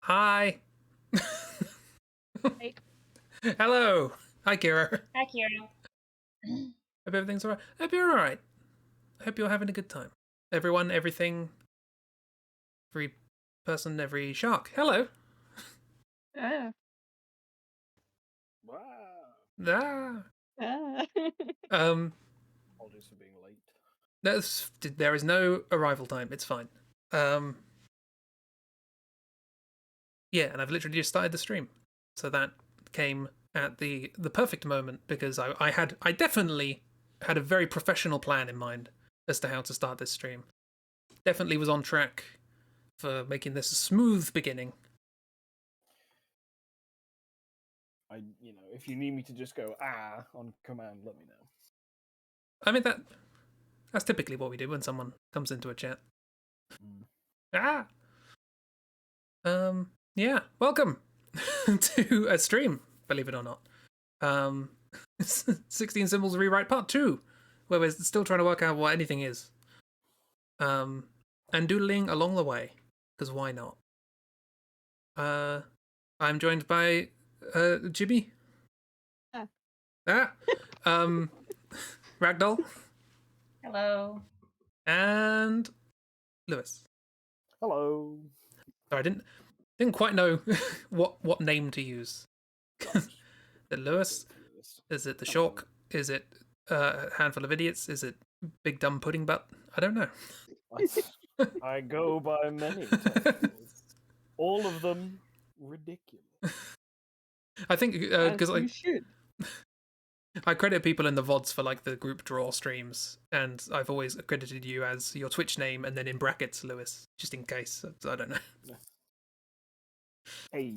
Hi. Hey. Hello. Hi, Kira. Hi, Kiro. Hope everything's alright. Hope you're alright. I hope you're having a good time. Everyone, everything, every person, every shark. Hello. Ah. Wow. Ah. Ah. Apologies for being late. There is no arrival time. It's fine. Yeah, and I've literally just started the stream, so that came at the perfect moment because I definitely had a very professional plan in mind as to how to start this stream. Definitely was on track for making this a smooth beginning. If you need me to just go on command, let me know. I mean that's typically what we do when someone comes into a chat. Yeah, welcome to a stream, believe it or not. 16 Symbols Rewrite Part 2, where we're still trying to work out what anything is. And doodling along the way, because why not? I'm joined by Chibi. Ragdoll. Hello. And Lewis. Hello. Sorry, I didn't quite know what name to use. The Lewis? Is it the Shork? Is it Handful of Idiots? Is it Big Dumb Pudding Butt? I don't know. I go by many titles. All of them ridiculous. I think because you should. I credit people in the VODs for like the group draw streams, and I've always accredited you as your Twitch name and then in brackets Lewis, just in case. I don't know. Hey.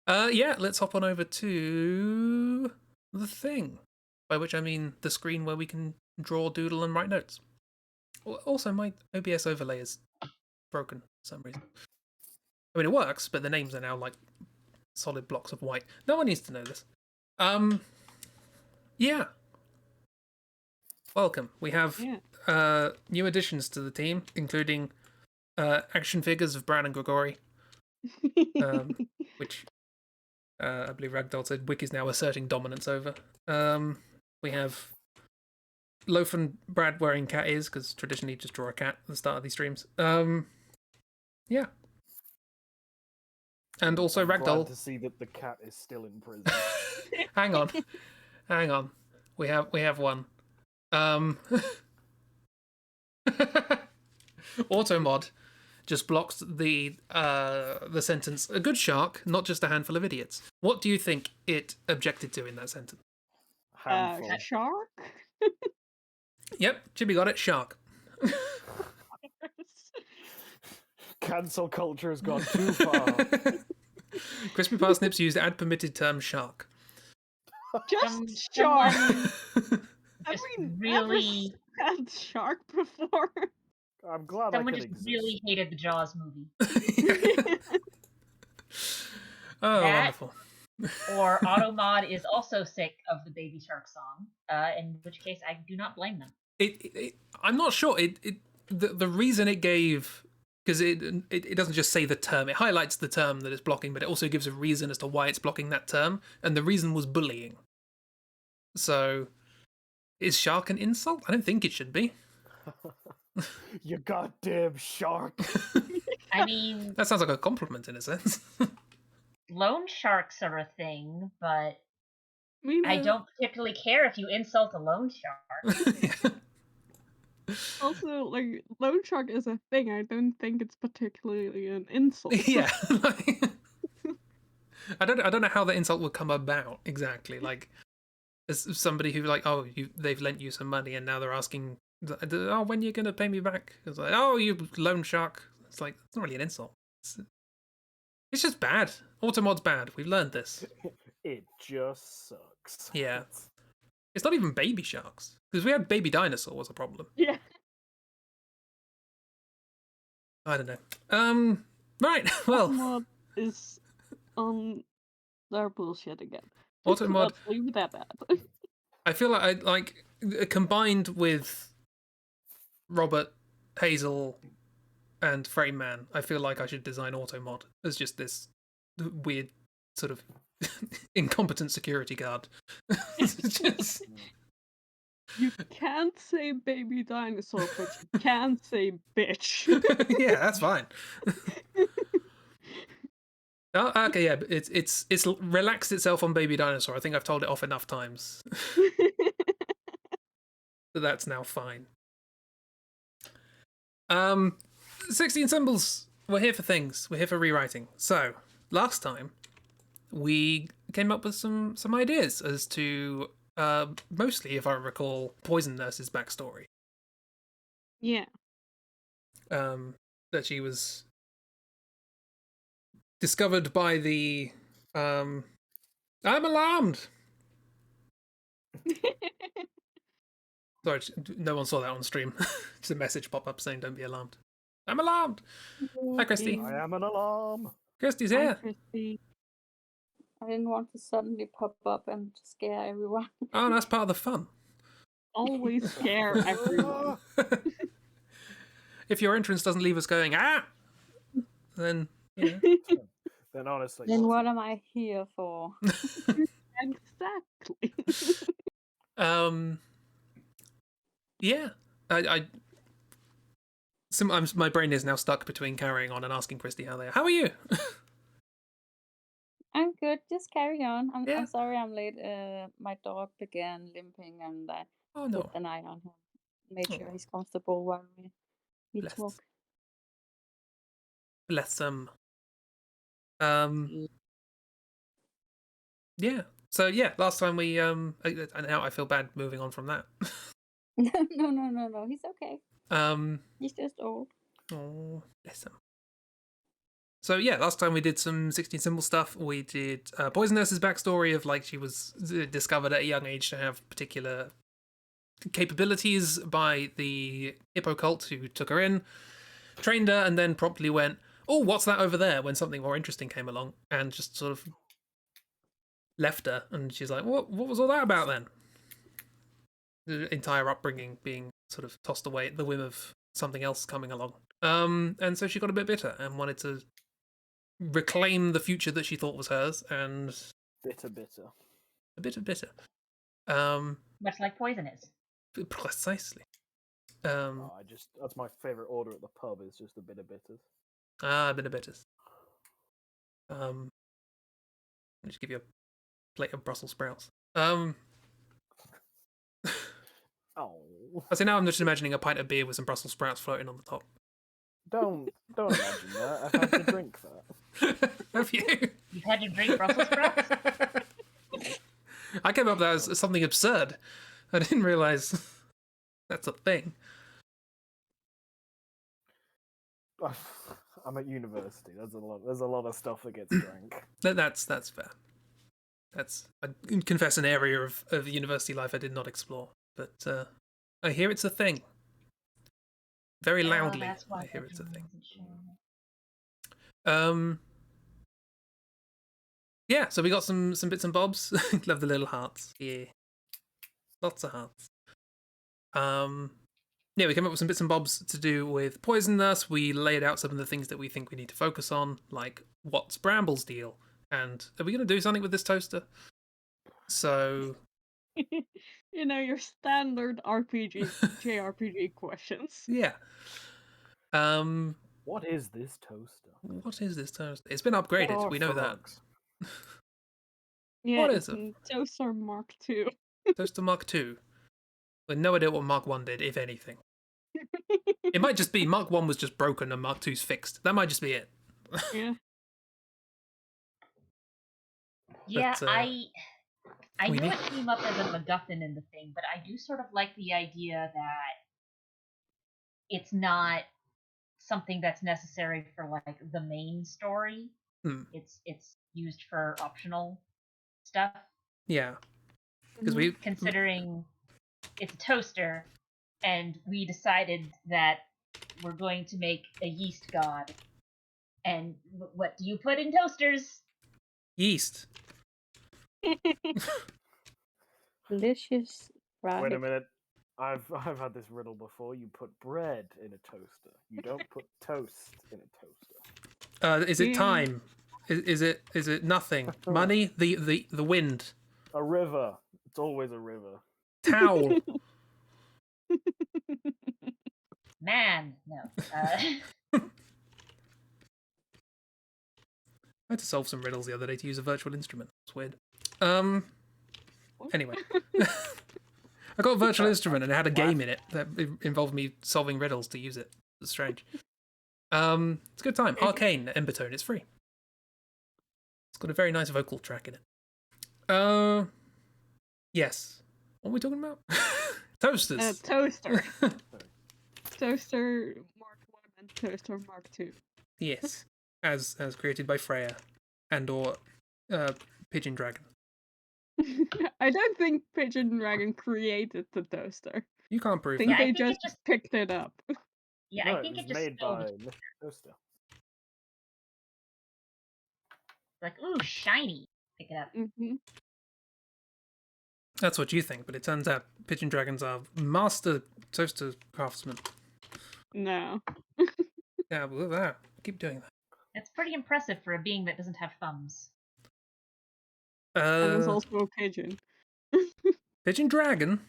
Yeah, let's hop on over to the thing, by which I mean the screen where we can draw, doodle, and write notes. Also, my OBS overlay is broken for some reason. I mean, it works, but the names are now like solid blocks of white. No one needs to know this. Yeah. Welcome. We have new additions to the team, including action figures of Brad and Gregory, which I believe Ragdoll said Wick is now asserting dominance over. We have Loaf and Brad wearing cat ears, because traditionally you just draw a cat at the start of these streams. Yeah. And also Ragdoll. Glad to see that the cat is still in prison. Hang on. We have one. Automod just blocks the sentence "a good shark, not just a handful of idiots." What do you think it objected to in that sentence? Shark? Yep, Chibi got it. Shark. Cancel culture has gone too far. Crispy Parsnips used ad permitted term shark. Just shark. I mean, really had shark before. I'm glad Someone I just can exist. really hated the Jaws movie. Oh, wonderful. Or Automod is also sick of the Baby Shark song, in which case I do not blame them. I'm not sure. The reason it gave, because it doesn't just say the term, it highlights the term that it's blocking, but it also gives a reason as to why it's blocking that term, and the reason was bullying. So, is shark an insult? I don't think it should be. You goddamn shark. I mean, that sounds like a compliment in a sense. loan sharks are a thing, but Meanwhile, I don't particularly care if you insult a loan shark. also, like, loan shark is a thing. I don't think it's particularly an insult. Yeah. I don't know how the insult would come about exactly. Like, as somebody who like, oh, they've lent you some money and now they're asking, oh, when are you gonna pay me back? It's like, oh, you loan shark. It's like, it's not really an insult. It's just bad. Automod's bad. We've learned this. It just sucks. Yeah. It's not even baby sharks. Because we had baby dinosaur was a problem. Yeah. I don't know. Right, well. Automod is on their bullshit again. Automod. Let's leave it at that. I feel like combined with Robert, Hazel, and Frame Man, I feel like I should design Automod as just this weird sort of incompetent security guard. Just... You can't say baby dinosaur, but you can say bitch. Yeah, that's fine. Oh, okay, yeah, but it's relaxed itself on Baby Dinosaur. I think I've told it off enough times that that's now fine. 16 symbols. We're here for things. We're here for rewriting. So last time we came up with some ideas as to mostly, if I recall, Poison Nurse's backstory. Yeah. That she was discovered by the I'm alarmed. Sorry, no one saw that on stream. Just a message pop up saying don't be alarmed. I'm alarmed. Hi, Christy. I am an alarm. Christy's Hi, here. Christy. I didn't want to suddenly pop up and scare everyone. Oh, that's part of the fun. Always scare everyone. If your entrance doesn't leave us going, then, you know. Then honestly, Then what am I here for? Exactly. Yeah. My brain is now stuck between carrying on and asking Christy how they are. How are you? I'm good. Just carry on. Yeah. I'm sorry I'm late. My dog began limping, and I Oh, put no. an eye on him. Made sure Oh. he's comfortable while we Bless. talk. Bless them. Yeah. So, yeah, last time we, and now I feel bad moving on from that. No. He's okay. He's just old. Oh, bless him. So yeah, last time we did some 16 symbol stuff. We did Poison Nurse's backstory of like she was discovered at a young age to have particular capabilities by the hippo cult who took her in, trained her, and then promptly went, "Oh, what's that over there?" when something more interesting came along, and just sort of left her. And she's like, "What was all that about then?" The entire upbringing being sort of tossed away at the whim of something else coming along. And so she got a bit bitter and wanted to reclaim the future that she thought was hers, and bitter. a bit of bitter. Much like poison is. Precisely. That's my favorite order at the pub. Is just a bit of bitters. A bit of bitters. Let me just give you a plate of Brussels sprouts. Oh. I see, now I'm just imagining a pint of beer with some Brussels sprouts floating on the top. Don't imagine that. I've had to drink that. Have you? You've had to drink Brussels sprouts? I came up with that as something absurd. I didn't realise that's a thing. I'm at university. There's a lot of stuff that gets drank. That's fair. I confess an area of university life I did not explore, but I hear it's a thing. Very loudly, I hear it's a thing. Yeah, so we got some bits and bobs. Love the little hearts. Yeah, lots of hearts. Yeah, we came up with some bits and bobs to do with Poison Nurse. We laid out some of the things that we think we need to focus on, like what's Bramble's deal, and are we going to do something with this toaster? So, you know, your standard JRPG questions. Yeah. What is this toaster? What is this toaster? It's been upgraded. We know that. Yeah, What it's is it? Toaster Mark II. Toaster Mark II. With no idea what Mark 1 did, if anything. It might just be Mark 1 was just broken and Mark 2's fixed. That might just be it. Yeah. Yeah, But, I we know need- it came up as a MacGuffin in the thing, but I do sort of like the idea that it's not something that's necessary for like the main story. It's used for optional stuff. Yeah. Because we considering it's a toaster, and we decided that we're going to make a yeast god. And what do you put in toasters? Yeast. Delicious. Right. Wait a minute. I've had this riddle before. You put bread in a toaster. You don't put toast in a toaster. Is it time? Is it nothing? Money? The wind? A river. It's always a river. Towel? Man, no. I had to solve some riddles the other day to use a virtual instrument. It's weird. Anyway. I got a virtual instrument and it had a game in it that involved me solving riddles to use it. It's strange. It's a good time. Arcane Embertone. It's free. It's got a very nice vocal track in it. Yes. What are we talking about? Toasters. Toaster. Toaster Mark 1 and Toaster Mark 2. Yes. As created by Freya and/or Pigeon Dragon. I don't think Pigeon Dragon created the toaster. You can't prove I that. think they just picked it up. Yeah, No, I think it was just made stole by it. Mr. Toaster. Like, ooh, shiny. Pick it up. Mm-hmm. That's what you think, but it turns out Pigeon Dragons are master toaster craftsmen. No. Yeah, well, keep doing that. It's pretty impressive for a being that doesn't have thumbs. And it's also a pigeon. Pigeon Dragon?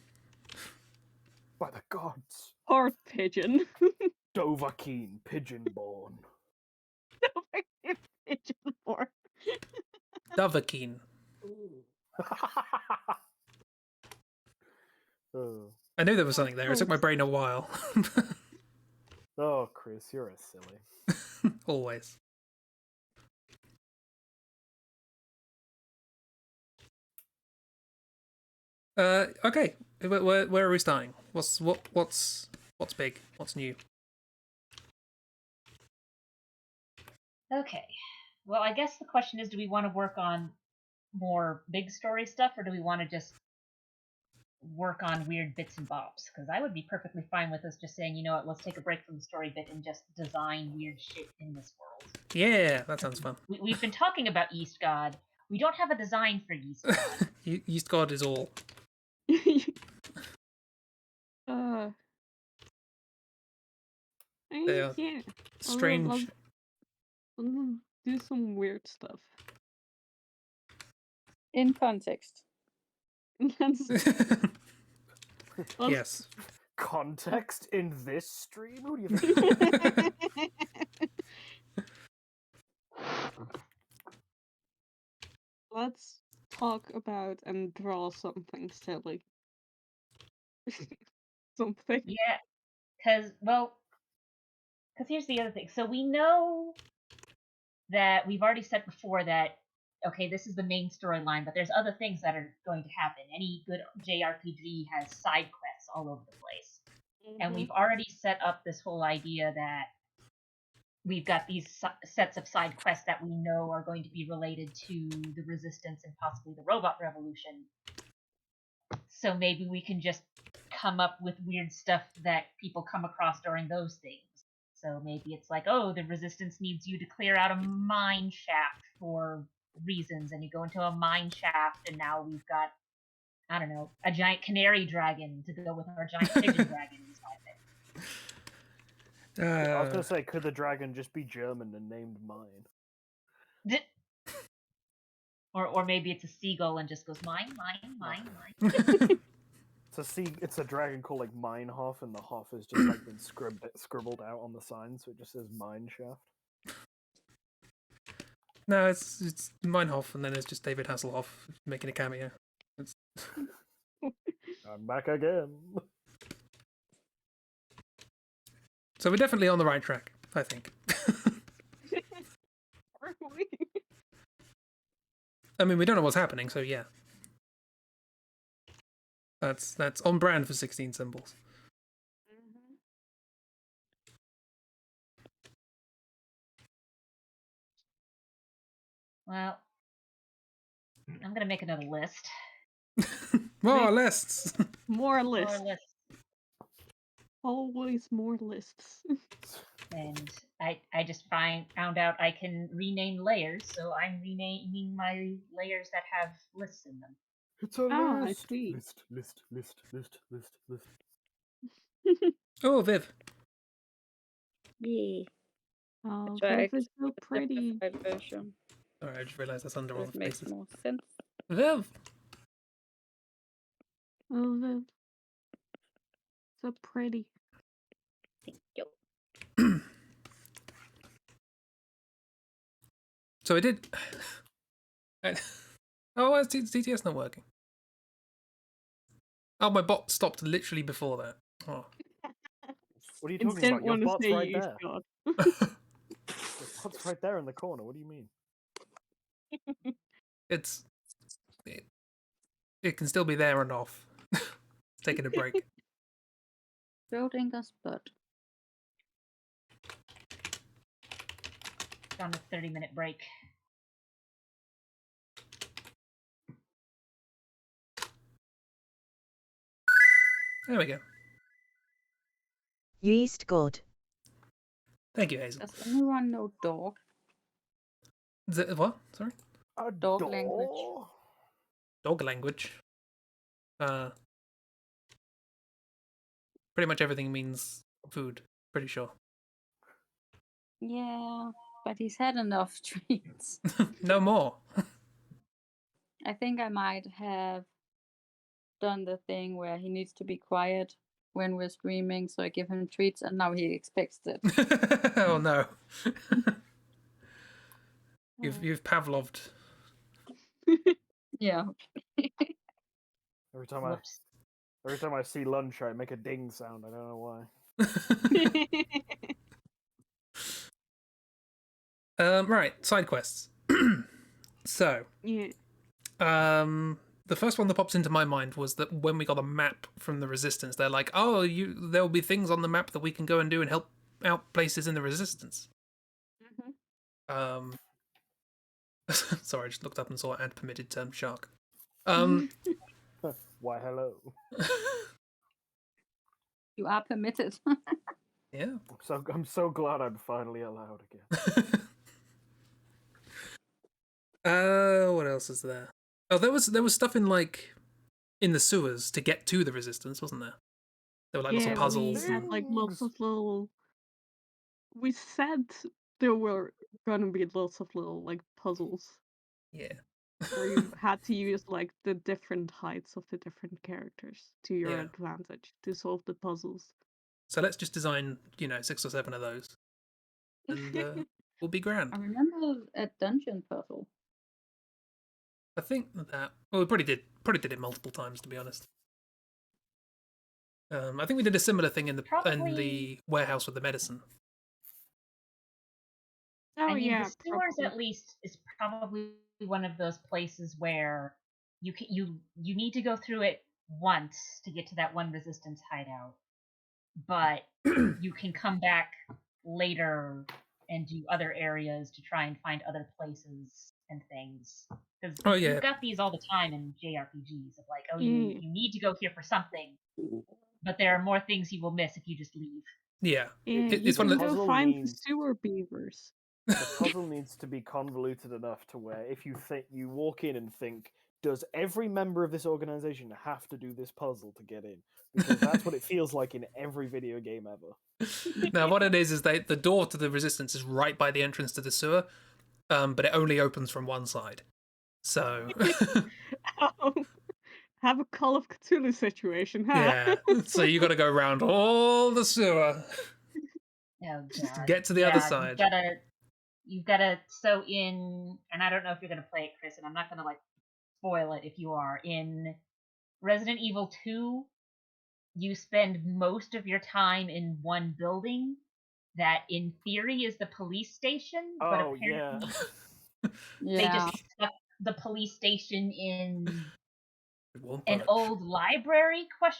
By the gods. Part pigeon. Dovahkiin, pigeon-born. Pigeon-born. Dovahkiin. Oh. I knew there was something there. It took my brain a while. Oh, Chris, you're a silly. Always. Okay. Where are we starting? What's big? What's new? Okay. Well, I guess the question is, do we want to work on more big story stuff, or do we want to just work on weird bits and bobs? Because I would be perfectly fine with us just saying, you know what, let's take a break from the story bit and just design weird shit in this world. Yeah, that sounds fun. We've been talking about East God. We don't have a design for East God. East God is all. They are yeah. strange. I'll do some weird stuff. In context. Yes. Context in this stream? Who do you think? Let's talk about and draw something silly. Something. Yeah, because here's the other thing. So we know that we've already said before that, okay, this is the main storyline, but there's other things that are going to happen. Any good JRPG has side quests all over the place. Mm-hmm. And we've already set up this whole idea that we've got these sets of side quests that we know are going to be related to the Resistance and possibly the Robot Revolution. So maybe we can just come up with weird stuff that people come across during those things. So maybe it's like, oh, the Resistance needs you to clear out a mine shaft for reasons, and you go into a mine shaft, and now we've got, I don't know, a giant canary dragon to go with our giant pigeon dragon inside of it. I was going to say, could the dragon just be German and named mine? Or maybe it's a seagull and just goes, mine, mine, mine, mine. It's a dragon called like Minehof, and the Hof has just like been scribbled out on the sign, so it just says mine shaft. No, it's Meinhof, and then it's just David Hasselhoff making a cameo. I'm back again. So we're definitely on the right track, I think. I mean, we don't know what's happening, so yeah. That's on brand for 16 symbols. Mm-hmm. Well, I'm gonna make another list. More lists. More lists. More lists. Always more lists. And I just found out I can rename layers, so I'm renaming my layers that have lists in them. It's a I list. see. List. Oh, Viv. Yeah. Oh, Try Viv is so the pretty. simplified version. Sorry, I just realised that's under all It the makes faces. more sense. Viv. Oh, Viv. So pretty. Thank you. So I did. Oh, why is DTS not working? Oh, my bot stopped literally before that. Oh. What are you I talking didn't about? Your want to bot's say right you, there. Scott. Your bot's right there in the corner. What do you mean? It can still be there and off. Taking a break. Schrödinger's butt. On a 30-minute break. There we go. Yeast God. Thank you, Hazel. Does anyone know dog? What? Sorry? A Dog language. Dog language. Pretty much everything means food. Pretty sure. Yeah, but he's had enough treats. No more. I think I might have done the thing where he needs to be quiet when we're streaming, so I give him treats, and now he expects it. Oh no. You've Pavloved. Yeah. Every time Whoops. I see lunch, I make a ding sound. I don't know why. Right, side quests. So, Yeah. the first one that pops into my mind was that when we got a map from the Resistance, they're like, "Oh, there will be things on the map that we can go and do and help out places in the Resistance." Mm-hmm. Sorry, I just looked up and saw add permitted term shark. Why, hello. You are permitted. Yeah. I'm so glad I'm finally allowed again. What else is there? Oh, there was stuff in the sewers to get to the Resistance, wasn't there? There were lots of puzzles. We had lots of little. We said there were gonna be lots of little puzzles. Yeah. Where you had to use the different heights of the different characters to your Yeah. advantage to solve the puzzles. So let's just design, 6 or 7 of those, and we'll be grand. I remember a dungeon puzzle. I think that we probably did it multiple times, to be honest. I think we did a similar thing in the warehouse with the medicine. I mean, yeah, the sewers at least is probably one of those places where you need to go through it once to get to that one Resistance hideout, but you can come back later and do other areas to try and find other places and things. Because you've got these all the time in JRPGs of you need to go here for something, but there are more things you will miss if you just leave. Yeah, it's one of the go find the sewer beavers. The puzzle needs to be convoluted enough to where if you walk in and think, does every member of this organization have to do this puzzle to get in? Because that's what it feels like in every video game ever. Now, what it is the door to the Resistance is right by the entrance to the sewer, but it only opens from one side. So... Have a Call of Cthulhu situation, huh? Yeah, so you got to go around all the sewer. Oh, just to get to the other side. You've gotta so in, and I don't know if you're gonna play it, Chris, and I'm not gonna spoil it if you are. In Resident Evil 2, you spend most of your time in one building that in theory is the police station, but apparently they just stuck the police station in an old library ? But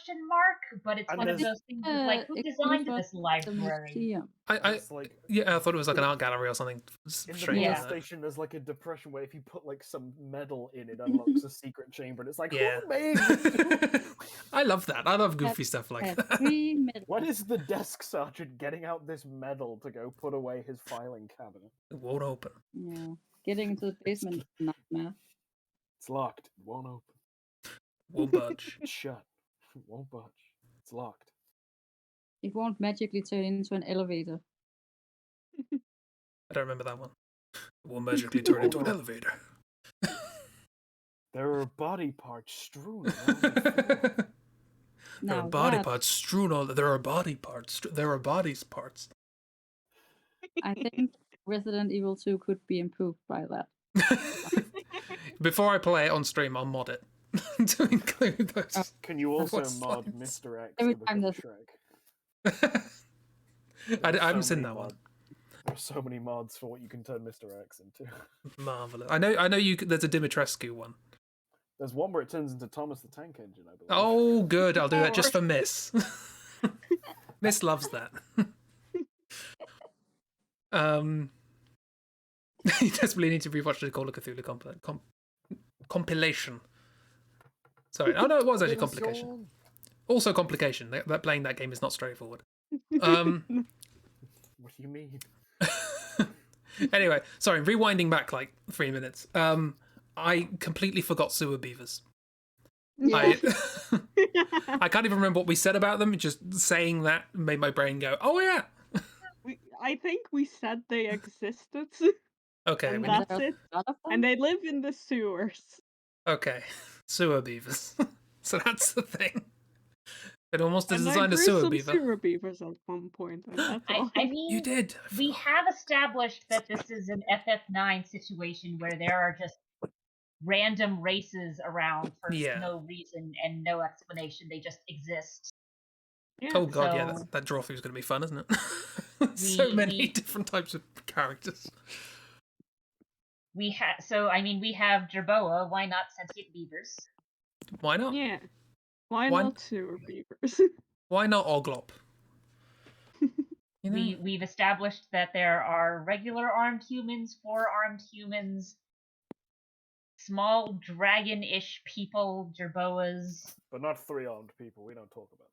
it's one of those things of who designed this library? I thought it was like an art gallery or something. In the police station, there's a depression where if you put some metal in, it unlocks a secret chamber, and it's who made this? I love that. I love goofy stuff like that. What is the desk sergeant getting out this metal to go put away his filing cabinet? It won't open. Yeah, getting into the basement is a nightmare. It's locked. It won't open. Won't budge. It's shut. It won't budge. It's locked. It won't magically turn into an elevator. I don't remember that one. It will magically turn into an elevator. There are body parts strewn around the floor. There are Now body that, parts strewn all. There are body parts. There are bodies parts. I think Resident Evil 2 could be improved by that. Before I play it on stream, I'll mod it to include those. Can you also voice mod lines. Mr. X Every to time become there's- Shrek? I haven't seen that one. There are so many mods for what you can turn Mr. X into. Marvelous. I know. You. There's a Dimitrescu one. There's one where it turns into Thomas the Tank Engine, I believe. Oh, good. I'll do that just for Miss. Miss loves that. You desperately need to rewatch the Call of Cthulhu compilation. Sorry. Oh no, it was actually complication. Also complication. That playing that game is not straightforward. What do you mean? Anyway, sorry. Rewinding back like 3 minutes. I completely forgot sewer beavers. Yeah. I can't even remember what we said about them. Just saying that made my brain go, "Oh yeah." I think we said they existed. Okay. And We that's There's it. a lot of them? And they live in the sewers. Okay. Sewer beavers. So that's the thing. It almost And I designed a grew sewer some beaver. sewer beavers at one point, and that's all. I mean, You did. we have established that this is an FF9 situation where there are just random races around for Yeah. no reason and no explanation. They just exist. Yeah. Oh god, yeah, So- that draw through is going to be fun, isn't it? So many we- different types of characters. We have we have Jerboa. Why not sentient beavers? Why not? Yeah. Why Why- not sewer beavers? Why not Oglop? You know? We've established that there are regular armed humans, 4-armed humans, small dragon-ish people, Jerboas. But not 3-armed people. We don't talk about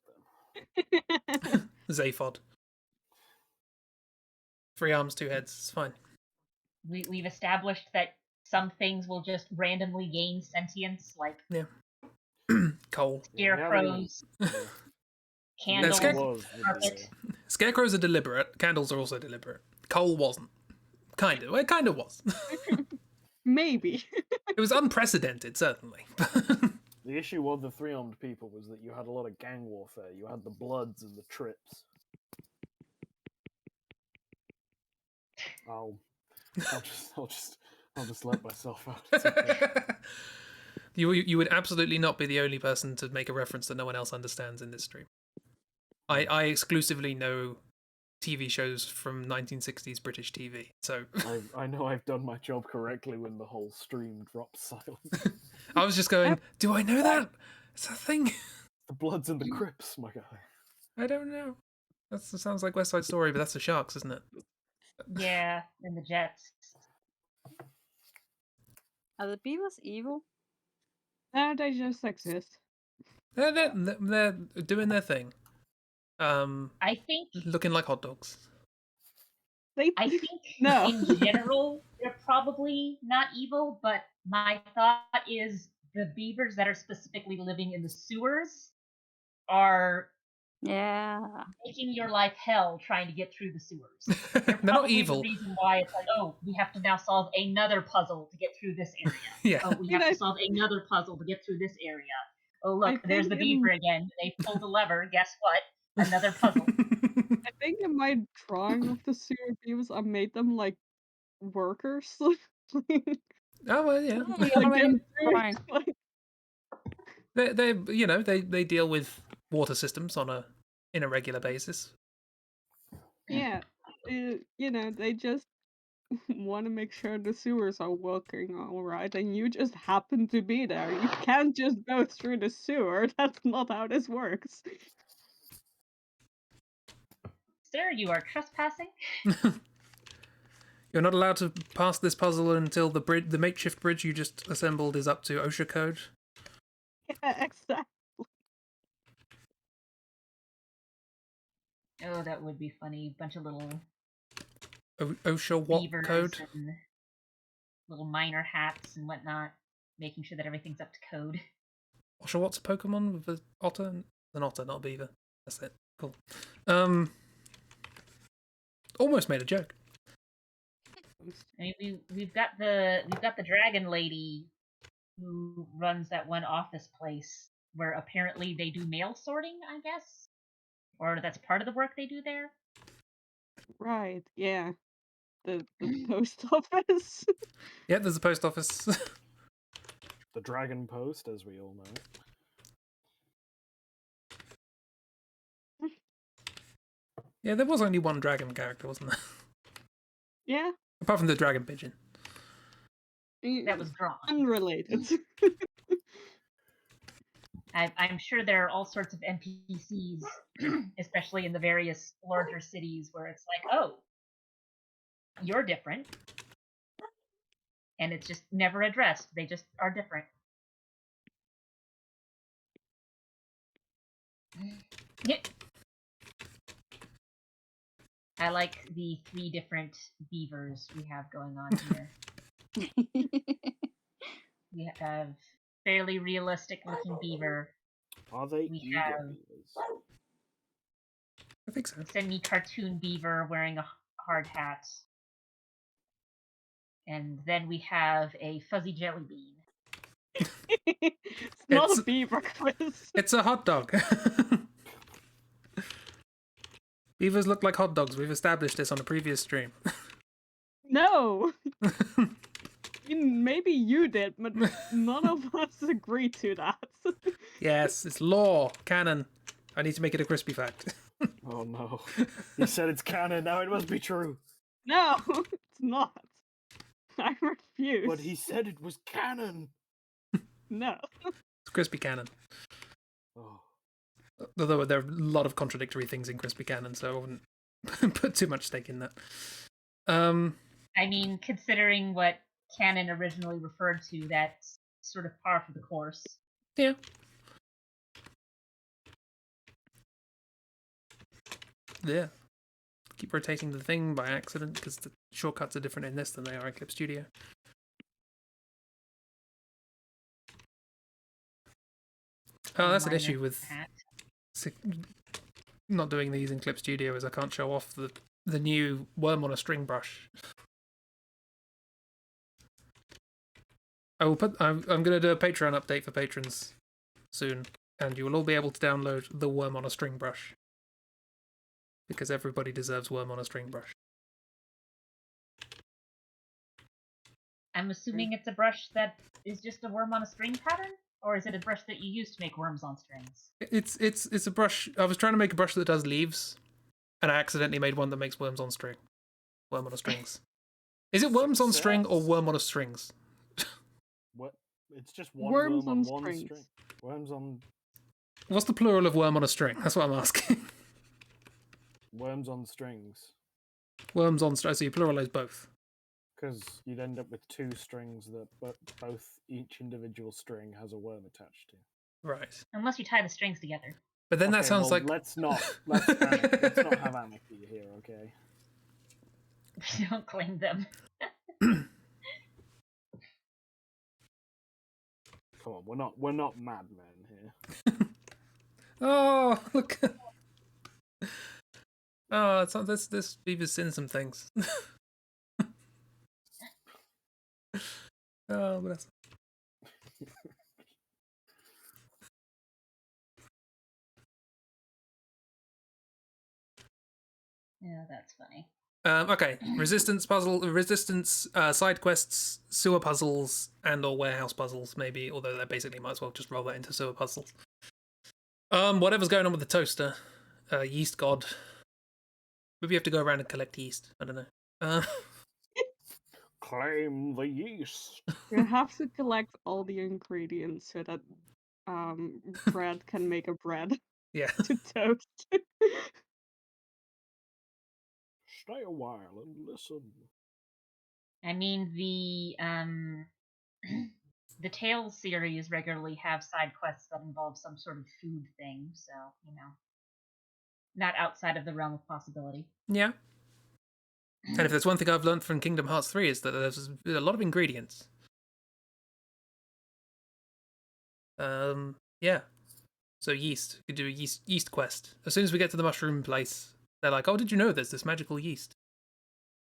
them. Zaphod. 3 arms, 2 heads. It's fine. We've established that some things will just randomly gain sentience, like Cole. Yeah, we haven't even- scarecrows, yeah. candles, Scare- Was with the- carpet. Scarecrows are deliberate. Candles are also deliberate. Cole wasn't. Kind of. Well, it kind of was. Maybe. It was unprecedented, certainly. The issue with the 3-armed people was that you had a lot of gang warfare. You had the Bloods and the Trips. I'll just let myself out. It's okay. You would absolutely not be the only person to make a reference that no one else understands in this stream. I exclusively know TV shows from 1960s British TV, so I know I've done my job correctly when the whole stream drops silent. I was just going, do I know that? It's a thing. The Bloods and the Crips, my guy. I don't know. That sounds like West Side Story, but that's the Sharks, isn't it? Yeah, and the Jets. Are the beavers evil? No, they just exist. They're doing their thing. I think Looking like hot dogs. I think No. in general they're probably not evil, but my thought is the beavers that are specifically living in the sewers are Yeah. making your life hell trying to get through the sewers. They're not Probably evil. The reason why it's like, oh, we have to now solve another puzzle to get through this area. Yeah. Oh, we have to solve another puzzle to get through this area. Oh, look, I there's the think in- beaver again. They pulled the lever. Guess what? Another puzzle. I think in my drawing of the sewer beavers, I made them like workers. Like, Oh well, yeah. Yeah, you already them drawing. like, They deal with water systems in a regular basis. yeah, they just want to make sure the sewers are working all right, and you just happen to be there. You can't just go through the sewer. That's not how this works. Sir, you are trespassing. You're not allowed to pass this puzzle until the makeshift bridge you just assembled is up to OSHA code. Yeah, exactly. Oh, that would be funny. Bunch of little OSHA what beavers code? and little miner hats and whatnot, making sure that everything's up to code. OSHA what's a Pokemon with an otter? An otter, not a beaver. That's it. Cool. Almost made a joke. I mean, we've got the dragon lady who runs that one office place where apparently they do mail sorting, I guess, or that's part of the work they do there. Right, yeah. The post office. Yeah, there's a post office. The Dragon Post, as we all know. Yeah, there was only one dragon character, wasn't there? Yeah. Apart from the dragon pigeon. That was drawn. Unrelated. I'm sure there are all sorts of NPCs, especially in the various larger cities, where it's like, oh, you're different. And it's just never addressed. They just are different. Yeah. I like the 3 different beavers we have going on here. We have fairly realistic looking beaver. Are they We eager have beavers? I think so. semi-cartoon beaver wearing a hard hat. And then we have a fuzzy jelly bean. It's not a beaver quiz. It's a hot dog. Beavers look like hot dogs. We've established this on a previous stream. No. Maybe you did, but none of us agreed to that. Yes, it's law, canon. I need to make it a crispy fact. Oh no. You said it's canon, now it must be true. No, it's not. I refuse. But he said it was canon. No. It's crispy canon. Oh. Although there are a lot of contradictory things in crispy canon, so I wouldn't put too much stake in that. I mean, considering what canon originally referred to, that's sort of par for the course. Yeah. Yeah. Keep rotating the thing by accident because the shortcuts are different in this than they are in Clip Studio. Oh, that's an issue with not doing these in Clip Studio, is I can't show off the new worm on a string brush. I'm going to do a Patreon update for patrons soon, and you will all be able to download the worm on a string brush. Because everybody deserves worm on a string brush. I'm assuming it's a brush that is just a worm on a string pattern? Or is it a brush that you use to make worms on strings? It's a brush. I was trying to make a brush that does leaves, and I accidentally made one that makes worms on string. Worm on a strings. Is it worms on string or worm on a strings? What? It's just one Worms worm on on one strings. string. Worms on... What's the plural of worm on a string? That's what I'm asking. Worms on strings. Worms on strings. So you pluralize both. Because you'd end up with 2 strings that both each individual string has a worm attached to. Right. Unless you tie the strings together. But then that sounds well, like... Let's not have anarchy here, okay? We don't claim them. Come on, we're not madmen here. Oh, look. Oh, it's not this beaver's seen some things. Oh, bless. Yeah, that's funny. Okay, resistance side quests, sewer puzzles, and/or warehouse puzzles, maybe. Although they basically might as well just roll that into sewer puzzles. Whatever's going on with the toaster, yeast god. Maybe you have to go around and collect yeast. I don't know. Claim the yeast. You have to collect all the ingredients so that bread can make a bread Yeah. to toast. Stay a while and listen. I mean, the Tales series regularly have side quests that involve some sort of food thing, so, you know, not outside of the realm of possibility. Yeah. And if there's one thing I've learned from Kingdom Hearts 3 is that there's a lot of ingredients. Yeah. So yeast. You could do a yeast quest. As soon as we get to the mushroom place, they're like, oh, did you know there's this magical yeast?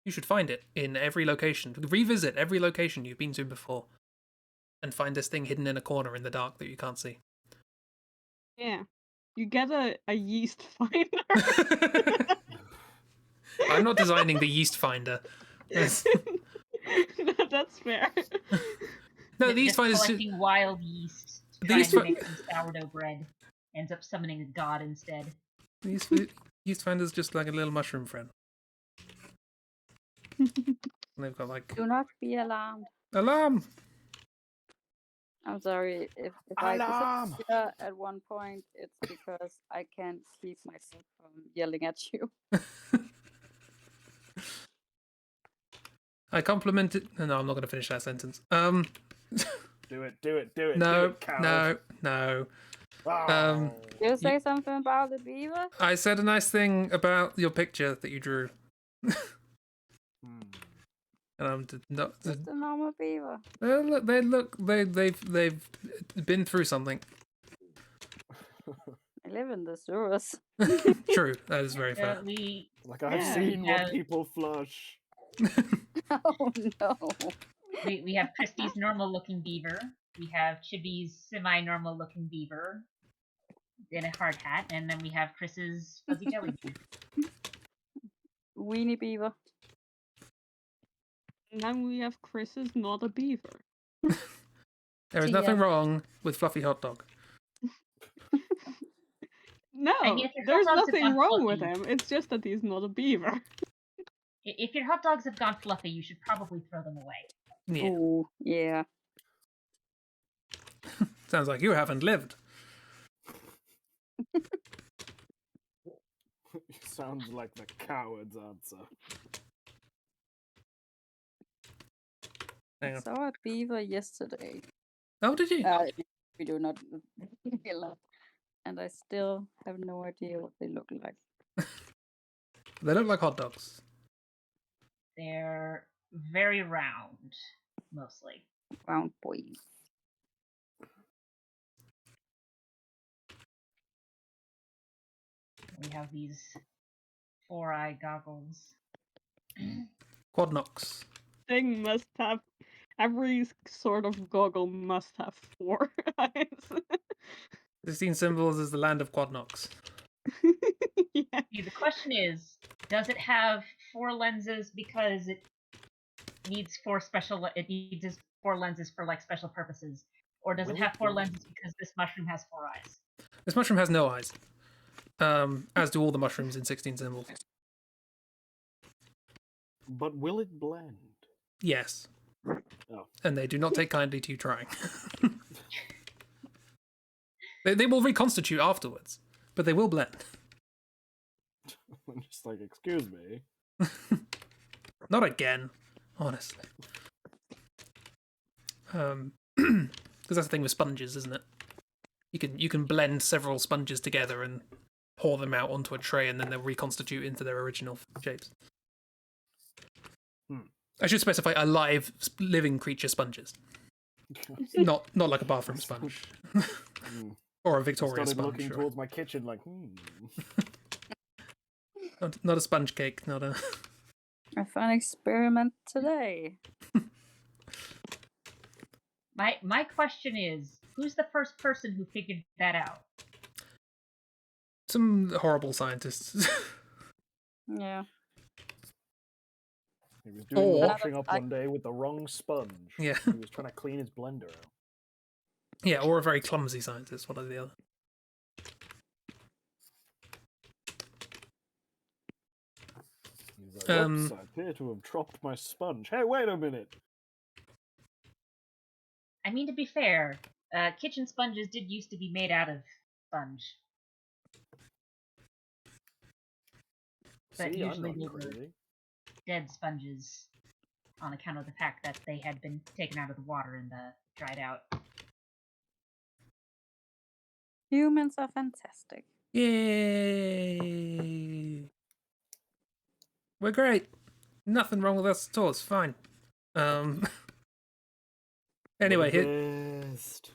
You should find it in every location. Revisit every location you've been to before. And find this thing hidden in a corner in the dark that you can't see. Yeah. You get a yeast finder. I'm not designing the yeast finder. That's fair. No, the yeast Just finder is collecting wild yeast, trying to make some sourdough bread. Ends up summoning a god instead. The yeast finder's just like a little mushroom friend. And they've got like... Do not be alarmed. Alarm! I'm sorry, if I disappear at one point, it's because I can't keep myself from yelling at you. I complimented... No, I'm not going to finish that sentence. Do it. No, do it, no. Oh. You say something about the beaver? I said a nice thing about your picture that you drew. And I'm not Just a normal beaver. They've been through something. I live in the sewers. True, that is very fair. I've seen what people flush. Oh no. We have Christie's normal-looking beaver. We have Chibi's semi-normal-looking beaver in a hard hat, and then we have Chris's fuzzy jelly bean. Weenie beaver. And then we have Chris's not a beaver. There is nothing wrong with Fluffy Hot Dog. No, there's nothing wrong with him. It's just that he's not a beaver. If your hot dogs have gone fluffy, you should probably throw them away. Yeah. Ooh, yeah. Sounds like you haven't lived. Sounds like the coward's answer. Hang on. I saw a beaver yesterday. Oh, did you? We do not. And I still have no idea what they look like. They look like hot dogs. They're very round, mostly. Round boys. We have these 4-eye goggles. Quadnox. Thing must have... Every sort of goggle must have 4 eyes. 16 symbols is the land of Quadnox. Yeah. See, the question is, does it have 4 lenses because it needs 4 lenses for like special purposes, or does it have 4 lenses because this mushroom has 4 eyes? This mushroom has no eyes, as do all the mushrooms in 16 symbols. But will it blend? Yes. Oh. And they do not take kindly to you trying. They will reconstitute afterwards, but they will blend. I'm just like, excuse me. Not again, honestly. Because that's the thing with sponges, isn't it? You can blend several sponges together and pour them out onto a tray, and then they'll reconstitute into their original shapes. I should specify alive, living creature sponges. not like a bathroom sponge. Or a Victoria started sponge. Looking towards my kitchen like, Not a sponge cake, not a... A fun experiment today. My question is, who's the first person who figured that out? Some horrible scientists. Yeah. He was doing the washing up one day with the wrong sponge. Yeah. He was trying to clean his blender out. Yeah, or a very clumsy scientist, one or the other. He's like, oops, I appear to have dropped my sponge. Hey, wait a minute! I mean, to be fair, kitchen sponges did used to be made out of sponge. But See, usually I'm they not were crazy. dead sponges on account of the fact that they had been taken out of the water and dried out. Humans are fantastic. Yay! We're great. Nothing wrong with us at all. It's fine. Anyway, Best.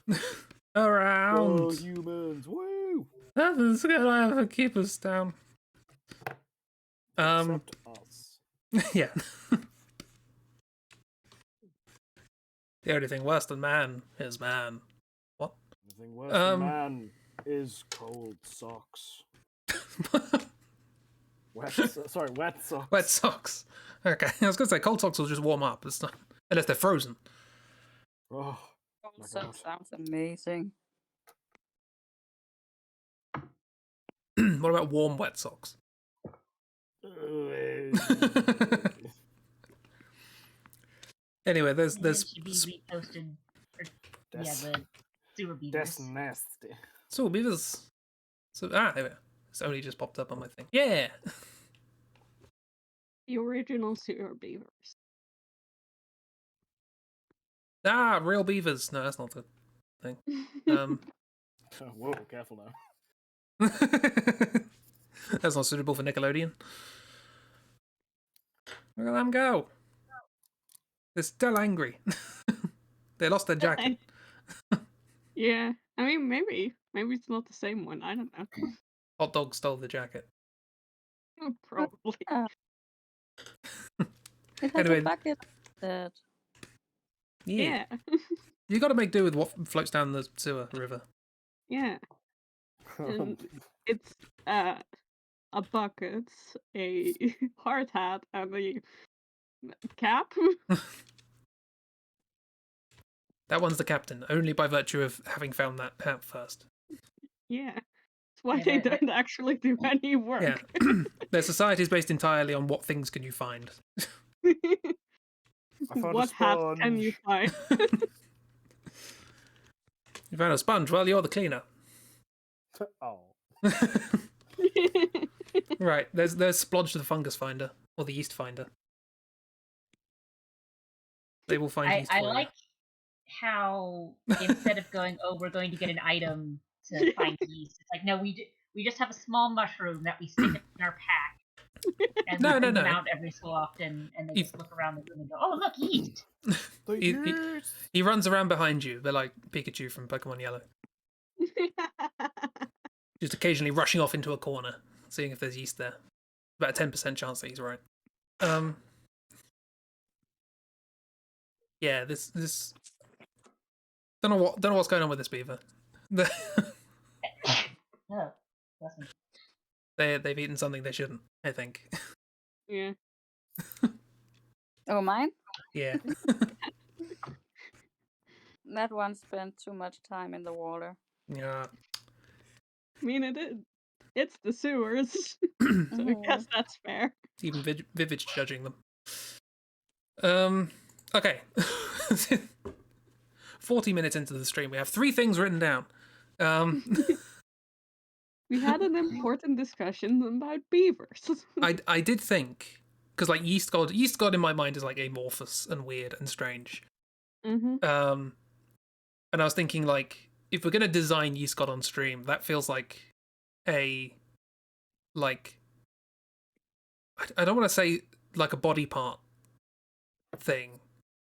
around. Oh, humans! Woo! Heavens, can I ever keep us down? Except us. Yeah. The only thing worse than man is man. What? The thing worse than man is cold socks. Wet socks. Wet socks. Okay, I was gonna say cold socks will just warm up. It's not unless they're frozen. Oh, my God. Sounds amazing. What about warm wet socks? Anyway, there's should be reposted. The sewer beavers. That's nasty. sewer beavers. So there we go. It's only just popped up on my thing. Yeah. The original sewer beavers. Real beavers. No, that's not the thing. Whoa, careful now. That's not suitable for Nickelodeon. Look at them go. They're still angry. They lost their jacket. Yeah, I mean, maybe it's not the same one. I don't know. Hot dog stole the jacket. Oh, probably. It has Anyway. a bucket. That. Yeah. You got to make do with what floats down the sewer river. Yeah. It's a bucket, a hard hat, and a cap. That one's the captain, only by virtue of having found that hat first. Yeah. That's why they don't actually do any work. Yeah. Their society is based entirely on what things can you find. What hat can you find? You found a sponge? Well, you're the cleaner. Oh. Right, there's Splodge the fungus finder, or the yeast finder. They will find yeast I for like how instead of going, we're going to get an item to find yeast, it's like, no, we just have a small mushroom that we stick in our pack, and we bring them out every so often, and they just look around the room and go, oh, look, yeast! He runs around behind you. They're like Pikachu from Pokemon Yellow. Just occasionally rushing off into a corner, seeing if there's yeast there. About a 10% chance that he's right. Yeah, this don't know what's going on with this beaver. Oh, bless me. They've eaten something they shouldn't, I think. Yeah. Oh, mine? Yeah. That one spent too much time in the water. Yeah. I mean, it's the sewers, so I guess that's fair. Even Vivid's judging them. Okay. 40 minutes into the stream, we have 3 things written down. We had an important discussion about beavers. I did think, because like yeast god in my mind is like amorphous and weird and strange. Mm-hmm. And I was thinking, like, if we're gonna design yeast god on stream, that feels like I don't want to say like a body part thing,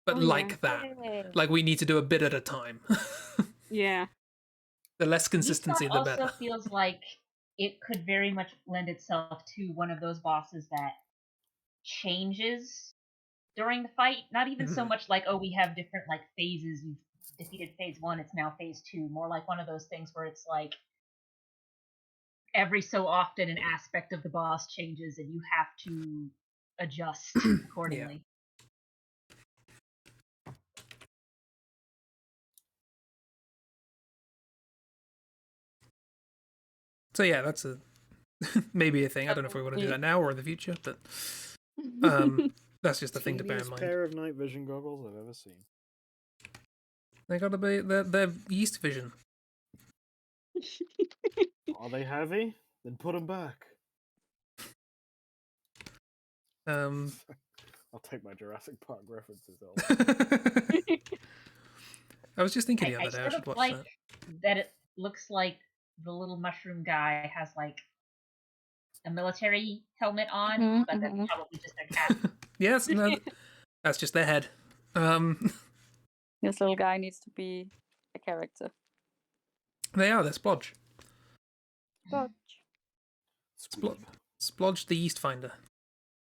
but that. Like, we need to do a bit at a time. Yeah. The less consistency, the better. Also feels like it could very much lend itself to one of those bosses that changes during the fight. Not even so much like, oh, we have different like phases. You've defeated phase 1, it's now phase 2. More like one of those things where it's like every so often an aspect of the boss changes and you have to adjust accordingly. So yeah, that's maybe a thing. I don't know if we want to do that now or in the future, but that's just a thing to bear in mind. Pair of night vision goggles I've ever seen. They gotta be they're yeast vision. Are they heavy? Then put them back. I'll take my Jurassic Park references off. I was just thinking the other day I should watch like that. It looks like the little mushroom guy has like a military helmet on, but that's probably just their cap. Yes, no, that's just their head. This little guy needs to be a character. They're Splodge. Dodge. Squeeb. Splodge the Yeast Finder.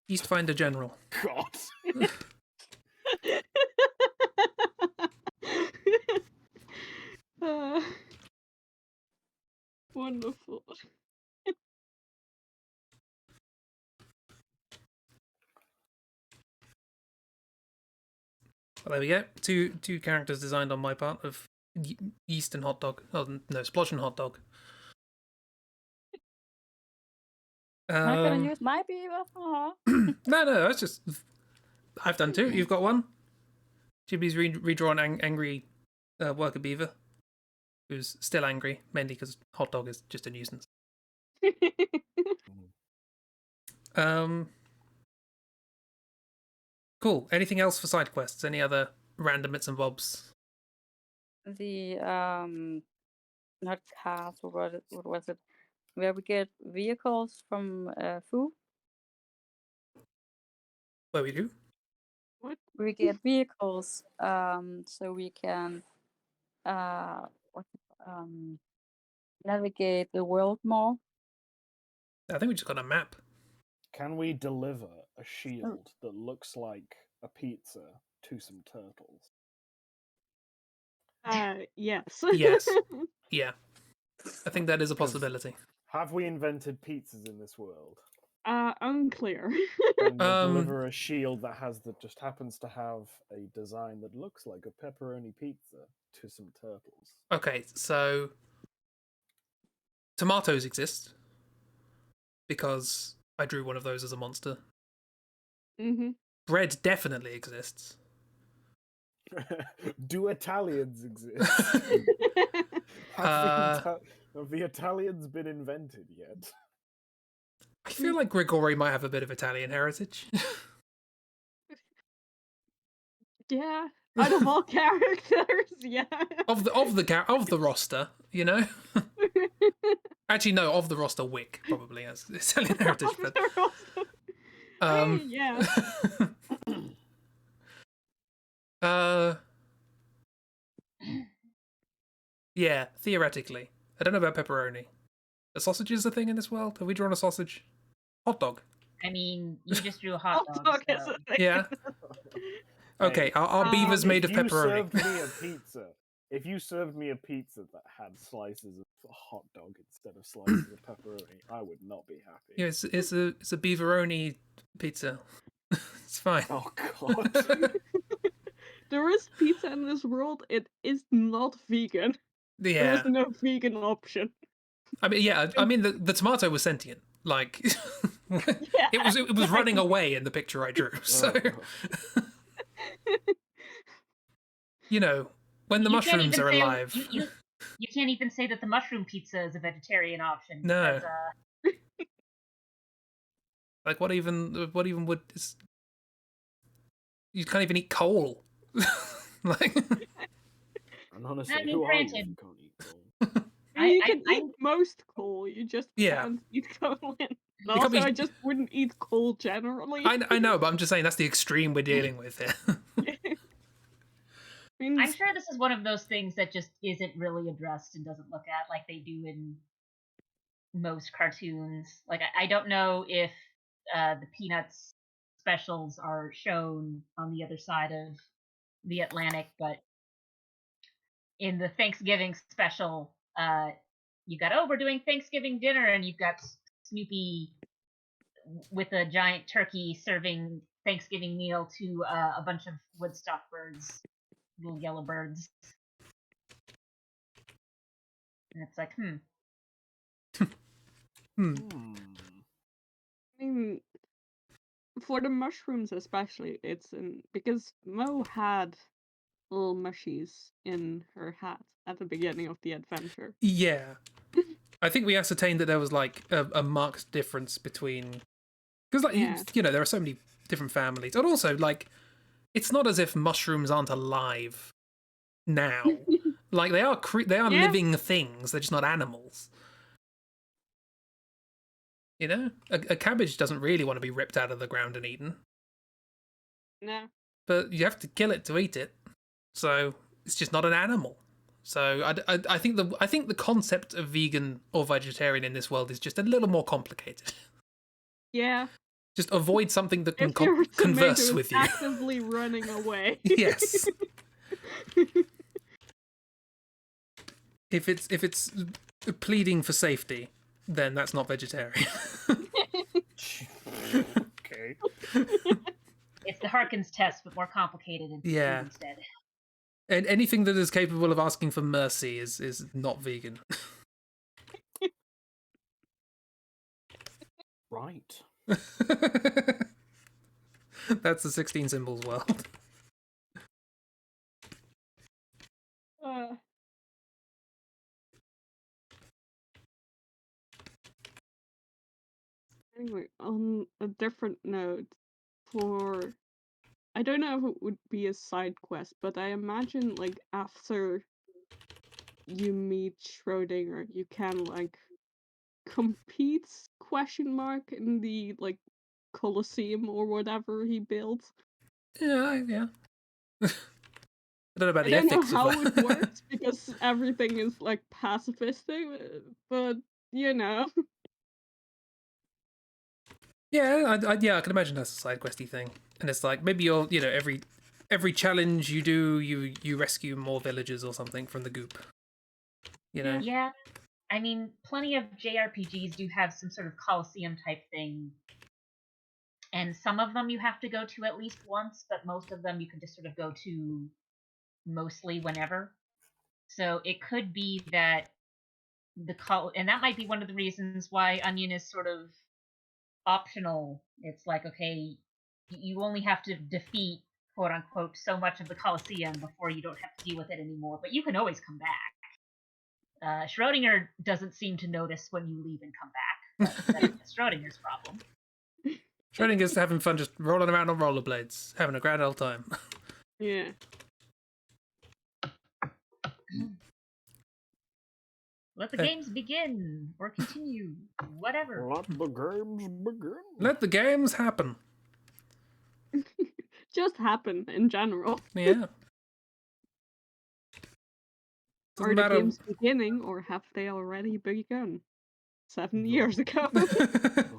Yeast Finder General. God. Wonderful. Well, there we go. Two characters designed on my part of Yeast and Hot Dog. Oh no, Splodge and Hot Dog. I'm not gonna use my beaver. No, that's just... I've done two. You've got one. Chibi's redrawn angry worker beaver, who's still angry, mainly because Hot Dog is just a nuisance. Cool. Anything else for side quests? Any other random bits and bobs? The not cars. What was it? Where we get vehicles from Fu. Where we do? What? We get vehicles, so we can navigate the world more. I think we just got a map. Can we deliver a shield that looks like a pizza to some turtles? Yes. Yes. Yeah. I think that is a possibility. Have we invented pizzas in this world? Unclear. And we'll deliver a shield that just happens to have a design that looks like a pepperoni pizza to some turtles. Okay, so tomatoes exist because I drew one of those as a monster. Mm-hmm. Bread definitely exists. Do Italians exist? Have the Italians been invented yet? I feel like Grigori might have a bit of Italian heritage. Yeah, out of all characters, yeah. Of the roster, you know. Actually, no, of the roster, Wick probably has Italian heritage, but yeah. Yeah, theoretically. I don't know about pepperoni. A sausage is a thing in this world? Have we drawn a sausage? Hot dog. I mean, you just drew a hot dog. So. Yeah. Okay, our beaver's made of pepperoni. If you served me a pizza that had slices of hot dog instead of slices of pepperoni, I would not be happy. Yeah, it's a beaveroni pizza. It's fine. Oh god. There is pizza in this world. It is not vegan. Yeah. There is no vegan option. I mean, yeah. I mean, the tomato was sentient. Like, it was running away in the picture I drew. So, you know, when the mushrooms are alive. You can't even say that the mushroom pizza is a vegetarian option. No. Because, like, what even would... You can't even eat coal. Like... And honestly, I mean, who granted, are you who can't eat coal? You can eat most coal, you just can't eat coal. And also, I just wouldn't eat coal generally. I know, but I'm just saying that's the extreme we're dealing with here. I'm sure this is one of those things that just isn't really addressed and doesn't look at like they do in most cartoons. Like, I don't know if the Peanuts specials are shown on the other side of the Atlantic, but in the Thanksgiving special, you got, we're doing Thanksgiving dinner, and you've got Snoopy with a giant turkey serving Thanksgiving meal to a bunch of woodstock birds, little yellow birds. And it's like, I mean, for the mushrooms especially, it's because Mo had little mushies in her hat at the beginning of the adventure. Yeah. I think we ascertained that there was like a marked difference between... Because, like, you know, there are so many different families. And also, like, it's not as if mushrooms aren't alive now. Like, they are living things. They're just not animals. You know? A cabbage doesn't really want to be ripped out of the ground and eaten. No. But you have to kill it to eat it. So, it's just not an animal. So I think the concept of vegan or vegetarian in this world is just a little more complicated. Yeah. Just avoid something that can If your converse tomato with is you. actively running away. Yes. If it's pleading for safety, then that's not vegetarian. Okay. It's the Harkins test, but more complicated and Yeah. instead. And anything that is capable of asking for mercy is not vegan. Right. That's the 16 symbols world. Anyway, on a different note, I don't know if it would be a side quest, but I imagine like after you meet Schrodinger, you can like compete in the like Colosseum or whatever he built. Yeah. I don't know about I the don't know ethics of how it that. works because everything is like pacifistic, but you know. Yeah, I can imagine that's a side questy thing, and it's like maybe you're every challenge you do, you rescue more villagers or something from the goop. You know. Yeah, I mean, plenty of JRPGs do have some sort of Colosseum type thing, and some of them you have to go to at least once, but most of them you can just sort of go to mostly whenever. So it could be that and that might be one of the reasons why Onion is sort of optional. It's like, okay, you only have to defeat, quote unquote, so much of the Colosseum before you don't have to deal with it anymore, but you can always come back. Schrodinger doesn't seem to notice when you leave and come back, but that's just Schrodinger's problem. Schrodinger's having fun just rolling around on rollerblades, having a grand old time. Yeah. Let the games begin, or continue, whatever. Let the games begin. Let the games happen. Just happen in general. Yeah. Are the games beginning, or have they already begun? 7 years ago.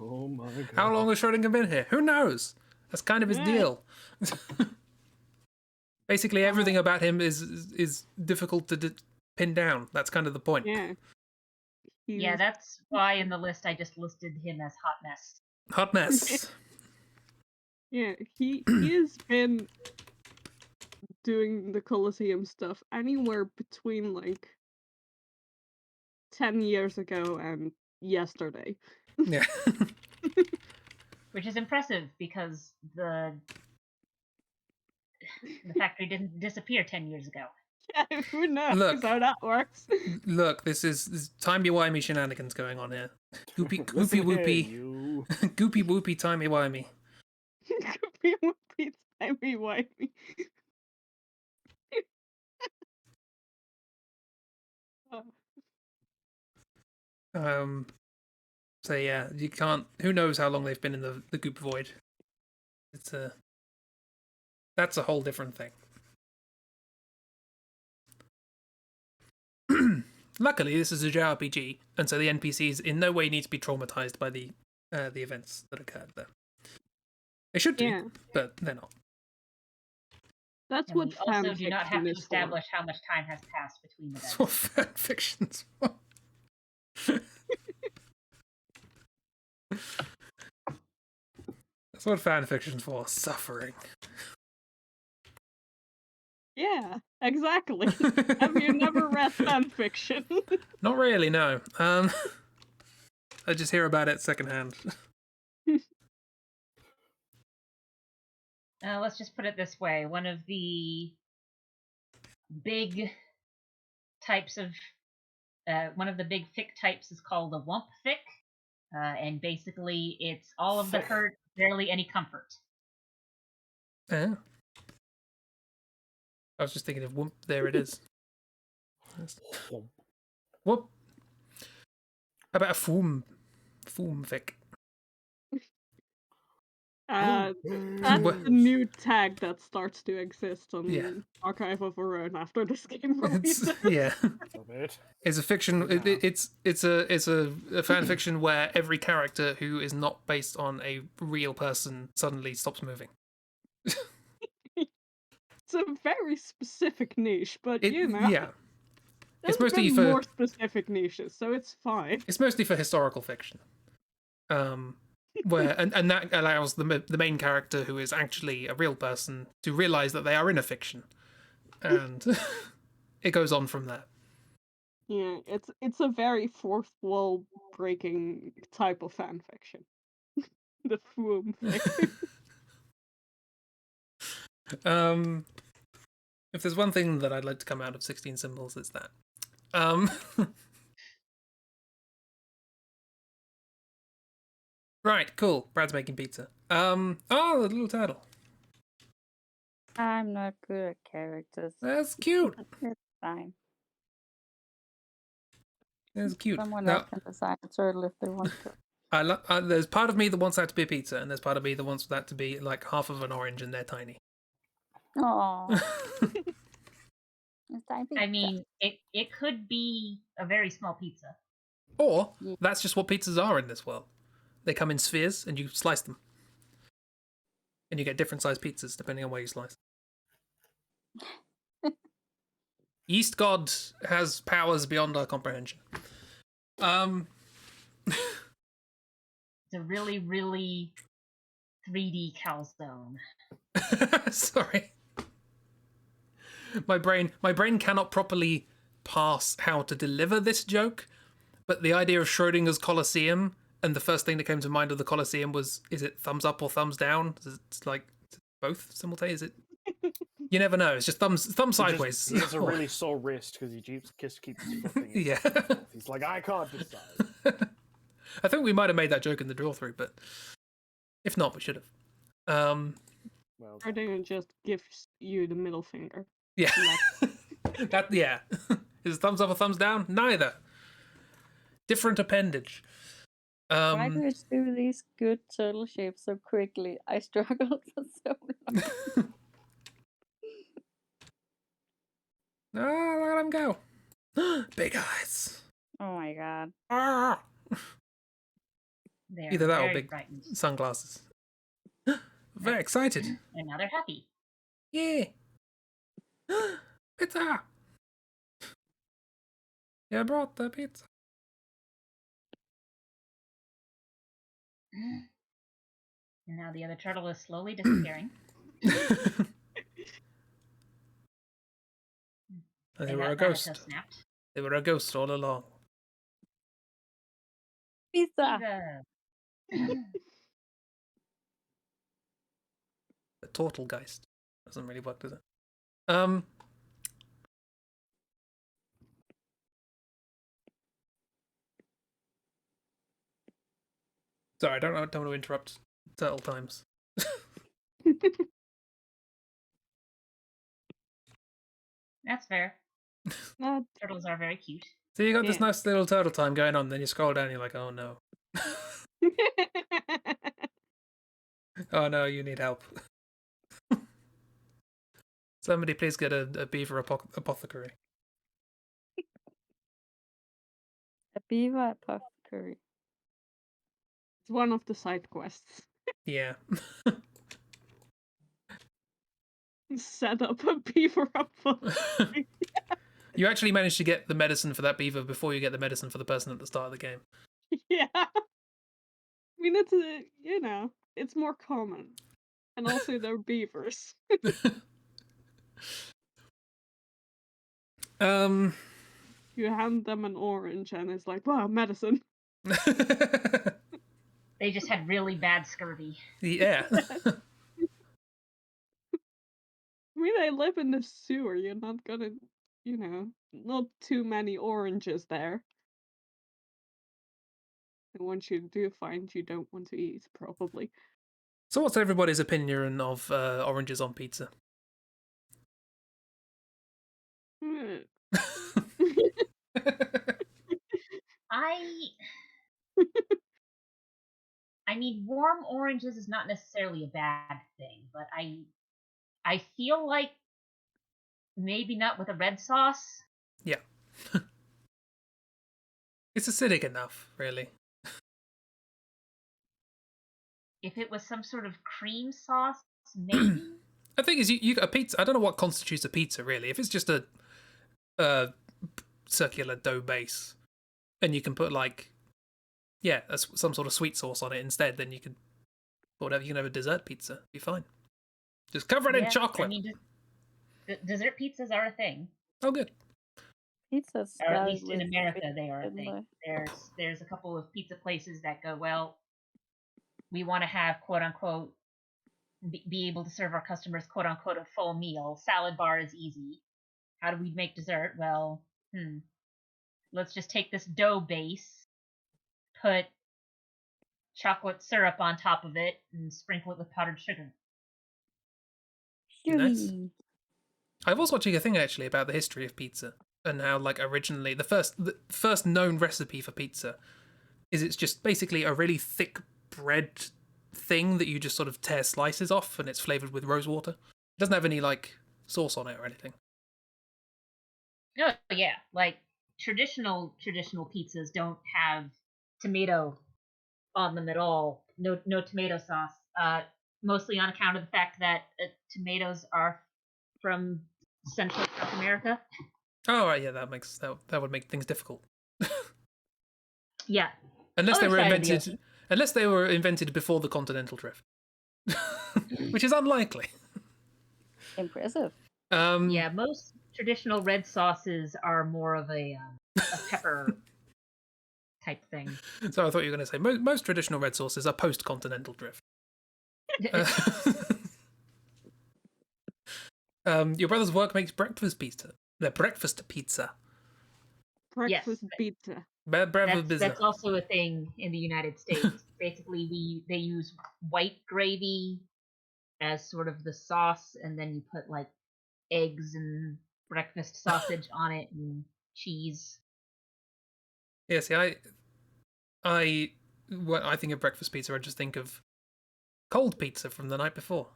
Oh my god. How long has Schrodinger been here? Who knows? That's kind of his deal. Basically, everything about him is difficult to pin down. That's kind of the point. Yeah. Yeah, that's why in the list I just listed him as Hot Mess. Hot mess. Yeah, he has been doing the Colosseum stuff anywhere between like 10 years ago and yesterday. Yeah. Which is impressive because the factory didn't disappear 10 years ago. Yeah, who knows how that works? Look, this is timey-wimey shenanigans going on here. Goopy whoopy. Goopy whoopy timey-wimey. Goopy whoopy timey-wimey. So yeah, you can't. Who knows how long they've been in the goop void? That's a whole different thing. Luckily, this is a JRPG, and so the NPCs in no way need to be traumatized by the events that occurred there. They should be, but they're not. That's and what we also fanfiction do not have to is establish how much time has passed between events. That's what fanfiction's for. That's what fanfiction's for. Suffering. Yeah, exactly. Have you never read fanfiction? Not really, no. I just hear about it secondhand. Let's just put it this way. One of the big types of one of the big fic types is called a wump fic, and basically it's all of the hurt, barely any comfort. Yeah. I was just thinking of whoop. There it is. Whoop. How about a foom fic? That's the new tag that starts to exist on Archive of Our Own after this game releases. It's a fiction. It's a fan fiction where every character who is not based on a real person suddenly stops moving. It's a very specific niche, but yeah. It's mostly for more specific niches, so it's fine. It's mostly for historical fiction, where and that allows the main character who is actually a real person to realize that they are in a fiction, and it goes on from there. Yeah, it's a very fourth wall breaking type of fan fiction. The Foom thing. If there's one thing that I'd like to come out of 16 Symbols, it's that. Right, cool. Brad's making pizza. Oh, the little turtle. I'm not good at characters. That's cute. It's fine. That's cute. Someone else can design a turtle if they want to. There's part of me that wants that to be a pizza, and there's part of me that wants that to be like half of an orange, and they're tiny. Aww. I mean, it could be a very small pizza. Or that's just what pizzas are in this world. They come in spheres, and you slice them. And you get different sized pizzas depending on where you slice. Yeast God has powers beyond our comprehension. It's a really, really 3D calzone. Sorry. My brain cannot properly parse how to deliver this joke, but the idea of Schrodinger's Colosseum, and the first thing that came to mind of the Colosseum was, is it thumbs up or thumbs down? It's like both simultaneous. Is it? You never know. It's just thumb sideways. He has a really sore wrist because he keeps his foot fingers. Yeah. He's like, I can't decide. I think we might have made that joke in the draw through, but if not, we should have. Well, Schrodinger just gives you the middle finger. Yeah. Yeah. Is it thumbs up or thumbs down? Neither. Different appendage. Why do you do these good turtle shapes so quickly? I struggled for so long. Oh, let him go. Big eyes. Oh my god. Ah. Either that or big frightened. Sunglasses. Very excited. And now they're happy. Yeah. Pizza. Yeah, I brought the pizza. And now the other turtle is slowly disappearing. They were a ghost. They were a ghost all along. Pizza. The Tortlegeist. Doesn't really work, does it? Sorry, I don't want to interrupt turtle times. That's fair. Turtles are very cute. So you got this nice little turtle time going on, then you scroll down and you're like, oh no. Oh no, you need help. Somebody please get a beaver apothecary. A beaver apothecary. It's one of the side quests. Yeah. Set up a beaver apothecary. You actually managed to get the medicine for that beaver before you get the medicine for the person at the start of the game. Yeah. I mean, it's it's more common. And also they're beavers. You hand them an orange and it's like, wow, medicine. They just had really bad scurvy. Yeah. I mean, they live in the sewer. You're not gonna, not too many oranges there. And once you do find you don't want to eat, probably. So what's everybody's opinion of oranges on pizza? I I mean, warm oranges is not necessarily a bad thing, but I feel like maybe not with a red sauce. Yeah. It's acidic enough, really. If it was some sort of cream sauce, maybe. The thing is, you a pizza. I don't know what constitutes a pizza, really. If it's just a circular dough base, and you can put like, yeah, some sort of sweet sauce on it instead, then you could whatever. You can have a dessert pizza. Be fine. Just cover it in chocolate. I mean, dessert pizzas are a thing. Oh, good. Pizzas, or at least in America, they are a thing. There's a couple of pizza places that go, well, we want to have quote unquote be able to serve our customers quote unquote a full meal. Salad bar is easy. How do we make dessert? Well, let's just take this dough base, put chocolate syrup on top of it, and sprinkle it with powdered sugar. Nice. I was watching a thing actually about the history of pizza and how, like, originally the first known recipe for pizza is it's just basically a really thick bread thing that you just sort of tear slices off, and it's flavored with rose water. It doesn't have any like sauce on it or anything. Oh yeah, like traditional pizzas don't have tomato on them at all. No tomato sauce. Mostly on account of the fact that tomatoes are from Central South America. Oh right, yeah, that would make things difficult. Yeah. Unless they were invented before the continental drift, which is unlikely. Impressive. Yeah, most traditional red sauces are more of a pepper type thing. So I thought you were going to say most traditional red sauces are post-continental drift. Your brother's work makes breakfast pizza. Breakfast pizza. Breakfast pizza. That's also a thing in the United States. Basically, they use white gravy as sort of the sauce, and then you put like eggs and breakfast sausage on it and cheese. Yeah, see, when I think of breakfast pizza, I just think of cold pizza from the night before.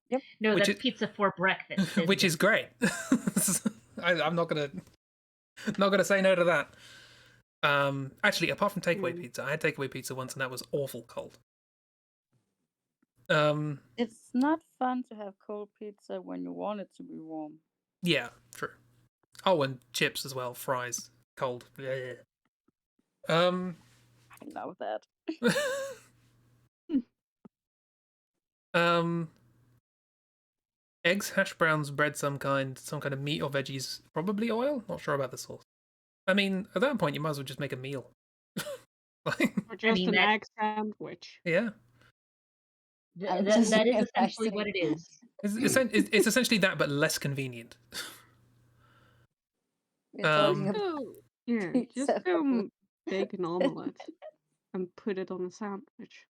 Yep. No, that's pizza for breakfast. Which is great. I'm not gonna say no to that. Actually, apart from takeaway pizza, I had takeaway pizza once, and that was awful cold. It's not fun to have cold pizza when you want it to be warm. Yeah, true. Oh, and chips as well, fries, cold. Yeah. I love that. Eggs, hash browns, bread, some kind of meat or veggies, probably oil. Not sure about the sauce. I mean, at that point, you might as well just make a meal. Or just an egg sandwich. Yeah. That is essentially what it is. It's essentially that, but less convenient. Just bake an omelette and put it on a sandwich.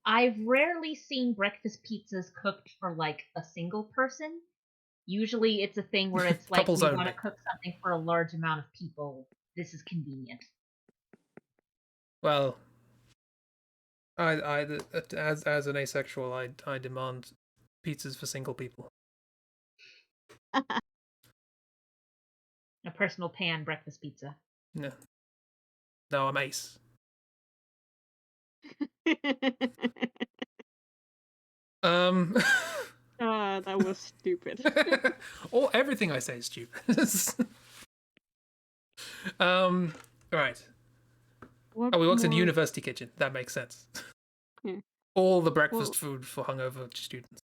I've rarely seen breakfast pizzas cooked for like a single person. Usually it's a thing where it's like we want to cook something for a large amount of people. This is convenient. Well, I as an asexual, I demand pizzas for single people. A personal pan breakfast pizza. No, I'm ace. That was stupid. Everything I say is stupid. Right. He works in a university kitchen. That makes sense. Yeah. All the breakfast food for hungover students.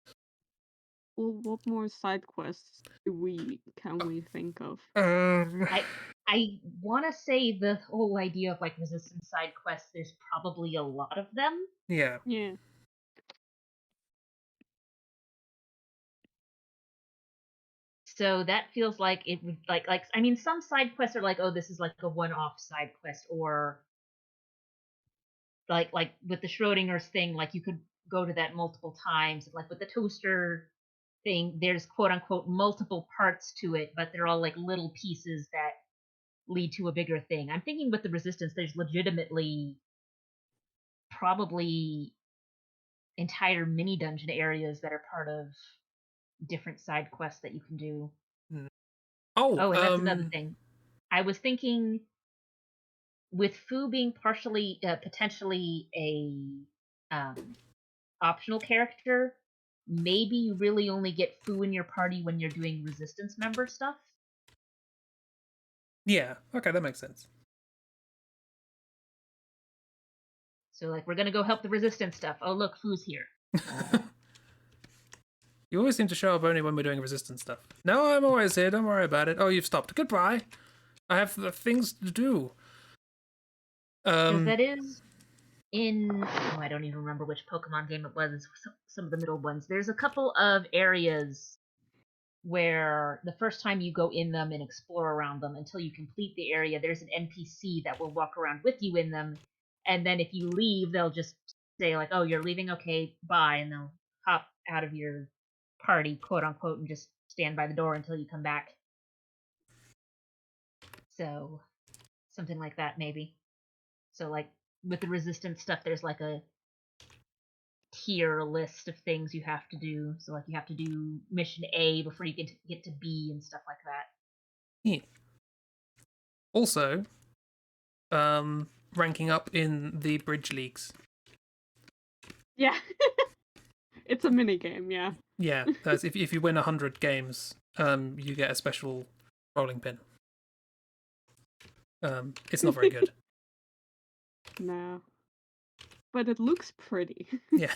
Well, what more side quests can we think of? I want to say the whole idea of like resistance side quests. There's probably a lot of them. Yeah. Yeah. So that feels like it would like I mean some side quests are like, oh, this is like a one-off side quest, or like with the Schrodinger's thing, like you could go to that multiple times. Like with the toaster thing, there's quote unquote multiple parts to it, but they're all like little pieces that lead to a bigger thing. I'm thinking with the resistance, there's legitimately probably entire mini dungeon areas that are part of different side quests that you can do. Oh, and that's another thing. I was thinking with Fu being partially, potentially a optional character, maybe you really only get Fu in your party when you're doing resistance member stuff. Yeah, okay, that makes sense. So, like, we're gonna go help the resistance stuff. Oh, look, Fu's here. You always seem to show up only when we're doing resistance stuff. No, I'm always here, don't worry about it. Oh, you've stopped. Goodbye. I have things to do. Because that is in... Oh, I don't even remember which Pokemon game it was. Some of the middle ones. There's a couple of areas where the first time you go in them and explore around them until you complete the area, there's an NPC that will walk around with you in them, and then if you leave, they'll just say, like, oh, you're leaving, okay, bye, and they'll hop out of your party, quote unquote, and just stand by the door until you come back. So, something like that, maybe. So, like, with the resistance stuff, there's like a tier list of things you have to do. So, like, you have to do mission A before you get to B and stuff like that. Yeah. Also, ranking up in the bridge leagues. Yeah. It's a mini game, yeah. Yeah, that's if you win 100 games, you get a special rolling pin. It's not very good. No. But it looks pretty. Yeah.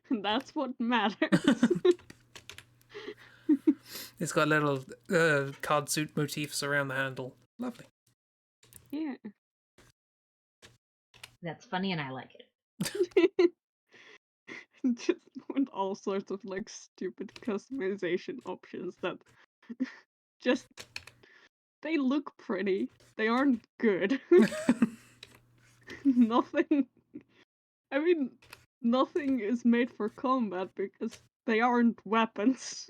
That's what matters. It's got little card suit motifs around the handle. Lovely. Yeah. That's funny, and I like it. Just with all sorts of like stupid customization options that just they look pretty. They aren't good. Nothing. I mean, nothing is made for combat because they aren't weapons.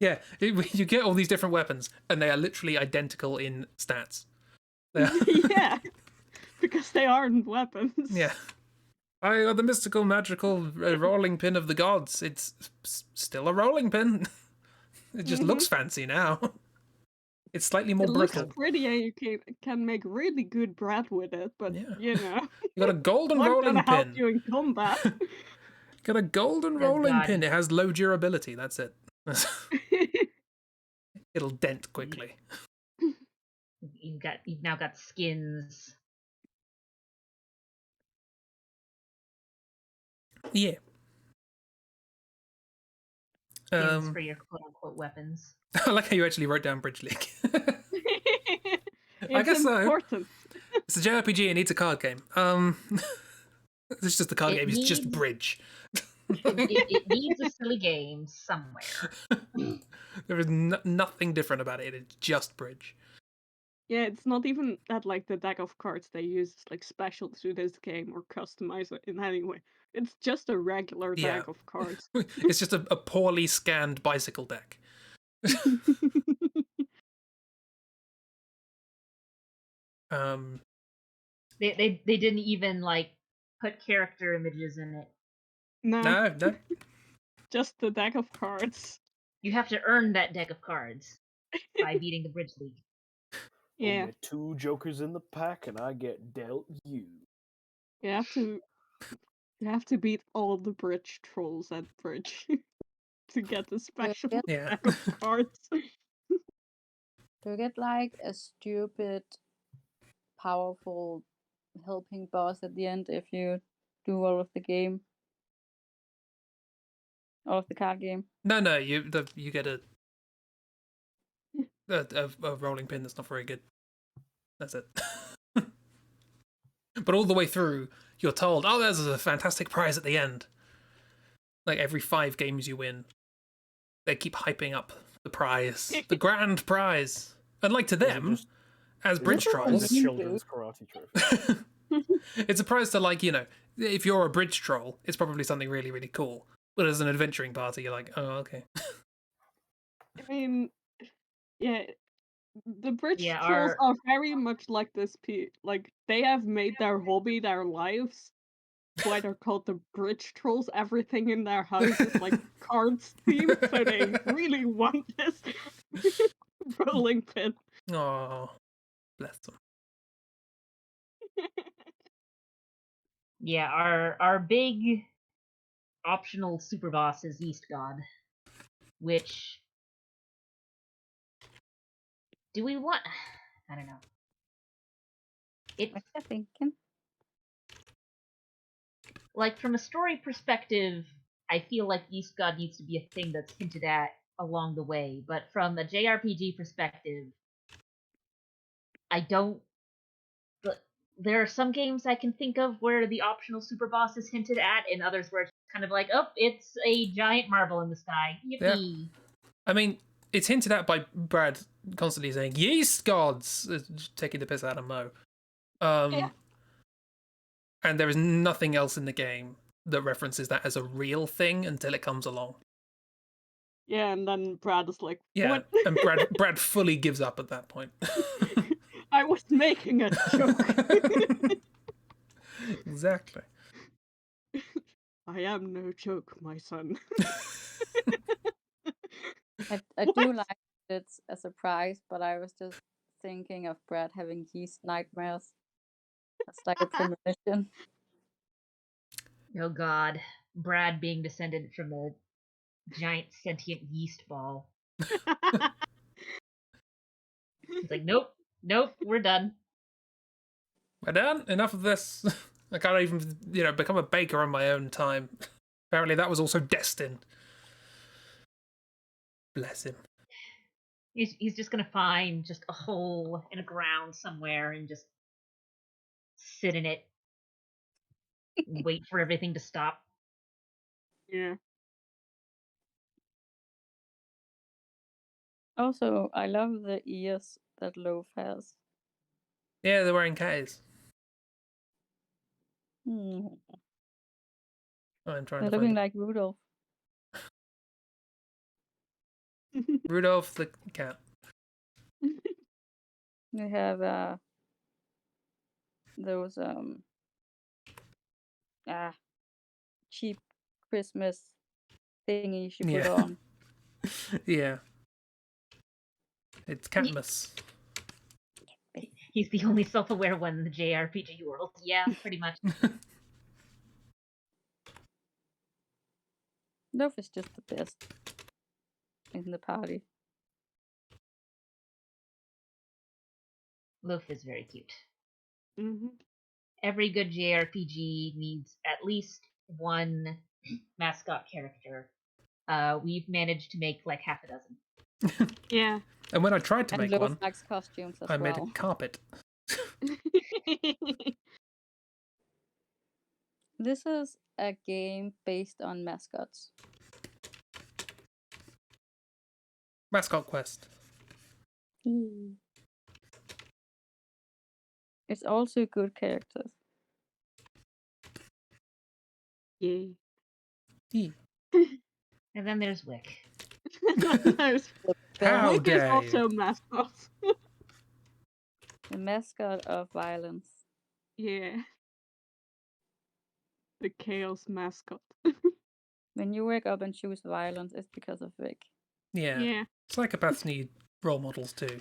Yeah, you get all these different weapons, and they are literally identical in stats. Yeah, because they aren't weapons. Yeah. I got the mystical, magical rolling pin of the gods. It's still a rolling pin. It just looks fancy now. It's slightly more It brittle. looks pretty, and you can make really good bread with it. But Yeah. you know, You got a golden not rolling gonna help pin. you in combat. Got a golden rolling pin. It has low durability. That's it. It'll dent quickly. You've now got skins. Yeah. Skins for your quote unquote weapons. I like how you actually wrote down Bridge League. I guess important. So. It's a JRPG. It needs a card game. It's just the card game. It's just Bridge. It needs a silly game somewhere. There is nothing different about it. It's just Bridge. Yeah, it's not even that like the deck of cards they use is like special to this game or customize it in any way. It's just a regular deck of cards. It's just a poorly scanned bicycle deck. They didn't even like put character images in it. No. Just the deck of cards. You have to earn that deck of cards by beating the Bridge League. Yeah. Only 2 jokers in the pack, and I get dealt you. You have to beat all the bridge trolls at bridge to get the special deck of cards. Do you get like a stupid, powerful helping boss at the end if you do all of the game? All of the card game? No. You get a rolling pin that's not very good. That's it. But all the way through, you're told, oh, there's a fantastic prize at the end. Like every 5 games you win, they keep hyping up the prize, the grand prize. And like to them, as bridge trolls, the children's karate trophy. It's a prize to, like, you know, if you're a bridge troll, it's probably something really, really cool. But as an adventuring party, you're like, oh, okay. I mean, yeah, The bridge Yeah, trolls our are very much like this like, they have made their hobby their lives. That's why they're called the bridge trolls. Everything in their house is, like, cards themed, so they really want this bowling pin. Oh, bless them. Yeah, our big optional super boss is Yeast God, which do we want? I don't know. It's What you thinking? like from a story perspective, I feel like Yeast God needs to be a thing that's hinted at along the way, but from a JRPG perspective, I don't. There are some games I can think of where the optional super boss is hinted at, and others where it's kind of like, oh, it's a giant marble in the sky. Yippee! Yeah. I mean, it's hinted at by Brad constantly saying "Yeast gods," taking the piss out of Mo. Yeah. And there is nothing else in the game that references that as a real thing until it comes along. Yeah, and then Brad is like, Yeah, "What?" and Brad fully gives up at that point. I was making a joke. Exactly. I am no joke, my son. I What? do like it's a surprise, but I was just thinking of Brad having yeast nightmares. That's like a premonition. Oh god, Brad being descended from a giant sentient yeast ball. It's like, nope, we're done. We're done. Enough of this. I can't even, become a baker on my own time. Apparently, that was also destined. Bless him. He's just gonna find just a hole in the ground somewhere and just sit in it and wait for everything to stop. Yeah. Also, I love the ears that Loaf has. Yeah, they're wearing K's. Hmm. I'm trying They're to looking find like Rudolph. Rudolph the cat. They have those cheap Christmas thingies you put on. Yeah. It's Catmus. He's the only self-aware one in the JRPG world. Yeah, pretty much. Loaf is just the best in the party. Loaf is very cute. Mm-hmm. Every good JRPG needs at least one mascot character. We've managed to make like half a dozen. Yeah. And when I tried to And make Loaf one, likes costumes as I made well. a carpet. This is a game based on mascots. Mascot Quest. It's also good characters. Yeah. Yeah. And then there's Wick. There's How Wick is dare also you? mascot. The mascot of violence. Yeah. The chaos mascot. When you wake up and choose violence, it's because of Vic. Yeah. Yeah. Psychopaths need role models too.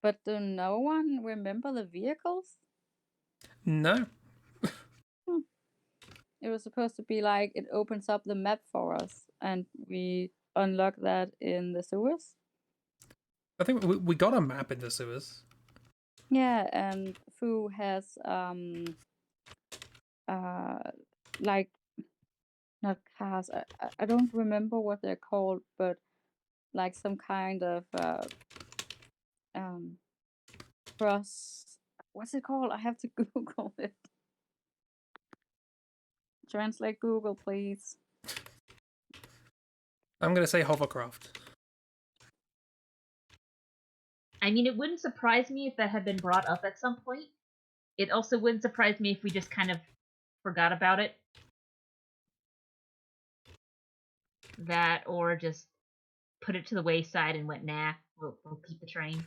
But do no one remember the vehicles? No. It was supposed to be like it opens up the map for us and we unlock that in the sewers. I think we got a map in the sewers. Yeah, and Fu has like not cars. I don't remember what they're called, but like some kind of cross. What's it called? I have to Google it. Translate Google, please. I'm going to say hovercraft. I mean, it wouldn't surprise me if that had been brought up at some point. It also wouldn't surprise me if we just kind of forgot about it. that, or just put it to the wayside and went, nah, we'll keep the train.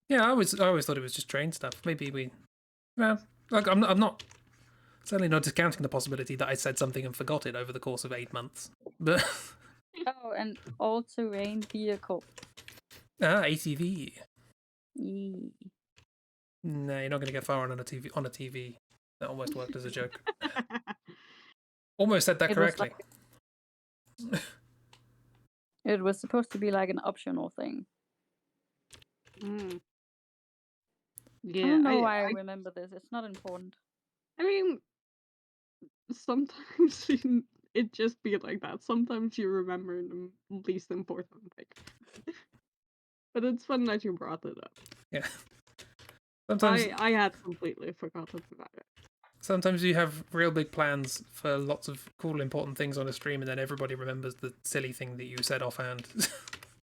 Yeah, I always thought it was just train stuff. Maybe we, well, like I'm not certainly not discounting the possibility that I said something and forgot it over the course of 8 months. But Oh, an all-terrain vehicle. ATV. Yee. No, you're not going to get far on a TV. On a TV, that almost worked as a joke. Almost said that It was correctly. It was supposed to be like an optional thing. Yeah, I don't know why I remember this. It's not important. I mean, sometimes it just be like that. Sometimes you remember the least important thing. But it's fun that you brought it up. Yeah. Sometimes I had completely forgotten about it. Sometimes you have real big plans for lots of cool, important things on a stream, and then everybody remembers the silly thing that you said offhand.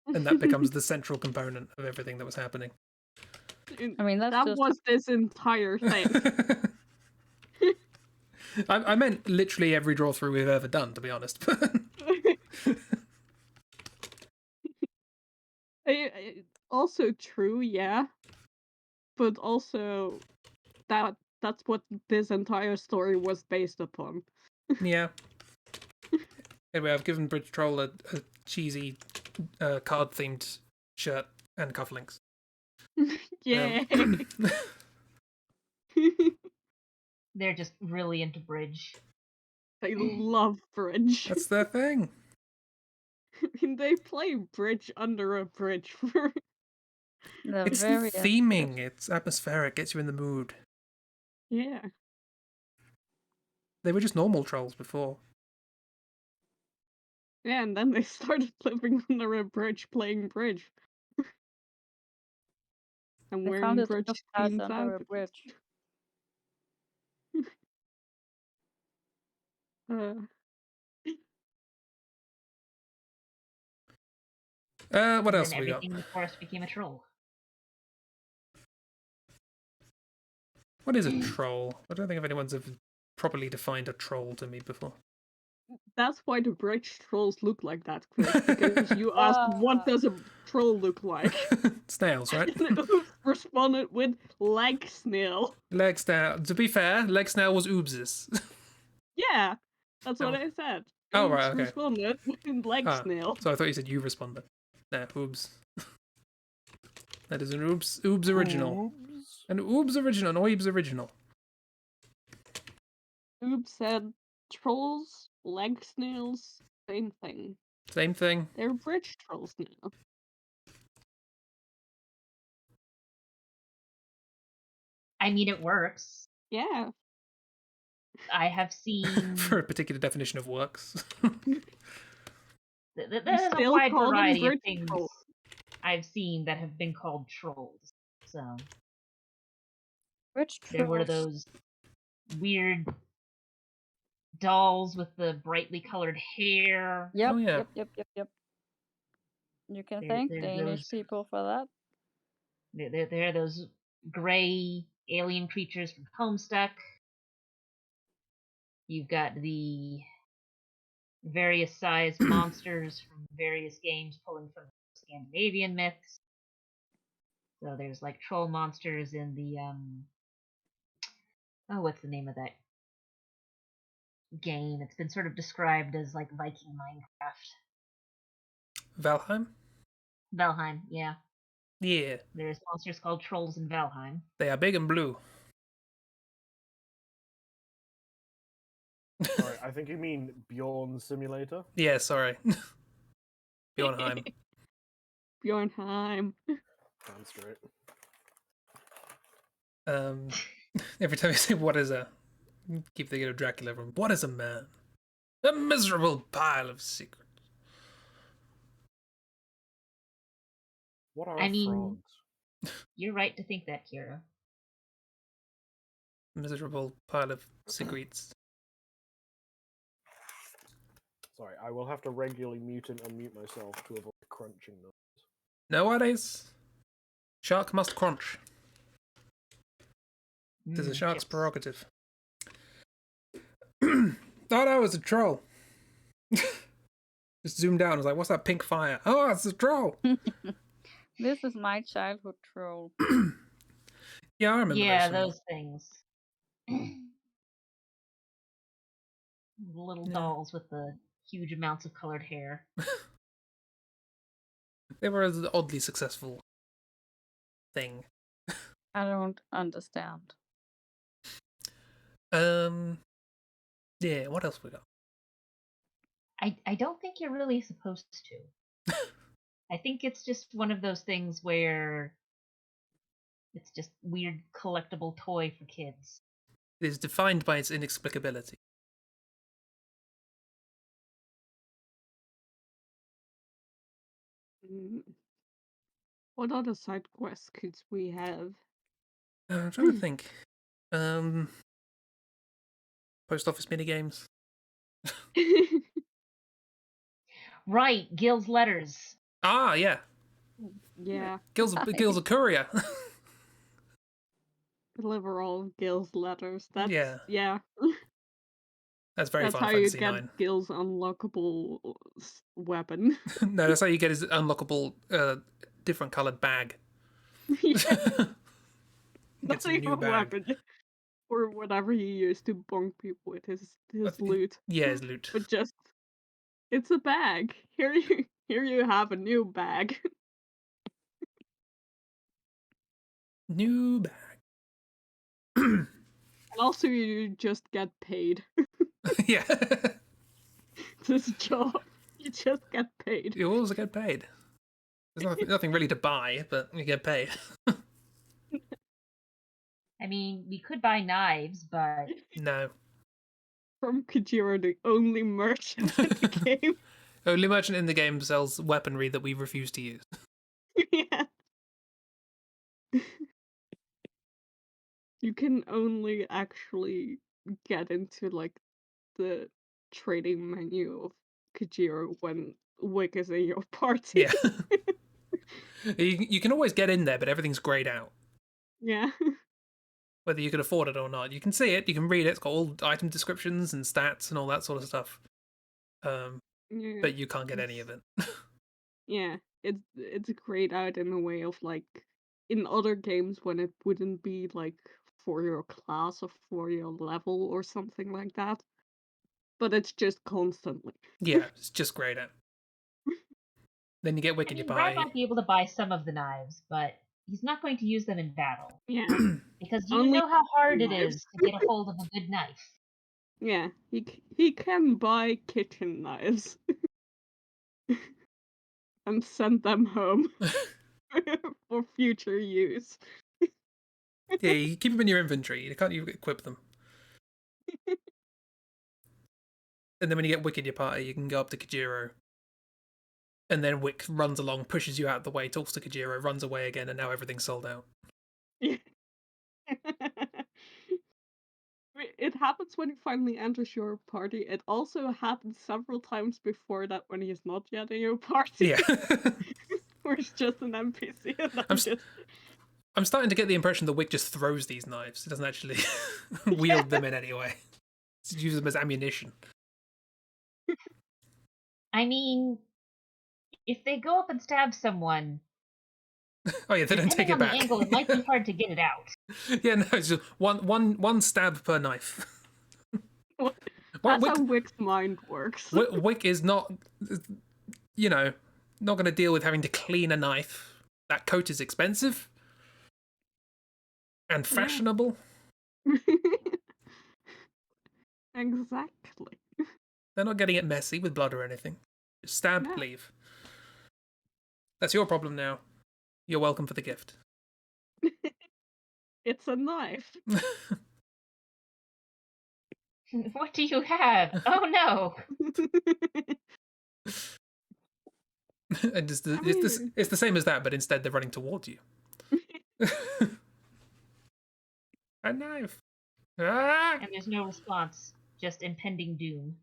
And that becomes the central component of everything that was happening. I mean, that was this entire thing. I meant literally every draw through we've ever done, to be honest. Also true, yeah. But also that's what this entire story was based upon. Yeah. Anyway, I've given Bridge Troll a cheesy card-themed shirt and cufflinks. Yay! They're just really into bridge. They love bridge. That's their thing. I mean, they play bridge under a bridge for... It's the theming. It's atmospheric. Gets you in the mood. Yeah. They were just normal trolls before. Yeah, and then they started living under a bridge playing bridge. And they wearing found it bridge tough pass themed under a outfits. bridge. What else Then have we got? everything in the forest became a troll. What is a troll? I don't think if anyone's ever properly defined a troll to me before. That's why the bridge trolls look like that, Chris, because you asked what does a troll look like? Snails, right? And Oops responded with leg snail. Leg snail. To be fair, leg snail was oobses. Yeah, that's what I said. Oh, Oops right, okay. responded with leg snail. So I thought you said you responded. Nah, oobs. That is an oobs original. Oops. An oobs original, an oibs original. Oops said trolls, leg snails, same thing. Same thing. They're bridge trolls now. I mean, it works. Yeah. I have seen... For a particular definition of works. There's a wide variety of things I've seen that have been called trolls. So there were those weird dolls with the brightly colored hair. Yep, Oh, yeah. yep. You can thank Danish people for that. There are those gray alien creatures from Homestuck. You've got the various sized monsters from various games pulling from Scandinavian myths. So there's like troll monsters in the what's the name of that game? It's been sort of described as like Viking Minecraft. Valheim? Valheim, yeah. Yeah. There's monsters called trolls in Valheim. They are big and blue. Sorry, I think you mean Bjorn Simulator. Yeah, sorry. Bjornheim. Bjornheim. Sounds straight. Every time you say what is a, keep thinking of Dracula from what is a man? A miserable pile of secrets. What are frogs? frogs? You're right to think that, Kira. Miserable pile of secrets. Sorry, I will have to regularly mute and unmute myself to avoid crunching noise. No worries. Shark must crunch. It is a shark's prerogative. Thought I was a troll. Just zoomed out and was like, what's that pink fire? Oh, it's a troll! This is my childhood troll. Yeah, I remember Yeah, those. those things. The little Yeah. dolls with the huge amounts of colored hair. They were an oddly successful thing. I don't understand. Yeah, what else we got? I don't think you're really supposed to. I think it's just one of those things where it's just weird collectible toy for kids. It is defined by its inexplicability. What other side quests could we have? I'm trying to think. Post office minigames. Right, Gil's letters. Ah, yeah. Yeah. Gil's a courier. Deliver all of Gil's letters. That's yeah. That's very That's Final how you Fantasy get 9. Gil's unlockable weapon. No, that's how you get his unlockable, different coloured bag. Yeah, Gets a new a bag. weapon. Or whatever he used to bonk people with his loot. Yeah, his loot. But just it's a bag. Here you have a new bag. New bag. And also you just get paid. Yeah. This job. You just get paid. You always get paid. There's nothing really to buy, but you get paid. I mean, we could buy knives, but No. From Kajiro, the only merchant in the game. Only merchant in the game sells weaponry that we refuse to use. Yeah. You can only actually get into like the trading menu of Kajiro when Wick is in your party. Yeah. You can always get in there, but everything's grayed out. Yeah. Whether you can afford it or not. You can see it, you can read it, it's got all item descriptions and stats and all that sort of stuff. Yeah. But you can't get any of it. Yeah. It's grayed out in a way of like in other games when it wouldn't be like for your class or for your level or something like that. But it's just constantly. Yeah, it's just grayed out. Then you get Wick I in your mean, Brad party. might be able to buy some of the knives, but he's not going to use them in battle. Yeah. Because you Only know how hard it knives. is to get a hold of a good knife. Yeah. He can buy kitchen knives. And send them home for future use. Yeah, you keep them in your inventory. You can't equip them. And then when you get Wick in your party, you can go up to Kajiro. And then Wick runs along, pushes you out of the way, talks to Kajiro, runs away again, and now everything's sold out. It happens when he finally enters your party. It also happens several times before that when he's not yet in your party. Yeah. Where he's just an NPC and I'm starting to get the impression that Wick just throws these knives. He doesn't actually wield them in any way. He uses them as ammunition. I mean, if they go up and stab someone, Oh yeah, they don't take depending it on back. the angle, it might be hard to get it out. Yeah, no, it's just one stab per knife. That's how Wick's mind works. Wick is not, not going to deal with having to clean a knife. That coat is expensive and fashionable. Exactly. They're not getting it messy with blood or anything. Just stab, leave. That's your problem now. You're welcome for the gift. It's a knife. What do you have? Oh no! And it's the same as that, but instead they're running towards you. A knife. Ah! And there's no response, just impending doom.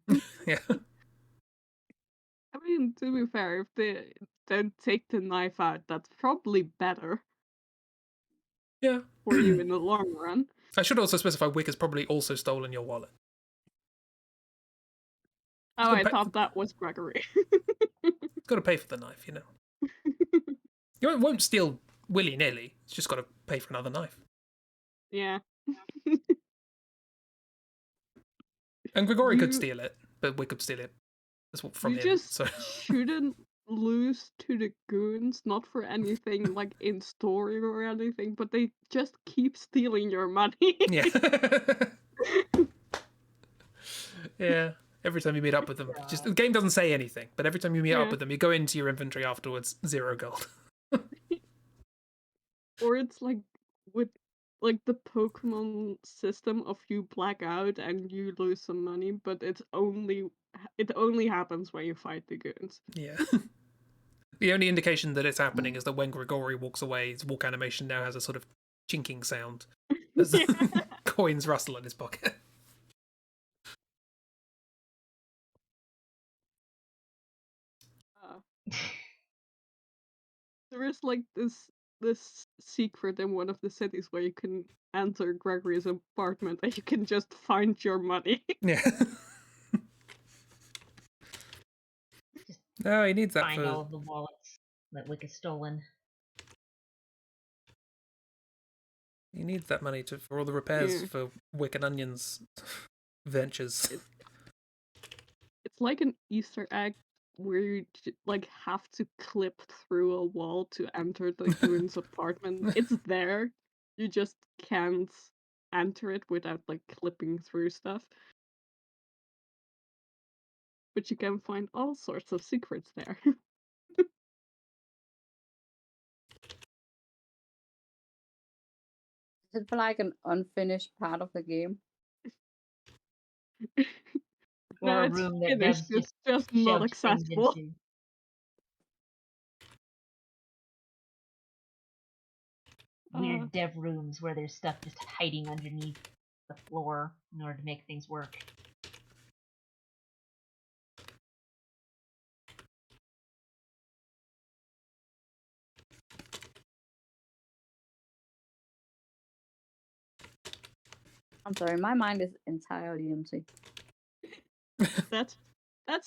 Yeah. I mean, to be fair, if they don't take the knife out, that's probably better. Yeah. For you in the long run. I should also specify Wick has probably also stolen your wallet. Oh, I thought that was Gregory. Got to pay for the knife, you know. You won't steal willy-nilly. It's just got to pay for another knife. Yeah. And Grigori could steal it, but we could steal it from him. Just so shouldn't lose to the goons, not for anything like in story or anything, but they just keep stealing your money. Yeah. Yeah. Every time you meet up with them, the game doesn't say anything, but every time you meet up with them, you go into your inventory afterwards, 0 gold. Or it's like with like the Pokemon system of you black out and you lose some money, but it only happens when you fight the goons. Yeah. The only indication that it's happening is that when Grigori walks away, his walk animation now has a sort of chinking sound as coins rustle in his pocket. There is like this secret in one of the cities where you can enter Gregory's apartment and you can just find your money. Yeah. No, he needs that find all of the wallets that Wick has stolen. He needs that money for all the repairs for Wick and Onion's ventures. It's like an Easter egg where you like have to clip through a wall to enter the goon's apartment. It's there. You just can't enter it without like clipping through stuff. But you can find all sorts of secrets there. Is it like an unfinished part of the game? Or a room that Dev's just not accessible. Weird dev rooms where there's stuff just hiding underneath the floor in order to make things work. I'm sorry, my mind is entirely empty. That's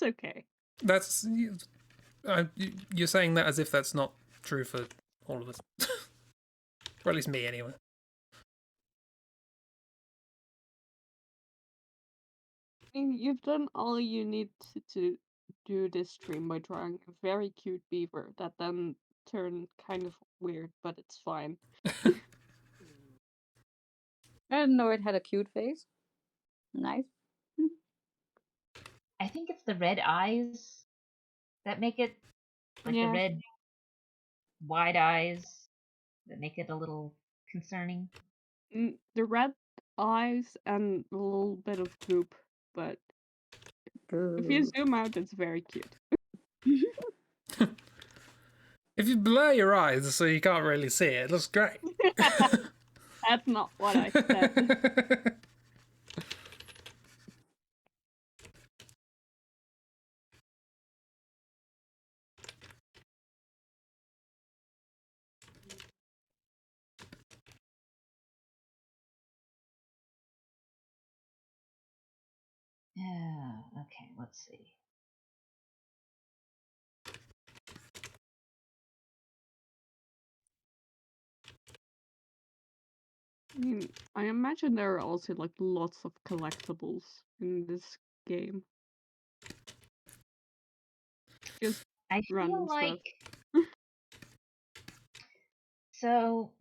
okay. That's you're saying that as if that's not true for all of us, or at least me anyway. I mean, you've done all you need to do this stream by drawing a very cute beaver that then turned kind of weird, but it's fine. I didn't know it had a cute face. Nice. I think it's the red eyes that make it, like the red wide eyes that make it a little concerning. The red eyes and a little bit of goop, but if you zoom out, it's very cute. If you blur your eyes so you can't really see it, it looks great. That's not what I said. Yeah, okay, let's see. I mean, I imagine there are also like lots of collectibles in this game. Just I feel like so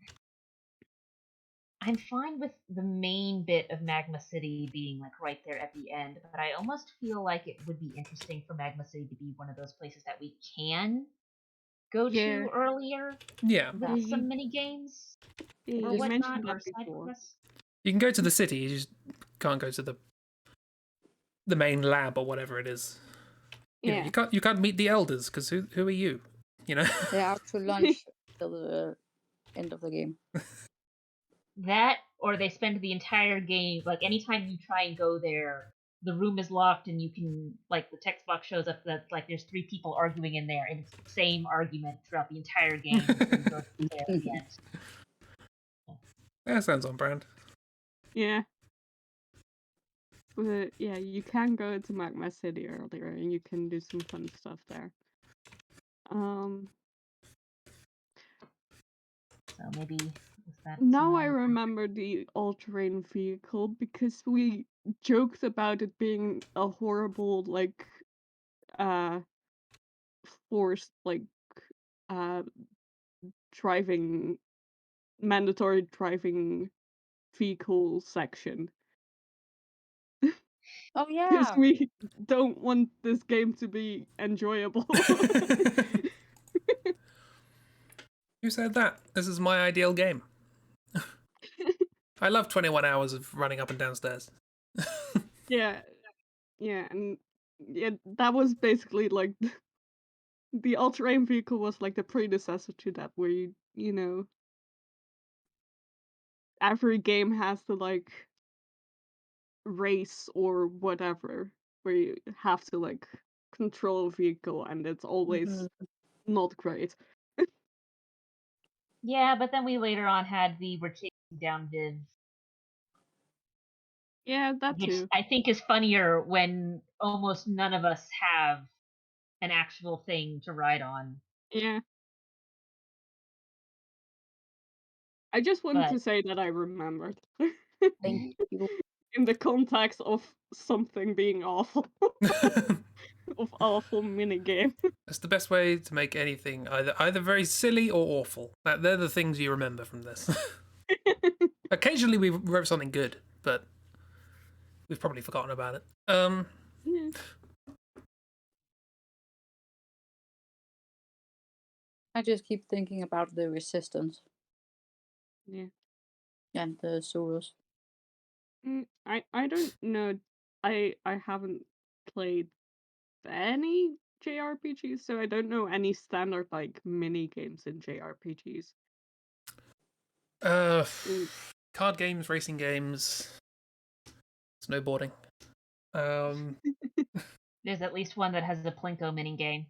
I'm fine with the main bit of Magma City being like right there at the end, but I almost feel like it would be interesting for Magma City to be one of those places that we can go to earlier. Yeah. With some mini games or whatnot, or side quests. You can go to the city, you just can't go to the main lab or whatever it is. You know, you can't meet the elders because who are you? You know. They're out to lunch till the end of the game. That, or they spend the entire game, like anytime you try and go there, the room is locked and you can, like the text box shows up that like there's 3 people arguing in there and it's the same argument throughout the entire game. There at the end. That sounds on brand. Yeah. But yeah, you can go to Magma City earlier, and you can do some fun stuff there. So maybe that now I remember the all-terrain vehicle because we joked about it being a horrible, like, forced, like, driving, mandatory driving vehicle section. Oh Because yeah. we don't want this game to be enjoyable. Who said that? This is my ideal game. I love 21 hours of running up and down stairs. Yeah, and yeah, that was basically like the all-terrain vehicle was like the predecessor to that, where you know, every game has to like race or whatever, where you have to like control a vehicle, and it's always not great. Yeah, but then we later on had we're chasing down Viv. Yeah, that Which too. I think is funnier when almost none of us have an actual thing to ride on. Yeah. I just wanted to say that I remembered. Thank you. In the context of something being awful. Of awful minigame. That's the best way to make anything either very silly or awful. They're the things you remember from this. Occasionally we wrote something good, but we've probably forgotten about it. Yeah. I just keep thinking about the Resistance. Yeah. And the sewers. I don't know. I haven't played any JRPGs, so I don't know any standard like mini games in JRPGs. Card games, racing games, snowboarding. There's at least one that has a Plinko mini game.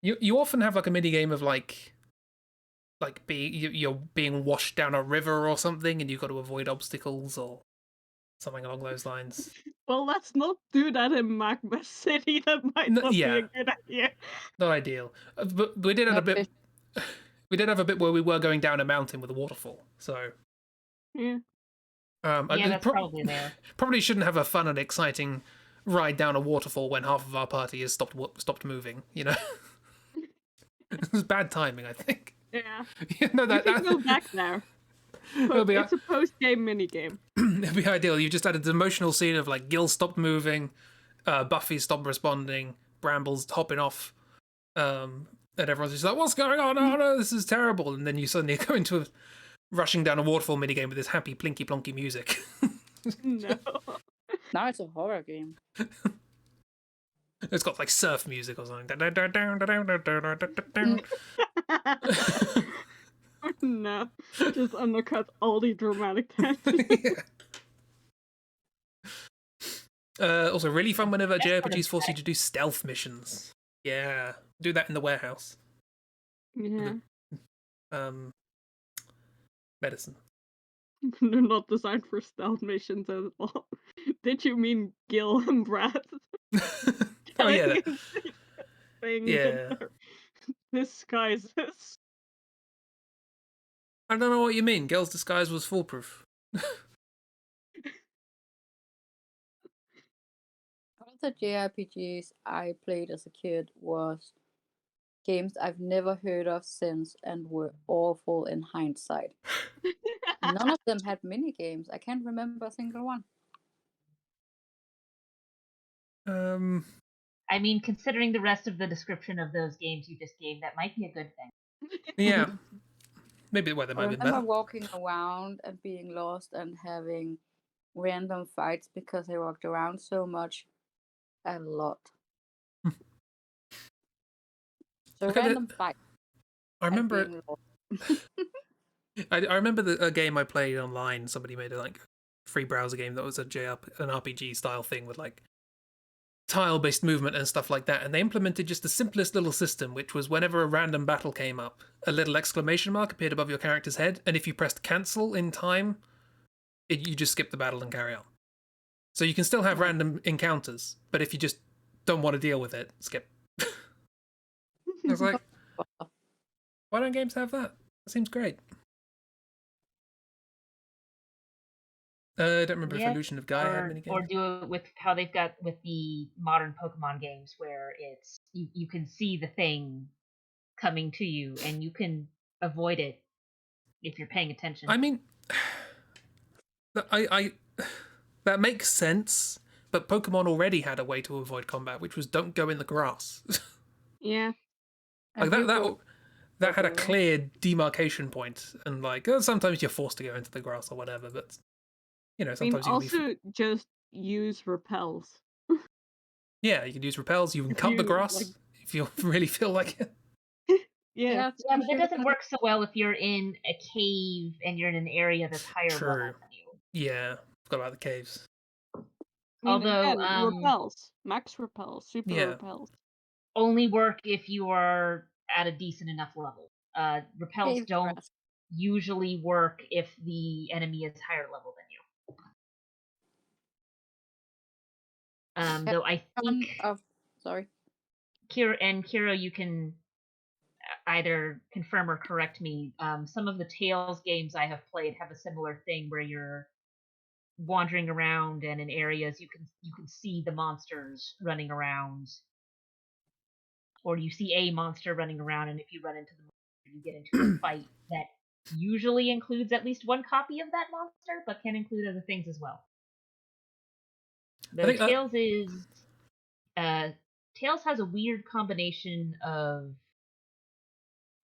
You often have like a mini game of like you're being washed down a river or something, and you've got to avoid obstacles or something along those lines. Well, let's not do that in Magma City. That might not be a good idea. Not ideal. But we did have a bit. We did have a bit where we were going down a mountain with a waterfall. So yeah. Yeah, that's probably there. Probably shouldn't have a fun and exciting ride down a waterfall when half of our party has stopped moving. You know, it was bad timing, I think. Yeah. No, you can go back there. It's a post-game minigame. It'd be ideal. You just had an emotional scene of like Gil stopped moving, Buffy stopped responding, Brambles hopping off, and everyone's just like, "What's going on? Oh no, this is terrible!" And then you suddenly go into rushing down a waterfall minigame with this happy plinky plonky music. No. Now it's a horror game. It's got like surf music or something. No, just undercut all the dramatic tension. Also, really fun whenever JRPGs force you to do stealth missions. Yeah, do that in the warehouse. Yeah. Medicine. They're not designed for stealth missions at all. Did you mean Gil and Brad? Oh yeah. Yeah. Disguises. I don't know what you mean. Gil's disguise was foolproof. All the JRPGs I played as a kid was games I've never heard of since and were awful in hindsight. None of them had mini games. I can't remember a single one. I mean, considering the rest of the description of those games you just gave, that might be a good thing. Yeah. Maybe the weather might be better. I remember walking around and being lost and having random fights because I walked around so much. A lot. So random fights. I remember I remember a game I played online. Somebody made a like free browser game that was an RPG style thing with like tile-based movement and stuff like that, and they implemented just the simplest little system, which was whenever a random battle came up, a little exclamation mark appeared above your character's head, and if you pressed cancel in time, you just skip the battle and carry on. So you can still have random encounters, but if you just don't want to deal with it, skip. I was like, why don't games have that? That seems great. I don't remember if Illusion of Gaia had many games. Or do it with how they've got with the modern Pokemon games, where it's you can see the thing coming to you and you can avoid it if you're paying attention. I mean, I that makes sense, but Pokemon already had a way to avoid combat, which was don't go in the grass. Yeah. Like that had a clear demarcation point, and like sometimes you're forced to go into the grass or whatever, but sometimes you can just use repels. Yeah, you can use repels. You can cut the grass if you really feel like it. Yeah, but that doesn't work so well if you're in a cave and you're in an area that's higher level than you. Yeah, forgot about the caves. Although repels, max repels, super repels, only work if you are at a decent enough level. Repels don't usually work if the enemy is higher level than you. Though I think sorry, Kiro, you can either confirm or correct me. Some of the Tales games I have played have a similar thing where you're wandering around, and in areas you can see the monsters running around, or you see a monster running around, and if you run into the monster, you get into a fight that usually includes at least one copy of that monster, but can include other things as well. Though Tales has a weird combination of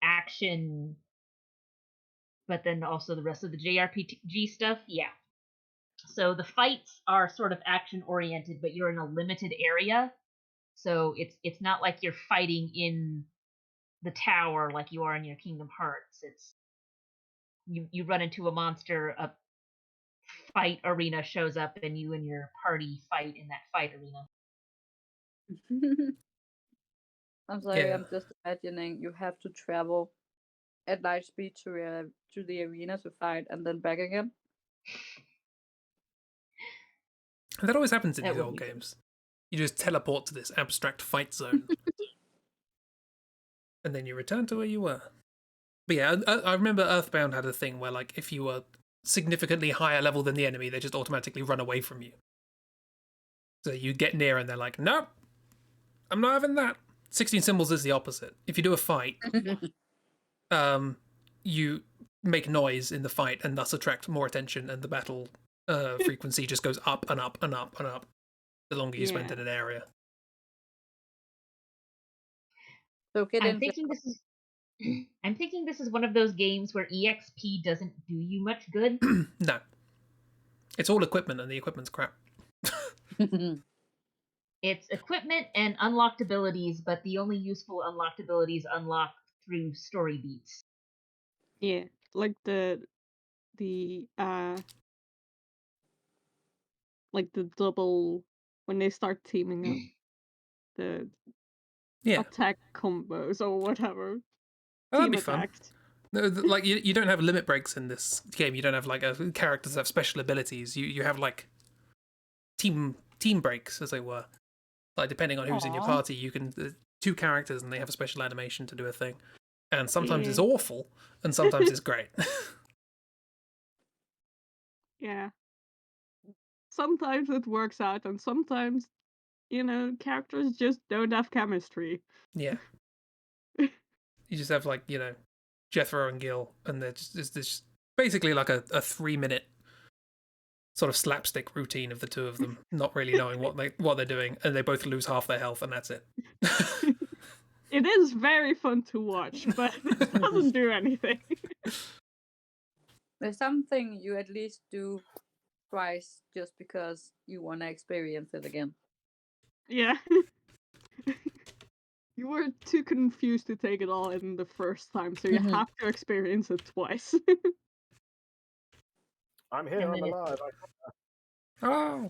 action, but then also the rest of the JRPG stuff. Yeah. So the fights are sort of action oriented, but you're in a limited area. So it's not like you're fighting in the tower like you are in your Kingdom Hearts. It's you run into a monster, a fight arena shows up, and you and your party fight in that fight arena. I'm sorry, I'm just imagining you have to travel at light speed to the arena to fight and then back again. That always happens in these old games. You just teleport to this abstract fight zone. And then you return to where you were. But yeah, I remember Earthbound had a thing where, like, if you were significantly higher level than the enemy, they just automatically run away from you. So you get near and they're like, nope, I'm not having that. 16 Symbols is the opposite. If you do a fight, you make noise in the fight and thus attract more attention, and the battle frequency just goes up and up and up and up the longer you spend in an area. So I'm thinking this is one of those games where EXP doesn't do you much good. No. It's all equipment, and the equipment's crap. It's equipment and unlocked abilities, but the only useful unlocked abilities unlock through story beats. Yeah, like the double when they start teaming up, the attack combos or whatever. That'd be fun. No, like you don't have limit breaks in this game. You don't have like characters that have special abilities. You have like team breaks, as they were. Like depending on who's in your party, you can two characters and they have a special animation to do a thing. And sometimes it's awful, and sometimes it's great. Yeah. Sometimes it works out, and sometimes, characters just don't have chemistry. Yeah. You just have like, Jethro and Gil, and they're just this basically like a 3-minute sort of slapstick routine of the two of them not really knowing what they're doing, and they both lose half their health, and that's it. It is very fun to watch, but it doesn't do anything. There's something you at least do twice just because you want to experience it again. Yeah. You were too confused to take it all in the first time, so you have to experience it twice. I'm here, I'm alive. Oh!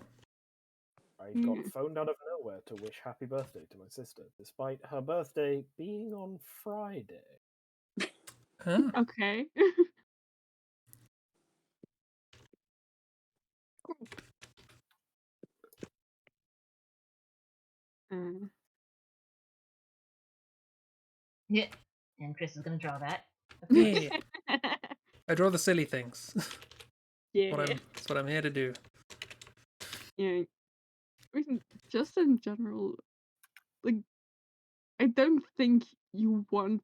I got phoned out of nowhere to wish happy birthday to my sister, despite her birthday being on Friday. Okay. Yeah. And Chris is going to draw that. Yeah. I draw the silly things. Yeah. That's what I'm here to do. Yeah. I mean, just in general, like, I don't think you want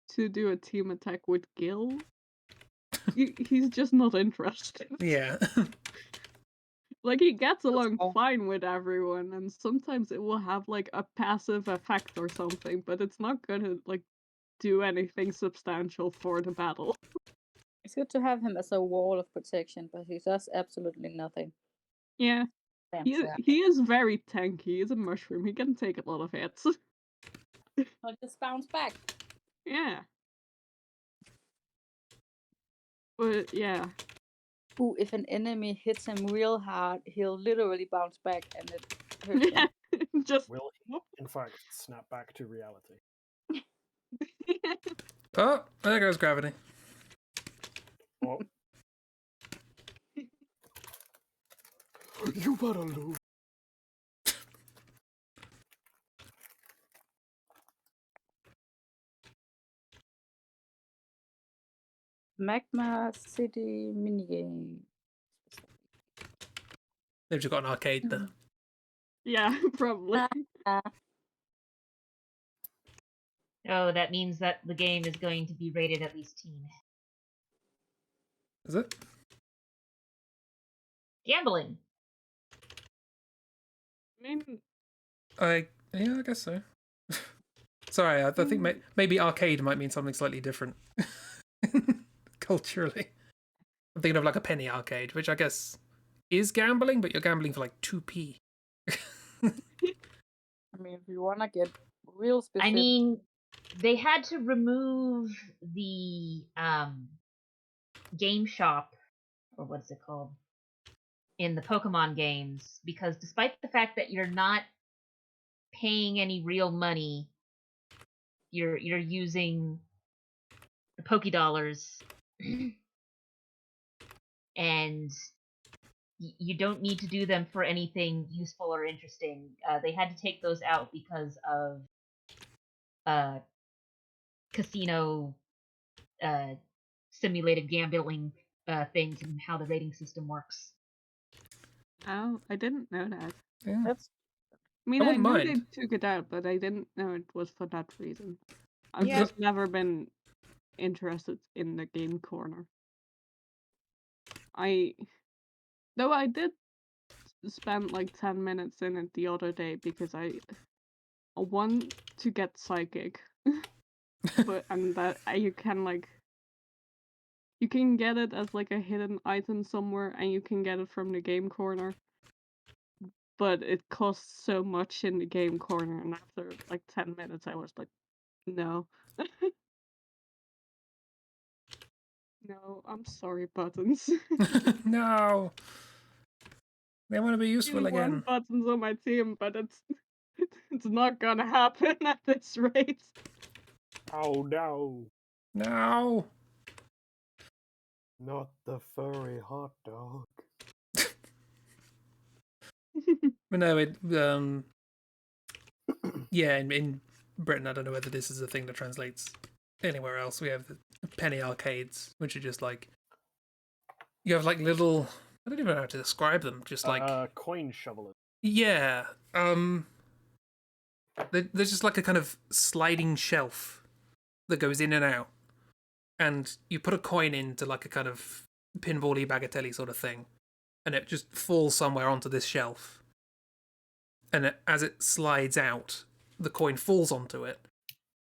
to do a team attack with Gil. He's just not interested. Yeah. Like, he gets along all. fine with everyone, and sometimes it will have, like, a passive effect or something, but it's not gonna, like, do anything substantial for the battle. It's good to have him as a wall of protection, but he does absolutely nothing. Yeah. Damn He sad. is very tanky. He's a mushroom. He can take a lot of hits. I'll just bounce back. Yeah. But yeah. Ooh, if an enemy hits him real hard, he'll literally bounce back and it hurts him. Just Will he, in fact, snap back to reality? Oh, there goes gravity. Oh. You better lose. Magma City minigame. They've just got an arcade there. Yeah, probably. Oh, that means that the game is going to be rated at least teen. Is it? Gambling. I guess so. Sorry, I think maybe arcade might mean something slightly different culturally. I'm thinking of like a penny arcade, which I guess is gambling, but you're gambling for like 2p. I mean, if you wanna get real specific. I mean, they had to remove the game shop, or what's it called, in the Pokemon games, because despite the fact that you're not paying any real money, you're using the Pokédollars, and you don't need to do them for anything useful or interesting. They had to take those out because of casino simulated gambling things and how the rating system works. Oh, I didn't know that. Yeah. I mean, I I wouldn't knew mind. they took it out, but I didn't know it was for that reason. I've Yeah. just never been interested in the game corner. Though I did spend like 10 minutes in it the other day because I want to get psychic. And that you can get it as like a hidden item somewhere, and you can get it from the game corner. But it costs so much in the game corner, and after like 10 minutes, I was like, no. No, I'm sorry, buttons. No. They want to be useful I again. want buttons on my team, but it's not gonna happen at this rate. Oh no. No. Not the furry hot dog. But no, yeah, in Britain, I don't know whether this is a thing that translates anywhere else. We have the penny arcades, which are just like, you have like little, I don't even know how to describe them, just like coin shovelers. Yeah. There's just like a kind of sliding shelf that goes in and out, and you put a coin into like a kind of pinball-y bagatelle sort of thing, and it just falls somewhere onto this shelf. And as it slides out, the coin falls onto it,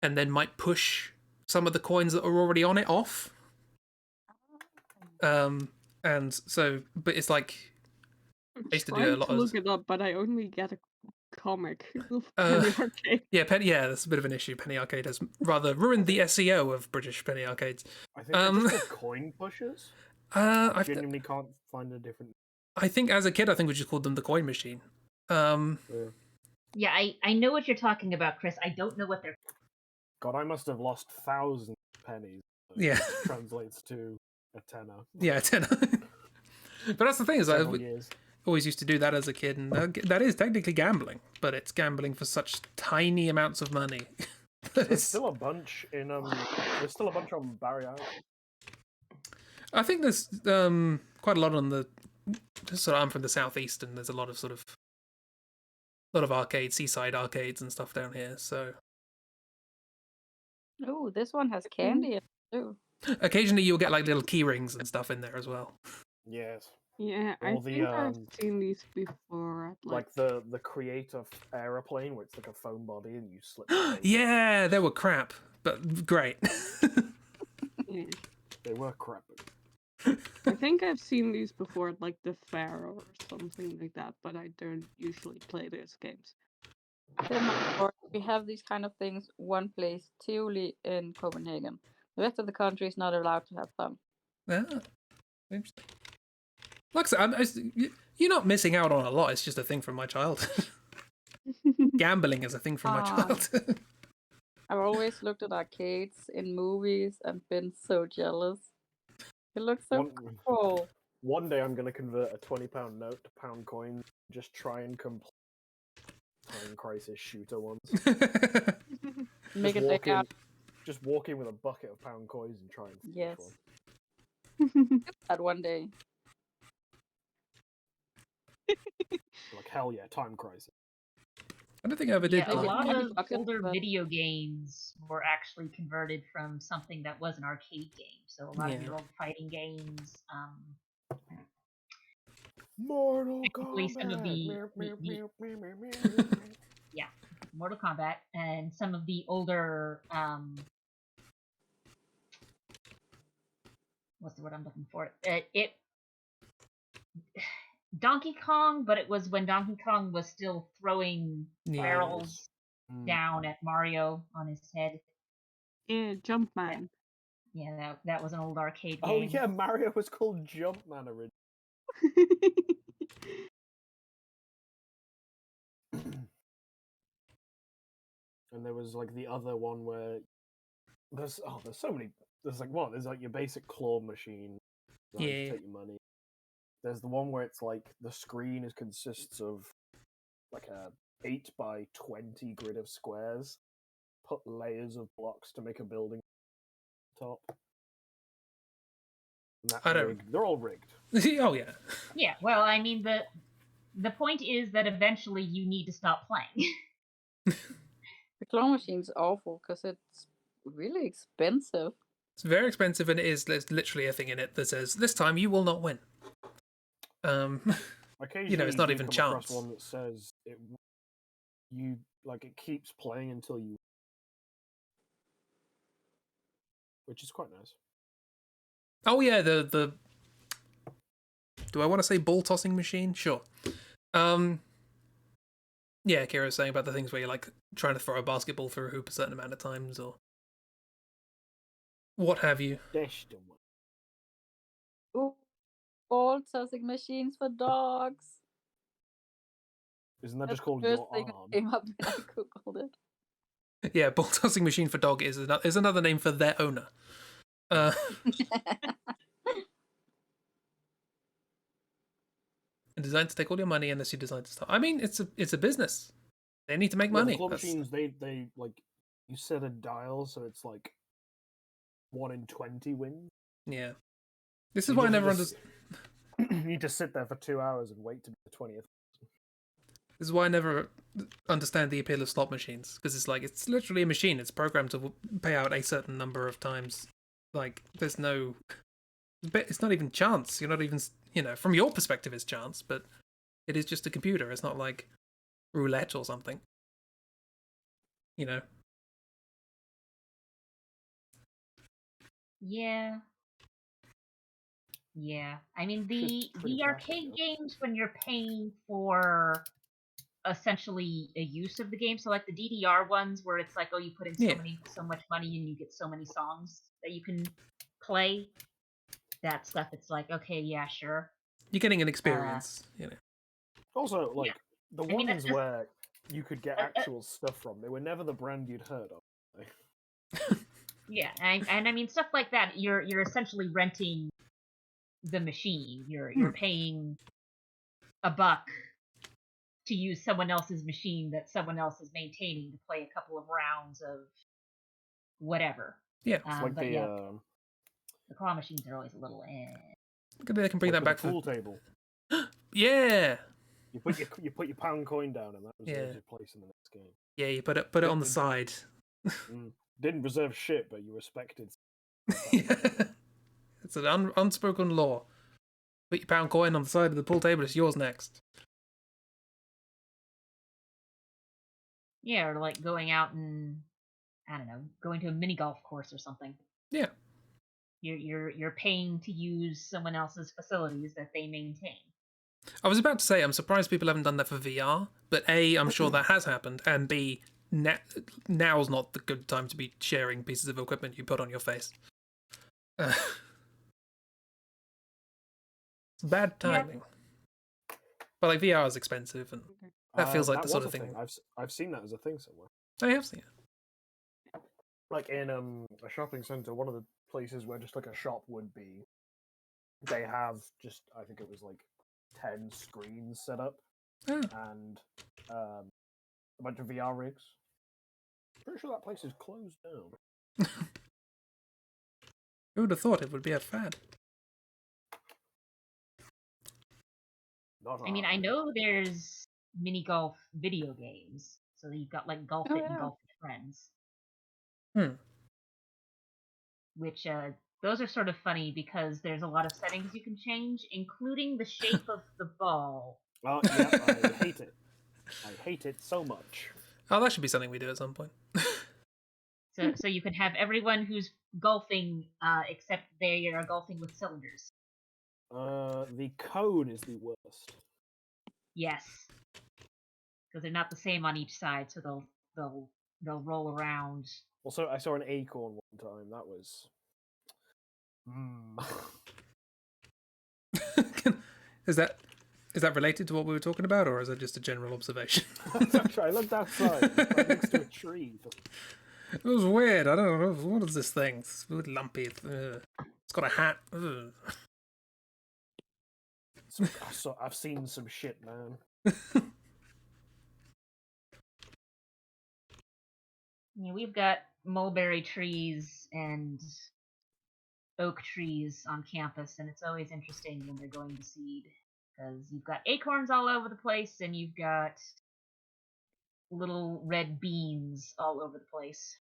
and then might push some of the coins that are already on it off. And so, but it's like, I used to do it a lot. Look it up, but I only get a comic. Penny Arcade. Yeah, that's a bit of an issue. Penny Arcade has rather ruined the SEO of British penny arcades. I think they're just called coin pushers. I genuinely can't find a different. I think as a kid, I think we just called them the coin machine. Yeah, I know what you're talking about, Chris. I don't know what they're. God, I must have lost thousands of pennies. Yeah. Translates to a tenner. Yeah, a tenner. But that's the thing is, I several years. always used to do that as a kid, and that is technically gambling, but it's gambling for such tiny amounts of money. There's still a bunch in There's still a bunch on Barry Island. I think there's quite a lot on the. So I'm from the southeast, and there's a lot of arcades, seaside arcades, and stuff down here. So Oh, this one has candy in it too. occasionally you'll get like little key rings and stuff in there as well. Yes. Yeah, I Or the, think I've seen these before. At, like the creator aeroplane where it's like a foam body and you slip. The Yeah, they were crap, but great. yeah. They were crap. I think I've seen these before at like the fair or something like that, but I don't usually play those games. Denmark, we have these kind of things one place, Tivoli in Copenhagen. The rest of the country is not allowed to have fun. Yeah, interesting. Like I said, you're not missing out on a lot. It's just a thing from my childhood. Gambling is a thing from my childhood. I've always looked at arcades in movies and been so jealous. It looks so cool. One day I'm going to convert a £20 note to pound coins. Just try and complete Time Crisis shooter ones. Make it like out. Just walk in with a bucket of pound coins and try and yes. One. That one day. Like hell yeah, Time Crisis. I don't think I ever did. Yeah, a lot of older video games were actually converted from something that was an arcade game. So a lot of your old fighting games, Mortal Kombat. Some of yeah, Mortal Kombat, and some of the older what's the word I'm looking for? Donkey Kong, but it was when Donkey Kong was still throwing barrels down at Mario on his head. Yeah, Jumpman. Yeah, that was an old arcade game. Oh yeah, Mario was called Jumpman originally. And there was like the other one where there's so many. There's like your basic claw machine. Take your money. There's the one where it's like the screen consists of like a 8x20 grid of squares. Put layers of blocks to make a building top. And that's rigged. They're all rigged. Oh yeah. Yeah. Well, I mean the point is that eventually you need to stop playing. The claw machine's awful because it's really expensive. It's very expensive, and there's literally a thing in it that says, "This time you will not win." It's not even chance. One that says it keeps playing until you, which is quite nice. Oh yeah, the. Do I want to say ball tossing machine? Sure. Yeah, Kira was saying about the things where you're like trying to throw a basketball through a hoop a certain amount of times, or what have you. Ooh, ball tossing machines for dogs. Isn't that just called your arm? Came up when I googled it. Yeah, ball tossing machine for dog is another name for their owner. Designed to take all your money unless you decide to stop. I mean, it's a business. They need to make money. The claw machines, they like you set a dial, so it's like 1 in 20 wins. Yeah, this is why I never understood. You need to sit there for 2 hours and wait to be the 20th. This is why I never understand the appeal of slot machines, because it's literally a machine. It's programmed to pay out a certain number of times. Like it's not even chance. You're not even, from your perspective it's chance, but it is just a computer. It's not like roulette or something. Yeah. Yeah. I mean the arcade games, when you're paying for essentially a use of the game, so like the DDR ones where it's like, oh, you put in so much money and you get so many songs that you can play. That stuff, it's like, okay, yeah, sure. You're getting an experience, Also, the ones where you could get actual stuff from, they were never the brand you'd heard of. Yeah, and I mean stuff like that. You're essentially renting the machine. You're paying $1 to use someone else's machine that someone else is maintaining to play a couple of rounds of whatever. Yeah. It's like but the claw machines are always a little Maybe they can bring that back for the pool table. Yeah. You put your pound coin down, and that reserves your place in the next game. Yeah, you put it on the side. Didn't reserve shit, but you respected. It's an unspoken law. Put your pound coin on the side of the pool table. It's yours next. Yeah, or like going out and I don't know, going to a mini golf course or something. Yeah. You're paying to use someone else's facilities that they maintain. I was about to say, I'm surprised people haven't done that for VR, but A, I'm sure that has happened, and B, now's not the good time to be sharing pieces of equipment you put on your face. Bad timing. Yeah. But like VR is expensive, and that feels like the sort of thing. I've seen that as a thing somewhere. I have seen it. Like in a shopping center, one of the places where just like a shop would be, they have just, I think it was like 10 screens set up and a bunch of VR rigs. Pretty sure that place is closed down. Who would have thought it would be a fad? I mean, I know there's mini golf video games, so you've got like Golf It and Golf with Friends. Which those are sort of funny because there's a lot of settings you can change, including the shape of the ball. Oh yeah, I hate it. I hate it so much. Oh, that should be something we do at some point. So you can have everyone who's golfing, except they are golfing with cylinders. The cone is the worst. Yes, because they're not the same on each side, so they'll roll around. Also, I saw an acorn one time. That was. Is that related to what we were talking about, or is that just a general observation? I looked outside. It was right next to a tree. It was weird. I don't know. What is this thing? It's really lumpy. It's got a hat. I've seen some shit, man. Yeah, we've got mulberry trees and oak trees on campus, and it's always interesting when they're going to seed because you've got acorns all over the place, and you've got little red beans all over the place.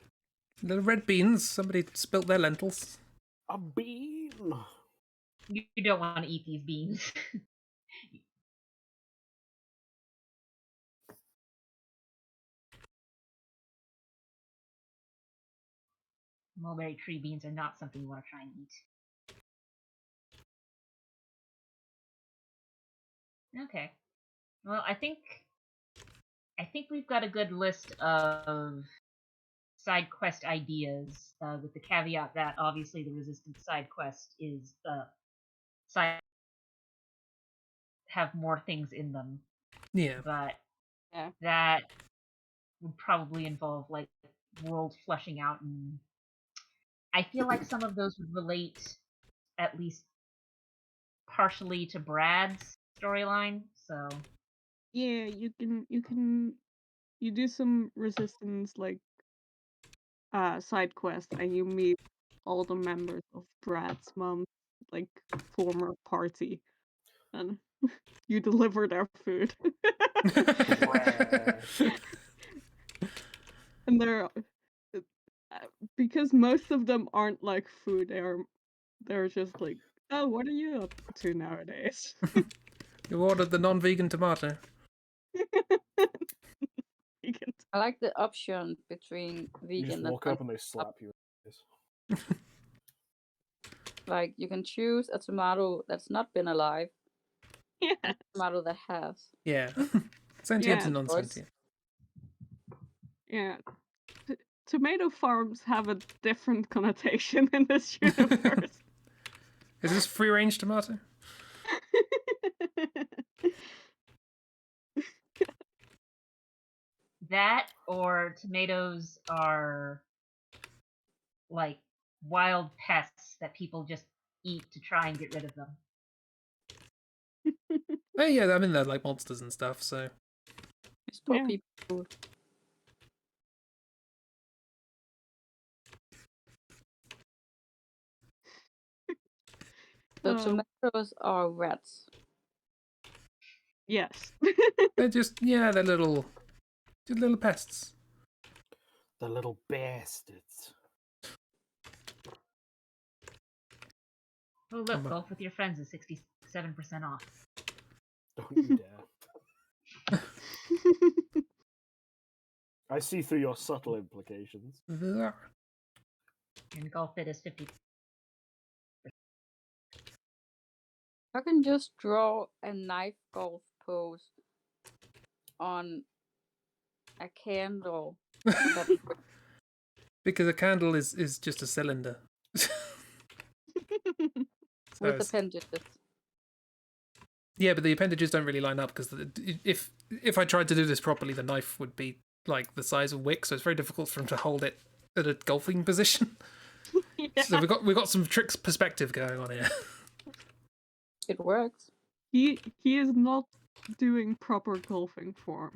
Little red beans. Somebody spilt their lentils. A bean. You don't want to eat these beans. Mulberry tree beans are not something you want to try and eat. Okay. Well, I think we've got a good list of side quest ideas, with the caveat that obviously the Resistance side quest is side have more things in them. Yeah. But that would probably involve like world fleshing out, and I feel like some of those would relate at least partially to Brad's storyline. So yeah, you do some Resistance like side quest, and you meet all the members of Brad's mom's like former party, and you deliver their food. And they're because most of them aren't like food. They're just like, oh, what are you up to nowadays? You ordered the non-vegan tomato. I like the option between vegan. You just walk up and they slap you. Like you can choose a tomato that's not been alive. Yeah. A tomato that has. Yeah. Sentient and non-sentient. Yeah. Tomato farms have a different connotation in this universe. Is this free-range tomato? that or tomatoes are like wild pests that people just eat to try and get rid of them. Oh yeah, I mean they're like monsters and stuff, so It's for Yeah. people food. The tomatoes are rats. Yes. they're just they're little pests. The little bastards. Oh, look, golf with your friends is 67% off. Don't you dare. I see through your subtle implications. There. And golf fit is 50. I can just draw a knife golf pose on a candle. Because a candle is just a cylinder. With appendages. Yeah, but the appendages don't really line up because if I tried to do this properly, the knife would be like the size of Wick, so it's very difficult for him to hold it at a golfing position. Yeah. So we've got some tricks perspective going on here. It works. He is not doing proper golfing form.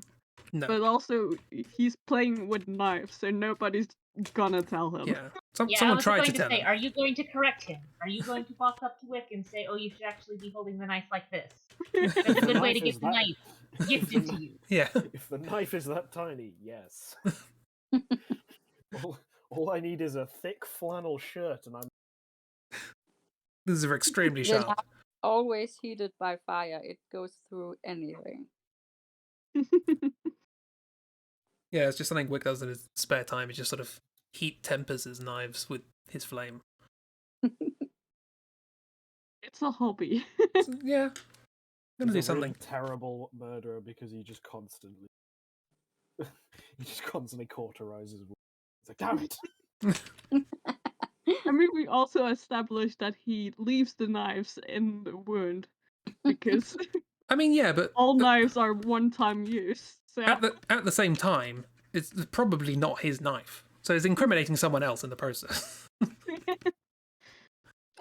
No. But also, he's playing with knives, so nobody's gonna tell him. Yeah. Yeah, Someone I was tried going to to tell say, him. are you going to correct him? Are you going to walk up to Wick and say, oh, you should actually be holding the knife like this? That's a good way to get the knife gifted to you. Yeah. If the knife is that tiny, yes. all I need is a thick flannel shirt and I'm... These are extremely The sharp. knife always heated by fire. It goes through anything. Yeah, it's just something Wick does in his spare time. He just sort of heat tempers his knives with his flame. It's a hobby. So, yeah. I'm gonna do He's a something. really terrible murderer because he just constantly... he just constantly cauterizes. It's like, damn it! I mean, we also established that he leaves the knives in the wound because I mean, yeah, but all knives are one-time use. So at the same time, it's probably not his knife, so it's incriminating someone else in the process.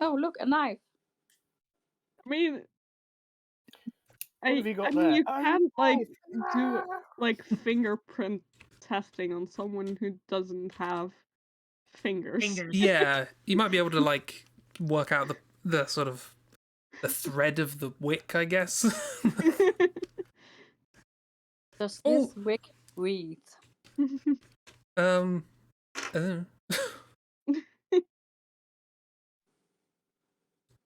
Oh, look, a knife. I mean, What have you got I mean, there? you A can't like knife! do like fingerprint testing on someone who doesn't have fingers. Yeah, you might be able to like work out the sort of the thread of the wick, I guess. Does this wick breathe? Uh,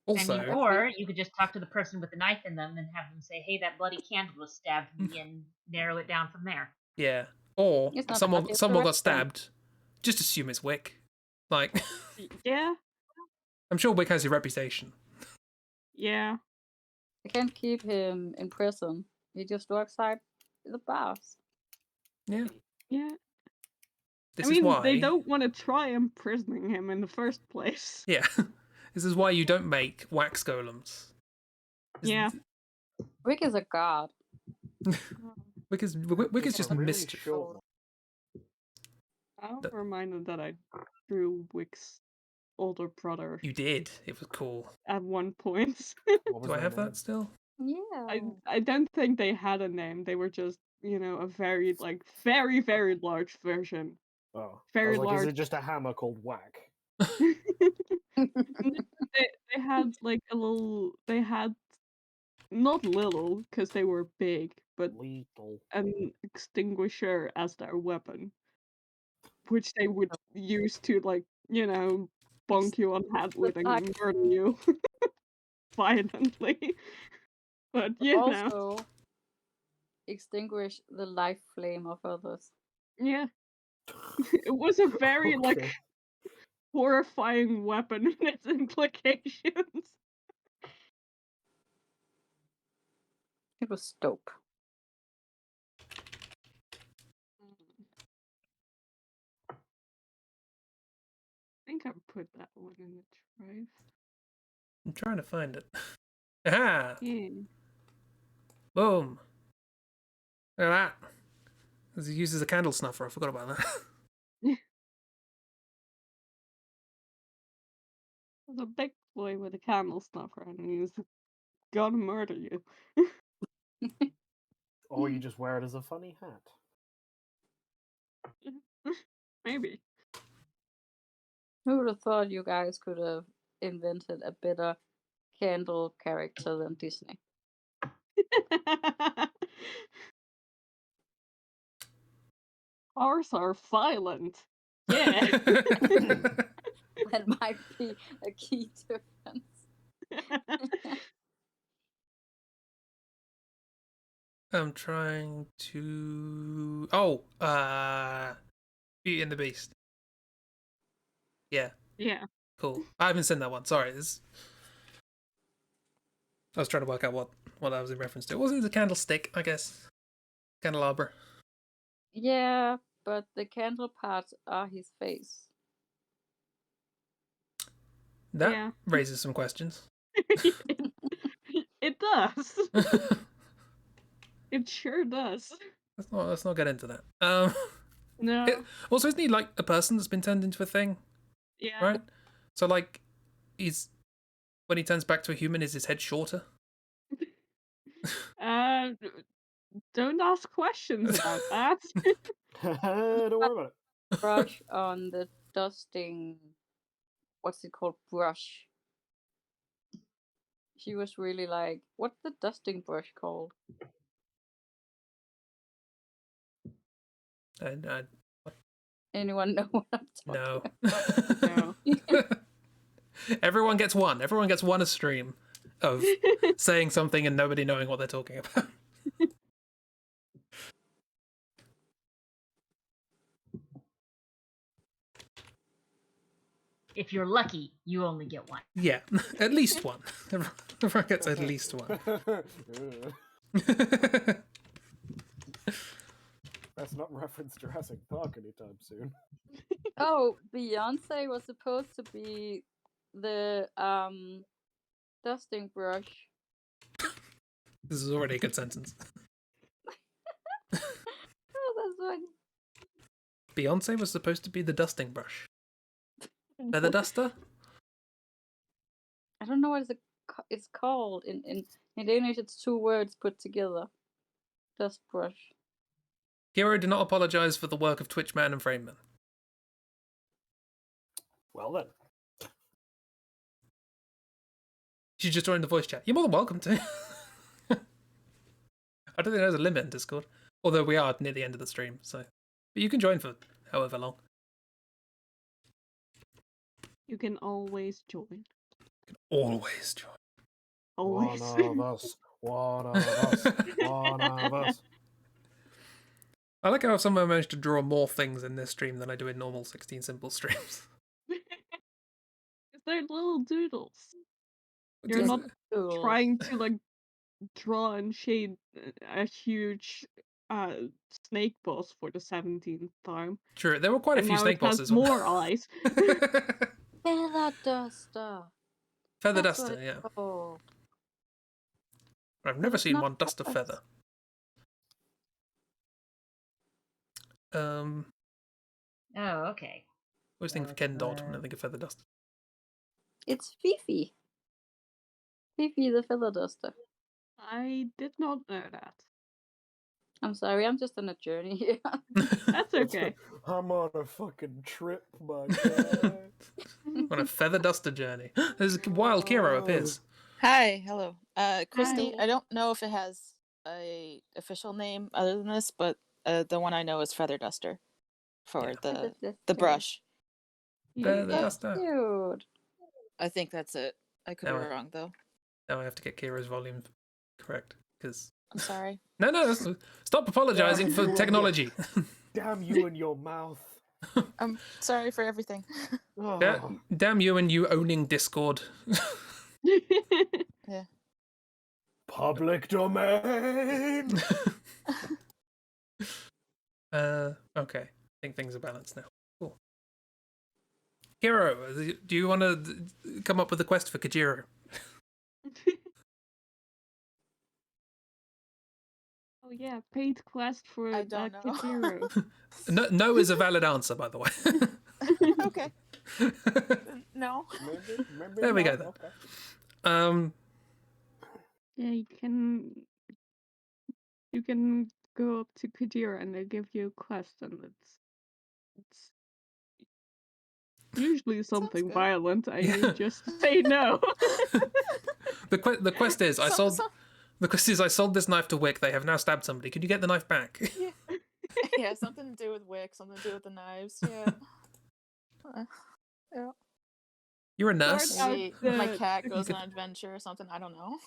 Also, I mean, or you could just talk to the person with the knife in them and have them say, hey, that bloody candle has stabbed me, and narrow it down from there. Yeah. Or It's not someone about his got direction. stabbed. Just assume it's Wick. Like, Yeah, I'm sure Wick has a reputation. yeah. I can't keep him in prison. He just works outside the bars. Yeah. Yeah. This I mean, is why they don't want to try imprisoning him in the first place. Yeah. This is why you don't make wax golems. Yeah. Wick is a god. Wick is just really mischief. short. I'm reminded that I drew Wick's older brother. You did. It was cool. At one point. Do I have that still? Yeah. I don't think they had a name. They were just, a very very large version. Oh, Very large. Is large. it just a hammer called whack? They had like a little. They had not little because they were big, but Lethal. an extinguisher as their weapon, which they would use to bonk you on head with and murder you violently. But also extinguish the life flame of others. Yeah. It was a very Okay. horrifying weapon in its implications. It was dope. I think I put that one in the drive. I'm trying to find it. Aha! Yeah. Boom. Look at that. Because he uses a candle snuffer. I forgot about that. There's a big boy with a candle snuffer and he's gonna murder you. Or you just wear it as a funny hat. Maybe. Who would have thought you guys could have invented a better candle character than Disney? Ours are violent. Yeah. That might be a key difference. I'm trying to. Beauty and the Beast. Yeah. Yeah. Cool. I haven't seen that one. Sorry. I was trying to work out what that was in reference to. Wasn't it the candlestick? I guess. Candelabra. Yeah, but the candle parts are his face. That raises some questions. It does. It sure does. Let's not get into that. No. Also, isn't he like a person that's been turned into a thing? Yeah. Right. So like, when he turns back to a human, is his head shorter? Don't ask questions about that. Don't worry about it. Brush on the dusting. What's it called? Brush. She was really like, what's the dusting brush called? Anyone know what I'm talking about? No. Everyone gets one. Everyone gets one a stream of saying something and nobody knowing what they're talking about. If you're lucky, you only get one. Yeah, at least one. Everyone gets at least one. Let's not reference Jurassic Park anytime soon. Oh, Beyonce was supposed to be the dusting brush. This is already a good sentence. Oh, that's funny. Beyonce was supposed to be the dusting brush. Feather duster? I don't know what it's called. In Danish, it's 2 words put together. Dust brush. Kiro, do not apologize for the work of Twitchman and Frameman. Well then. You just joined the voice chat. You're more than welcome to. I don't think there's a limit in Discord. Although we are near the end of the stream, so. But you can join for however long. You can always join. You can always join. Always. One of us. One of us. One of us. I like how I've somehow managed to draw more things in this stream than I do in normal 16 Simple streams. They're little doodles. You're not trying to like draw and shade a huge snake boss for the 17th time. True, there were quite a few snake bosses. More eyes. Feather duster. Feather duster, yeah. Called. I've never seen one dust a feather. Oh, okay. I always think of Ken Dodd when I think of feather duster. It's Fifi. Fifi the feather duster. I did not know that. I'm sorry, I'm just on a journey here. That's okay. I'm on a fucking trip, my guy. On a feather duster journey. There's a wild Kiro appears. Hi, hello. Christy, Hi. I don't know if it has a official name other than this, but the one I know is Feather Duster for the brush. Feather duster. Cute. I think that's it. I could be wrong though. Now I have to get Kiro's volume correct because I'm sorry. No, stop apologizing for technology. Damn you and your mouth. I'm sorry for everything. Damn you and you owning Discord. Yeah. Public domain. Okay. I think things are balanced now. Cool. Kiro, do you want to come up with a quest for Kajiro? Oh yeah, paid quest for I don't know. Kajiro. No is a valid answer, by the way. Okay. No. Maybe there we go not. then. Okay. Yeah, you can You can go up to Kadira and they give you a quest, and it's usually something good. violent, and Yeah. you just say no. The quest is I sold. The quest is I sold this knife to Wick. They have now stabbed somebody. Can you get the knife back? Yeah. Yeah, something to do with Wick, something to do with the knives. Yeah. Yeah. You're a nurse. Maybe my cat the- goes on an adventure or something. I don't know.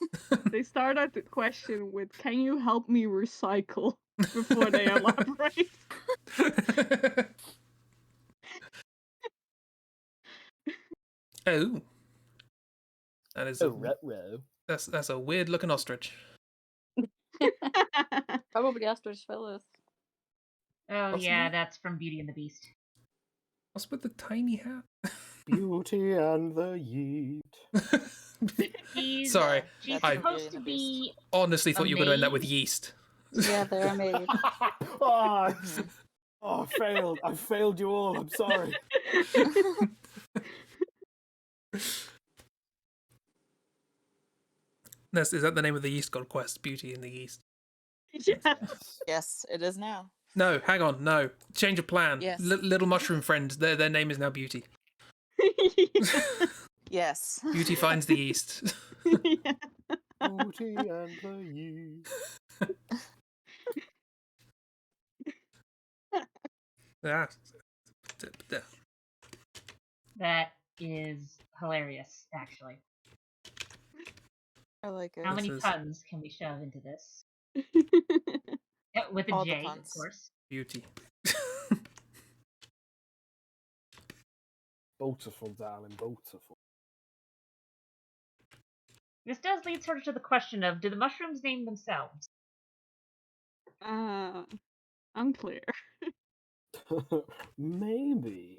They start out the question with, "Can you help me recycle?" before they elaborate. Oh, that is Ruh-roh. that's a weird looking ostrich. Probably ostrich feathers. Oh Possibly. yeah, that's from Beauty and the Beast. What's with the tiny hat? Beauty and the Yeet. She's Sorry, she's I supposed to be honestly thought you were going to end that with amazed. yeast. Yeah, they're made. Oh, I failed. I failed you all. I'm sorry. Is that the name of the Yeast God quest? Beauty in the Yeast. Yeah. Yes, it is now. No, hang on, no. Change of plan. Yes. Little mushroom friends, their name is now Beauty. Yes. Beauty finds the yeast. Yeah. Beauty and the Yeet. Ah. That is hilarious, actually. I like it. How many is- puns can we shove into this? Yeah, with a All the J, of puns. course. Beauty. Beautiful, darling, beautiful. This does lead sort of to the question of, do the mushrooms name themselves? Unclear. Maybe.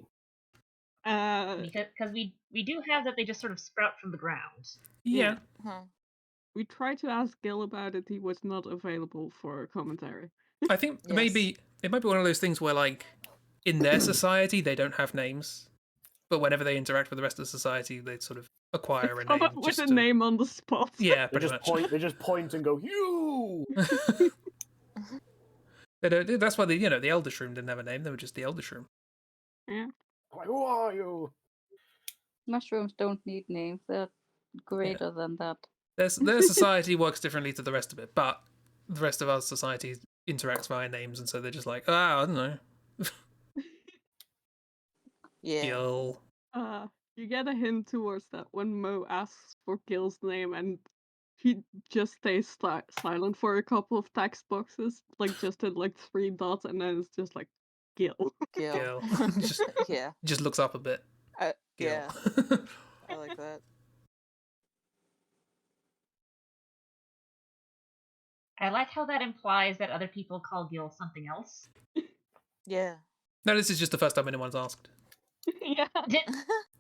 Because we do have that they just sort of sprout from the ground. Yeah. Huh. We tried to ask Gil about it. He was not available for commentary. I think Yes. maybe it might be one of those things where, like, in their society, they don't have names. But whenever they interact with the rest of society, they sort of acquire a Come name. up with just a to... name on the spot. Yeah, They pretty just much. point. They just point and go, "You." They don't, that's why the Elder Shroom didn't have a name. They were just the Elder Shroom. Yeah. Like, who are you? Mushrooms don't need names. They're greater than that. Their society works differently to the rest of it, but the rest of our society interacts via names, and so they're just like, I don't know. Yeah. Gil. You get a hint towards that when Mo asks for Gil's name, and he just stays silent for a couple of text boxes, like just at like 3 dots, and then it's just like Gil. Gil. Yeah. Just looks up a bit. Gil. Yeah. I like that. I like how that implies that other people call Gil something else. Yeah. No, this is just the first time anyone's asked. Yeah. Did-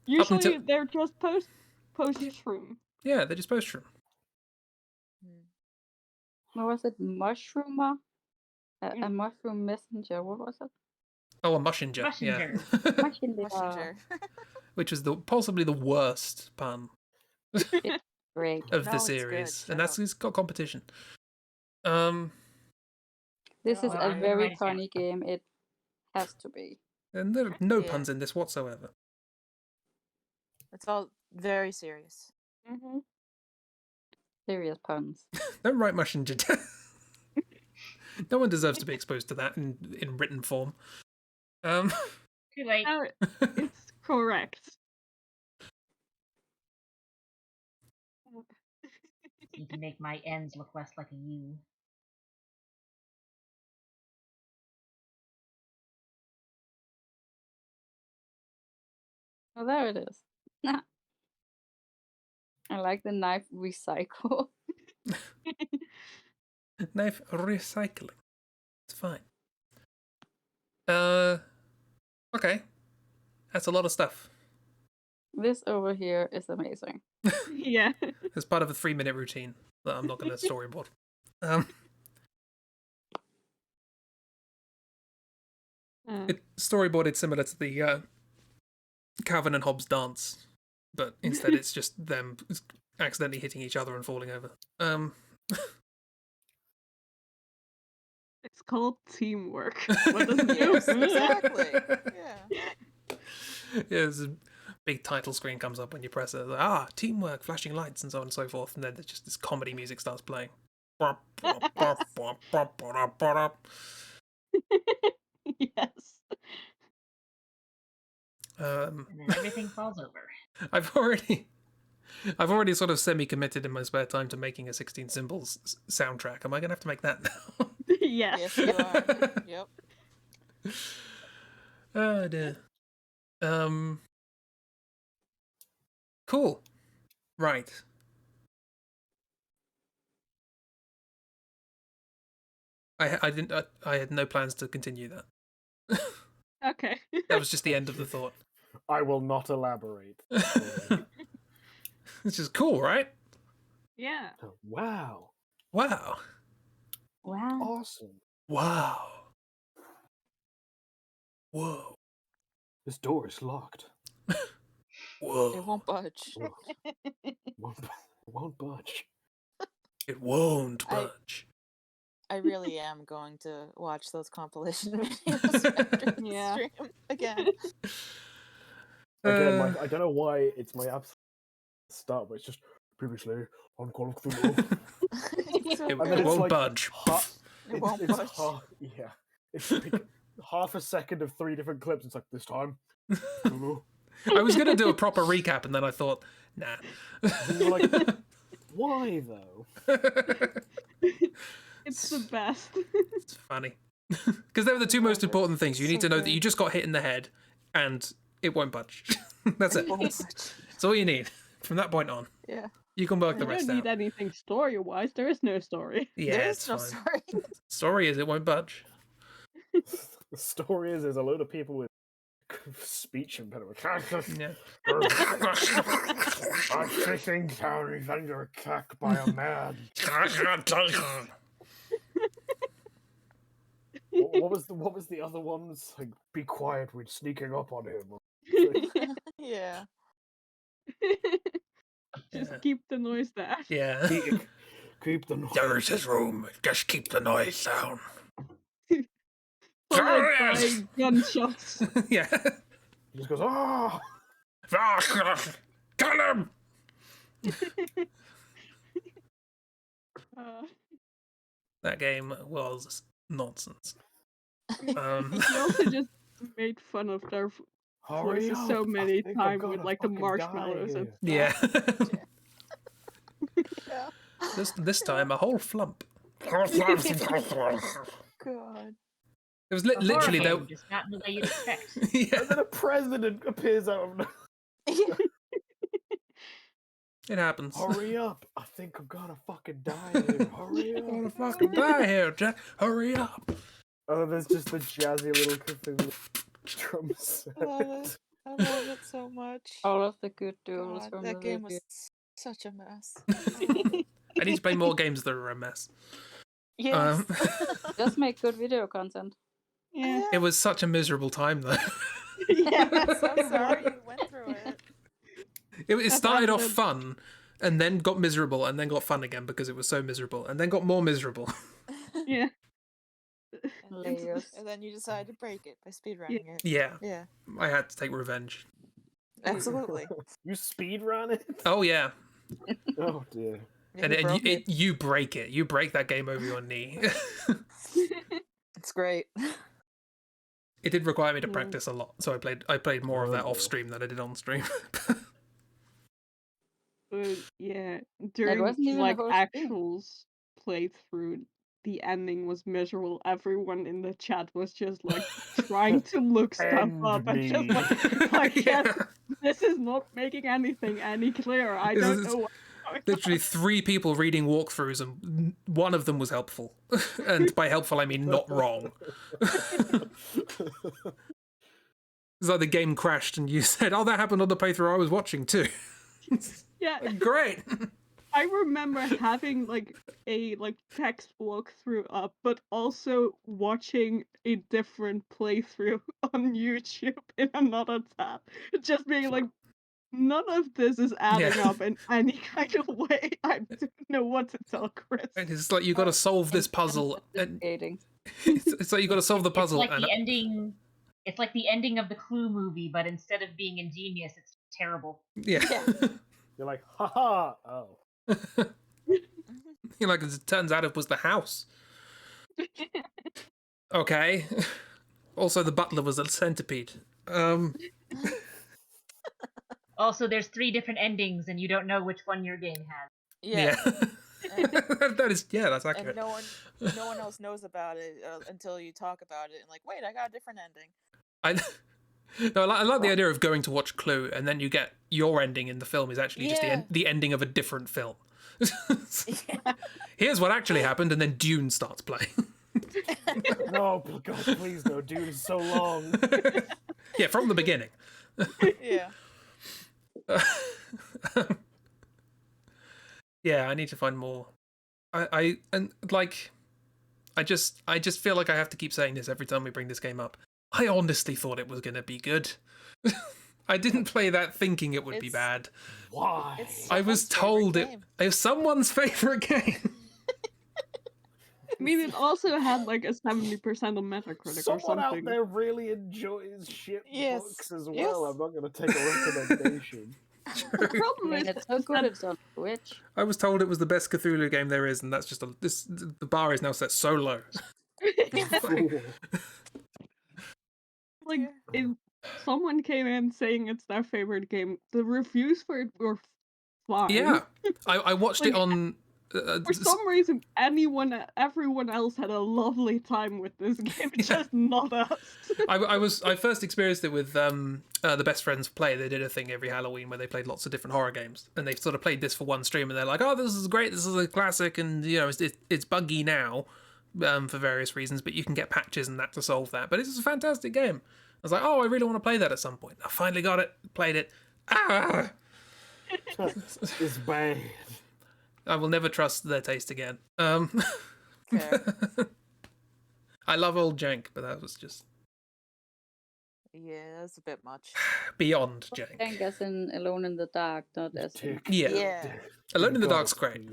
Usually until- they're just post shroom. Yeah, they're just post-shroom. What was it? Mushroomer? A mushroom messenger. What was it? Oh, a Mushinger. Mushinger. Yeah. Messenger. Which was possibly the worst pun Great. of No, the it's good. series, Shut and up. it's got competition. This is Well, a I'm gonna very write it down. funny game. It has to be. And there are no Yeah. puns in this whatsoever. It's all very serious. Mm-hmm. Serious puns. Don't write Mushinger down. No one deserves to be exposed to that in written form. Too late. No, it's correct. Need to make my ends look less like a U. Oh, there it is. I like the knife recycle. Knife recycling. It's fine. Okay. That's a lot of stuff. This over here is amazing. Yeah. It's part of a 3-minute routine that I'm not going to storyboard. Storyboarded similar to the Calvin and Hobbes dance, but instead it's just them accidentally hitting each other and falling over. called teamwork. What does it Yes, do? exactly. Yeah. Yeah, there's a big title screen comes up when you press it. Like, teamwork, flashing lights, and so on and so forth. And then there's just this comedy music starts playing. Yes. And then everything falls over. I've already sort of semi-committed in my spare time to making a 16 Symbols soundtrack. Am I gonna have to make that now? Yes. Yes, you are. Yep. Oh dear. Cool. Right. I had no plans to continue that. Okay. That was just the end of the thought. I will not elaborate. Which is cool, right? Yeah. Wow. Wow. Wow. Awesome. Wow. Whoa. This door is locked. Whoa. It won't budge. Whoa. Won't budge. It won't budge. I really am going to watch those compilation videos after the Yeah. stream again. Again, I don't know why it's my absolute start, but it's just previously on Call of Cthulhu. It's so It And then good. it's won't like budge. It won't it's budge. yeah. It's like half a second of 3 different clips. It's like, this time, Cthulhu. I was gonna do a proper recap, and then I thought, nah. And you're like, why though? It's the best. It's funny. Because they were the two most important things. You need So to know that good. you just got hit in the head, and it won't budge. That's it. It won't budge. That's all you need. From that point on, Yeah. you can work I the don't rest need out. anything story-wise. There is no story. Yeah, there it's is no fine. story. Story is it won't budge. The story is, there's a load of people with speech impediment. Yeah. I'm sitting down under attack by a man. What was the other ones? Like, be quiet, we're sneaking up on him. Yeah. Just Yeah. keep the noise down. Yeah. Keep the noise. There's his room. Just keep the noise down. Followed by Yes! gunshots. Yeah. He just goes, ah! Kill him! That game was nonsense. He also just made fun of their Hurry voices up, so I many think I'm times with gonna like the fucking marshmallows die and here. stuff. Yeah. Yeah. This time a whole flump. God. It was A horror literally game, though. just not in the way you'd expect. Yeah, And then a president appears out of nowhere. it happens. Hurry up! I think I'm gonna fucking die here. Hurry I'm gonna up! fucking die here, Jack. Hurry up. Oh, there's just the jazzy little Cthulhu drum set. I love it. I love it so much. All of the good duels God, from that the game video. was such a mess. I need to play more games that are a mess. Yes. Just make good video content. Yeah. It was such a miserable time though. Yeah. I'm so sorry you went through it. It started off happened. fun, and then got miserable, and then got fun again because it was so miserable, and then got more miserable. Yeah. Layers. And then you decided to break it by speedrunning it. Yeah, Yeah, I had to take revenge. absolutely. You speedrun it? Oh yeah, Oh dear. Yeah, and you broke it. you break it. You break that game over your knee. It's great. It did require me to Mm. practice a lot, so I played more of that Oh. off stream than I did on stream. But yeah, during wasn't even a like whole stream. actuals playthrough, the ending was miserable. Everyone in the chat was just like trying to look stuff End up and just me. like, I Yeah. can't, this is not making anything any clearer. I This don't is know what. Literally 3 people reading walkthroughs, and one of them was helpful. And by helpful, I mean not wrong. It's like the game crashed, and you said, "Oh, that happened on the playthrough I was watching too." Yeah, Great. I remember having like a text walkthrough up, but also watching a different playthrough on YouTube in another tab. Just being like, none of this is adding Yeah. up in any kind of way. I don't know what to tell Chris. And it's like you got to solve this puzzle, and Dating. It's like you got to solve the puzzle. It's like the ending. It's like the ending of the Clue movie, but instead of being ingenious, it's terrible. Yeah. You're like, haha. Oh. You're like, as it turns out, it was the house. Okay. Also, the butler was a centipede. Also, there's 3 different endings, and you don't know which one your game has. Yeah. That is, yeah, that's accurate. And no one else knows about it until you talk about it and like, wait, I got a different ending. I like the idea of going to watch Clue and then you get your ending in the film is actually just the ending of a different film. Here's what actually happened, and then Dune starts playing. No, God, please no. Dune is so long. Yeah, from the beginning. Yeah. Yeah, I need to find more. I just feel like I have to keep saying this every time we bring this game up. I honestly thought it was going to be good. I didn't play that thinking it would be bad. Why? I was told it was someone's favorite game. I mean, it also had like a 70% on Metacritic or something. Someone out there really enjoys shit books as well. I'm not going to take a recommendation. The problem is it's so good it's on Twitch. I was told it was the best Cthulhu game there is, and that's just the bar is now set so low. Like, if someone came in saying it's their favorite game, the reviews for it were fine. Yeah, I watched it on. For some reason, everyone else had a lovely time with this game, just not us. I first experienced it with the Best Friends Play. They did a thing every Halloween where they played lots of different horror games, and they sort of played this for one stream, and they're like, "Oh, this is great! This is a classic, and you know, it's buggy now, for various reasons, but you can get patches and that to solve that. But it's a fantastic game." I was like, "Oh, I really want to play that at some point." I finally got it, played it. It's bad. I will never trust their taste again. I love old jank, but that was just that's a bit much. beyond jank. Jank as in Alone in the Dark, not as in... Yeah. Alone in the Dark's great.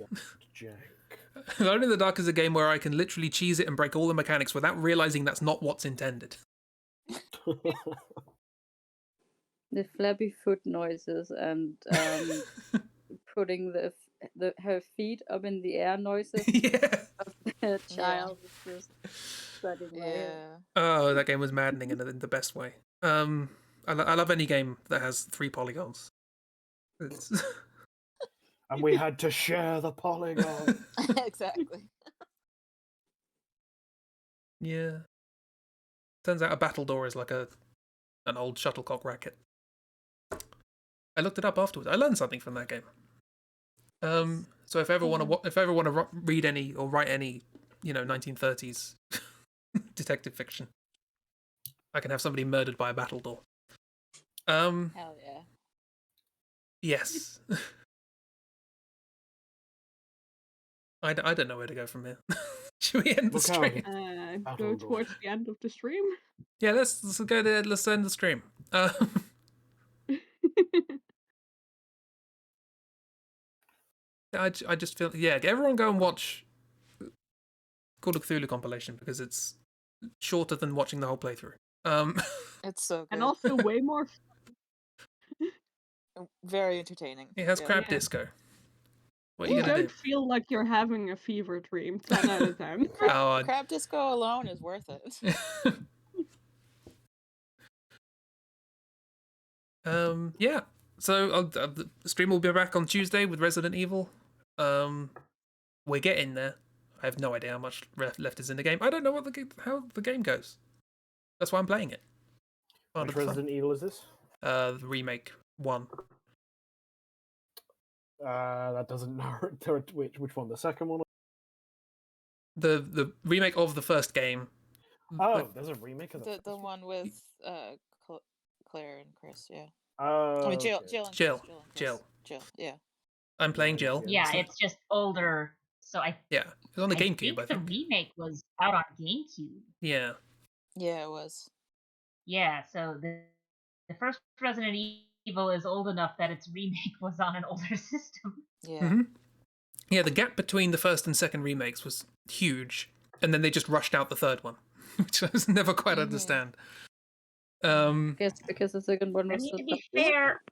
Alone in the Dark is a game where I can literally cheese it and break all the mechanics without realizing that's not what's intended. The flappy foot noises and putting her feet up in the air noises of the child is just stuck in my head. Oh, that game was maddening in the best way. I love any game that has 3 polygons. And we had to share the polygon. Exactly. Yeah. Turns out a battledore is like an old shuttlecock racket. I looked it up afterwards. I learned something from that game. So if I ever want to read any or write any, 1930s detective fiction, I can have somebody murdered by a battledore. Hell yeah. Yes. I don't know where to go from here. Should we end the stream? Go towards the end of the stream. Yeah, let's go there. Let's end the stream. I just feel everyone go and watch Call of Cthulhu compilation because it's shorter than watching the whole playthrough. It's so good. And also way more very entertaining. It has crab disco. What are you you gonna don't do? feel like you're having a fever dream. 10 out of 10. Crab disco alone is worth it. Yeah. So the stream will be back on Tuesday with Resident Evil. We're getting there. I have no idea how much left is in the game. I don't know how the game goes. That's why I'm playing it. Which Resident Evil is this? The remake 1. That doesn't know which one. The second one? The remake of the first game. Oh, there's a remake of the one with Claire and Chris. Yeah. Oh, I mean, Jill. Yeah. I'm playing Jill. Yeah, it's just older. So it was on the GameCube. I think the remake was out on GameCube. Yeah. Yeah, it was. Yeah, so the first Resident Evil is old enough that its remake was on an older system. Yeah. Mm-hmm. Yeah, the gap between the first and second remakes was huge. and then they just rushed out the third one, which I never quite understand. Guess because the second one I was mean, so to be tough. fair,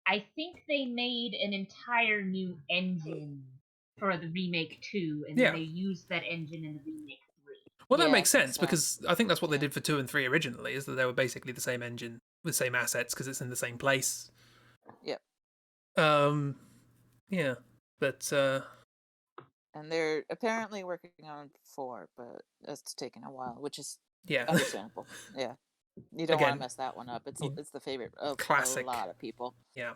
I think they made an entire new engine for the remake 2, and then they used that engine in the remake 3. Well, that Yeah, makes I think sense so. because I think that's what they Yeah. did for 2 and 3 originally, is that they were basically the same engine with the same assets because it's in the same place. Yep. Yeah, but And they're apparently working on 4, but it's taking a while, which is yeah, understandable. Yeah. You don't want Again, to mess that one up. It's the favorite of classic. a lot of people. Yeah.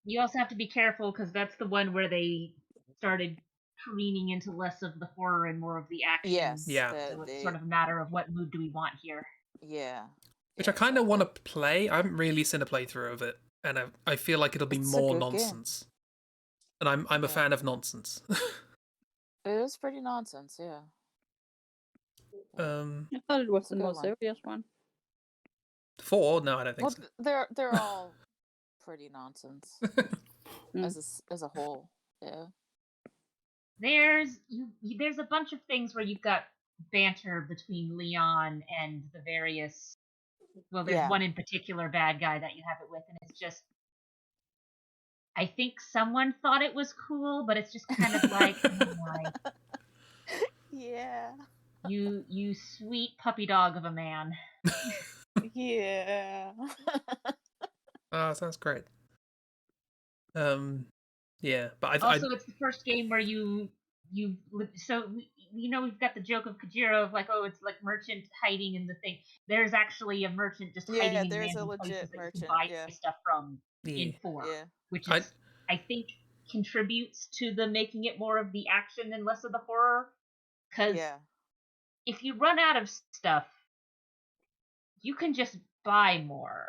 You also have to be careful because that's the one where they started careening into less of the horror and more of the action. Yes. Yeah. So it's sort of a matter of what mood do we want here. Yeah. Which I kind of want to play. I haven't really seen a playthrough of it, and I feel like it'll be It's a more good nonsense. And I'm a fan of nonsense. It is pretty nonsense, yeah. I thought it was It's a the good most one. serious one. 4? No, I don't think Well, they're all pretty nonsense as a whole. Yeah. There's a bunch of things where you've got banter between Leon and the various. Well, there's one in particular bad guy that you have it with, and it's just. I think someone thought it was cool, but it's just kind of like, oh my. Yeah. You sweet puppy dog of a man. Yeah. Oh, sounds great. Yeah, but Also, it's the first game where so we've got the joke of Kojiro of like, oh, it's like merchant hiding in the thing. There's actually a merchant just hiding in there's a random legit places that merchant. you can buy stuff from in 4, which is I think contributes to the making it more of the action and less of the horror. Because if you run out of stuff, you can just buy more.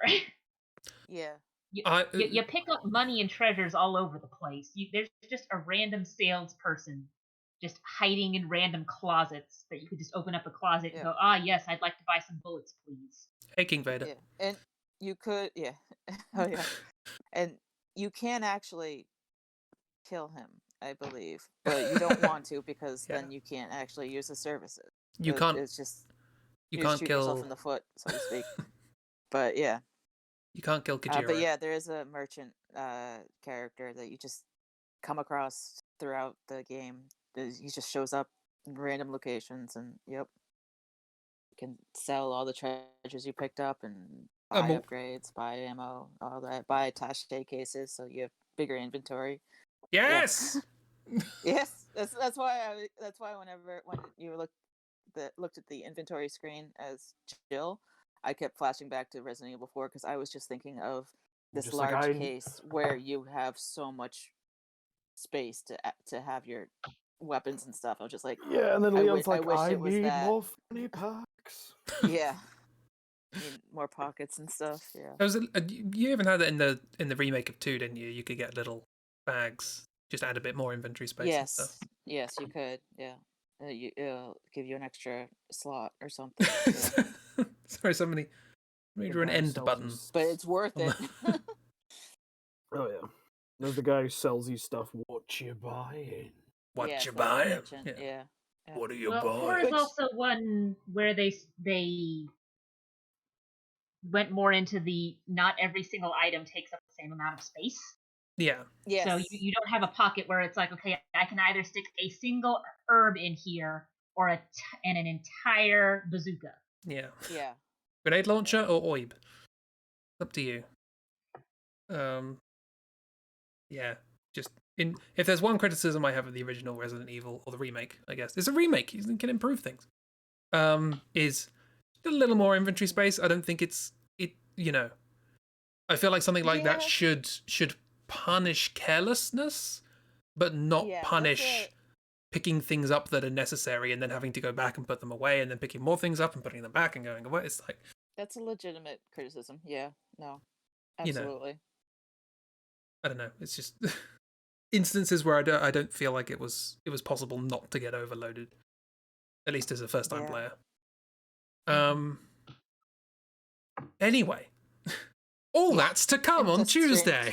Yeah. You pick up money and treasures all over the place. There's just a random salesperson just hiding in random closets that you could just open up a closet and go, yes, I'd like to buy some bullets, please. Hey, King Vader. Yeah. And you could, oh yeah. And you can actually kill him, I believe, but you don't want to because then you can't actually use the services. You can't. It's just you can't shoot kill yourself in the foot, so to speak. But yeah. You can't kill Kojiro. But yeah, there is a merchant character that you just come across throughout the game. He just shows up in random locations, and you can sell all the treasures you picked up and buy upgrades, buy ammo, all that. Buy attaché cases so you have bigger inventory. Yes. Yes, that's why when you looked at the inventory screen as Jill, I kept flashing back to Resident Evil 4 because I was just thinking of this large case where you have so much space to have your weapons and stuff. I was just like, and then Leon's I wish need more funny packs. Yeah, need more pockets and stuff. Yeah, you even had it in the remake of 2, didn't you? You could get little bags, just add a bit more inventory space. Yes, and stuff. Yes, you could. Yeah, it'll give you an extra slot or something. Yeah. Sorry, somebody drew an end button. But it's worth it. Oh yeah. There's the guy who sells you stuff. What you buying? What you buying? Yeah. What are you buying? 4 is also one where they went more into the not every single item takes up the same amount of space. Yeah. Yes. So you don't have a pocket where it's like, okay, I can either stick a single herb in here or and an entire bazooka. Yeah. Yeah. Grenade launcher or OIB? Up to you. Yeah. Just if there's one criticism I have of the original Resident Evil or the remake, I guess it's a remake. You can improve things. Is a little more inventory space. I don't think it. I feel like something like that should punish carelessness, but not punish picking things up that are necessary and then having to go back and put them away and then picking more things up and putting them back and going away. It's like that's a legitimate criticism. Yeah, no, absolutely. I don't know. It's just instances where I don't feel like it was possible not to get overloaded, at least as a first time player. Anyway. All that's to come on Tuesday.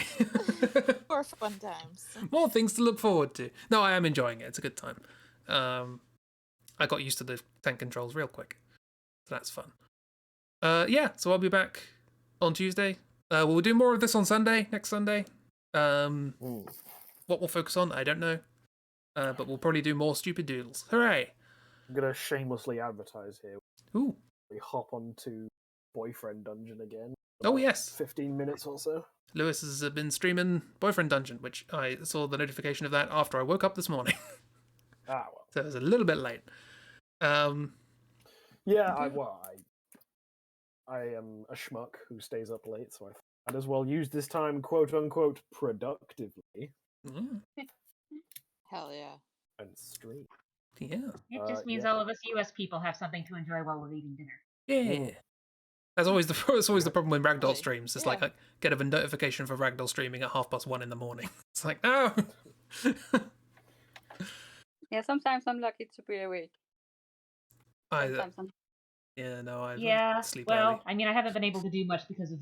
For fun times. More things to look forward to. No, I am enjoying it. It's a good time. I got used to the tank controls real quick. So that's fun. Yeah, so I'll be back on Tuesday. We'll do more of this on Sunday, next Sunday. What we'll focus on, I don't know. But we'll probably do more stupid doodles. Hooray! I'm gonna shamelessly advertise here. Ooh. We hop onto Boyfriend Dungeon again. Oh, yes. 15 minutes or so. Lewis has been streaming Boyfriend Dungeon, which I saw the notification of that after I woke up this morning. Ah, well. So it was a little bit late. Yeah, I am a schmuck who stays up late, so I might as well use this time, quote unquote, productively. Hell yeah. And stream. Yeah. It just means all of us US people have something to enjoy while we're eating dinner. Yeah. That's always the problem with Ragdoll Really? streams. It's Yeah. like I get a notification for Ragdoll streaming at 1:30 in the morning. It's like, oh. Yeah, sometimes I'm lucky to be awake. Sometimes I'm... Yeah, no, I sleep well, early. I mean, I haven't been able to do much because of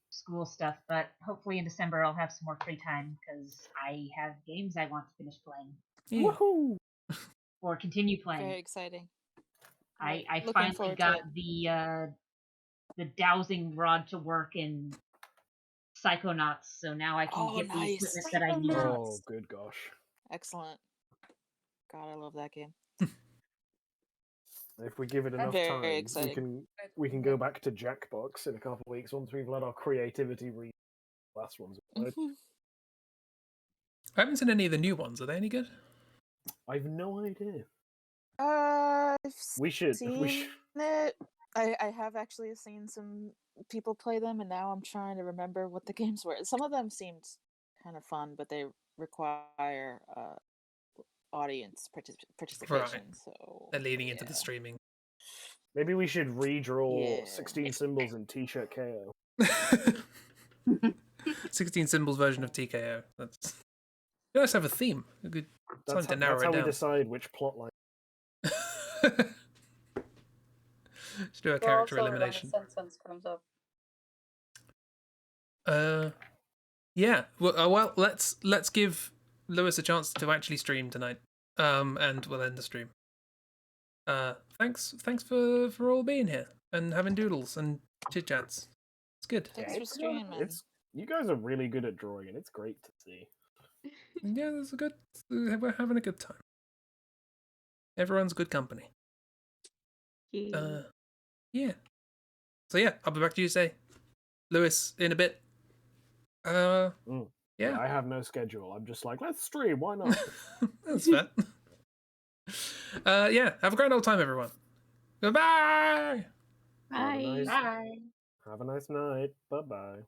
school stuff, but hopefully in December I'll have some more free time because I have games I want to finish playing. Yeah. Woohoo! Or continue playing. Very exciting. I Looking finally forward to got it. the dowsing rod to work in Psychonauts, so now I can get the equipment that I need. Oh, good gosh. Excellent. God, I love that game. If we give it enough Very time, exciting. we can go back to Jackbox in a couple of weeks once we've let our creativity read the last ones. I haven't seen any of the new ones. Are they any good? I've no idea. We should. It. I have actually seen some people play them, and now I'm trying to remember what the games were. Some of them seemed kind of fun, but they require audience participation. Right. So They're leading into the streaming. Maybe we should redraw 16 symbols in T-shirt KO. 16 symbols version of TKO. That's. You guys have a theme. A good time to narrow it down. That's how we decide which plotline. Let's do a character Also, elimination. when the sentence comes up. Yeah. Well, let's give Lewis a chance to actually stream tonight. And we'll end the stream. Thanks for all being here and having doodles and chit chats. It's good. Thanks for streaming, man. You guys are really good at drawing, and it's great to see. Yeah, we're having a good time. Everyone's good company. Yeah. So yeah, I'll be back Tuesday. Lewis in a bit. Yeah. I have no schedule. I'm just like, let's stream. Why not? That's fair. Yeah. Have a grand old time, everyone. Goodbye. Bye. Bye. Have a nice night. Bye bye.